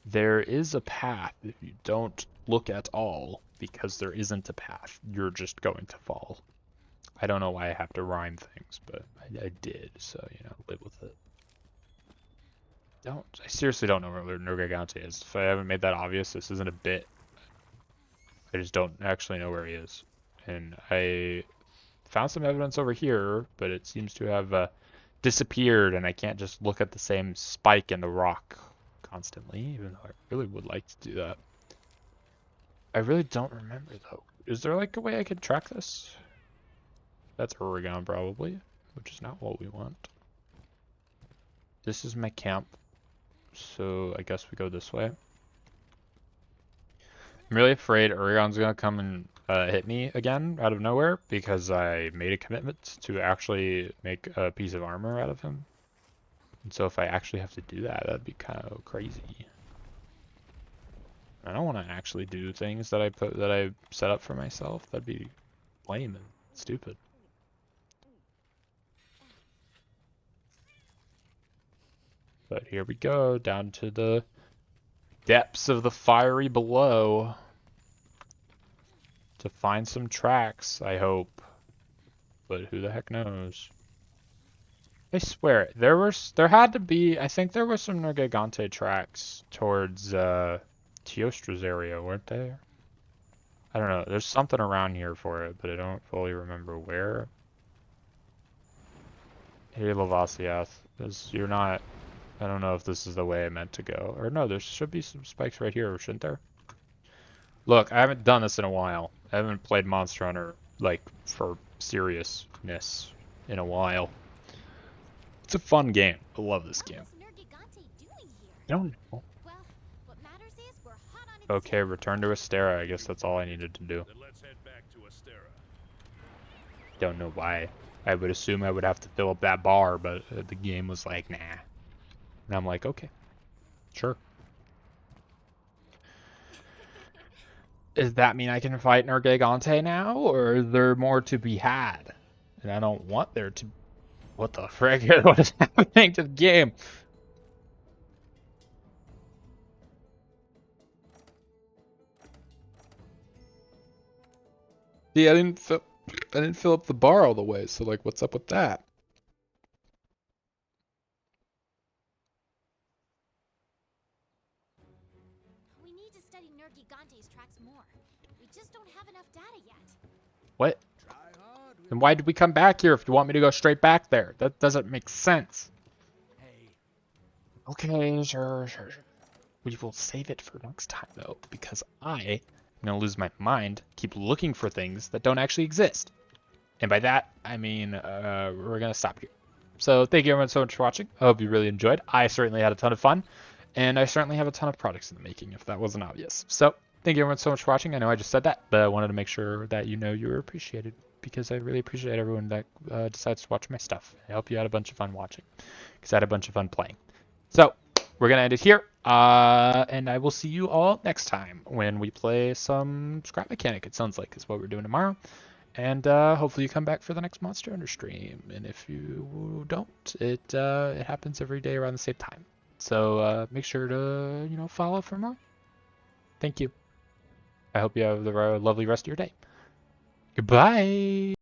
There is a path if you don't look at all, because there isn't a path. You're just going to fall. I don't know why I have to rhyme things, but I did, so, you know, live with it. I seriously don't know where Nergigante is. If I haven't made that obvious, this isn't a bit. I just don't actually know where he is. And I found some evidence over here, but it seems to have disappeared, and I can't just look at the same spike in the rock constantly, even though I really would like to do that. I really don't remember, though. Is there, like, a way I could track this? That's Oregon, probably, which is not what we want. This is my camp, so I guess we go this way. I'm really afraid Oregon's gonna come and hit me again out of nowhere because I made a commitment to actually make a piece of armor out of him. And so if I actually have to do that, that'd be kind of crazy. I don't want to actually do things that I set up for myself. That'd be lame and stupid. But here we go, down to the depths of the fiery below. To find some tracks, I hope. But who the heck knows? I swear, there had to be, I think there were some Nergigante tracks towards Teostra's area, weren't there? I don't know, there's something around here for it, but I don't fully remember where. Hey Lavasiath, you're not, I don't know if this is the way I meant to go. Or no, there should be some spikes right here, shouldn't there? Look, I haven't done this in a while. I haven't played Monster Hunter, like, for seriousness in a while. It's a fun game. I love this game. I don't know. Well, what matters is we're hot on its Okay, tail. return to Astera. I guess that's all I needed to do. Then let's head back to Astera. Don't know why. I would assume I would have to fill up that bar, but the game was like, nah. And I'm like, okay, sure. Does that mean I can fight Nergigante now, or is there more to be had? And I don't want there to... What the frick? What is happening to the game? See, I didn't fill up the bar all the way, so like, what's up with that? Nergigante's tracks more. We just don't have enough data yet. What? Then why did we come back here if you want me to go straight back there? That doesn't make sense. Okay, sure. We will save it for next time, though, because I'm going to lose my mind, keep looking for things that don't actually exist. And by that, I mean we're going to stop here. So thank you everyone so much for watching. I hope you really enjoyed. I certainly had a ton of fun, and I certainly have a ton of products in the making, if that wasn't obvious. So thank you everyone so much for watching. I know I just said that, but I wanted to make sure that you know you were appreciated, because I really appreciate everyone that decides to watch my stuff. I hope you had a bunch of fun watching, because I had a bunch of fun playing. So we're going to end it here, and I will see you all next time when we play some Scrap Mechanic, it sounds like, is what we're doing tomorrow. And hopefully you come back for the next Monster Hunter stream. And if you don't, it happens every day around the same time. So make sure to, follow for more. Thank you. I hope you have the lovely rest of your day. Goodbye.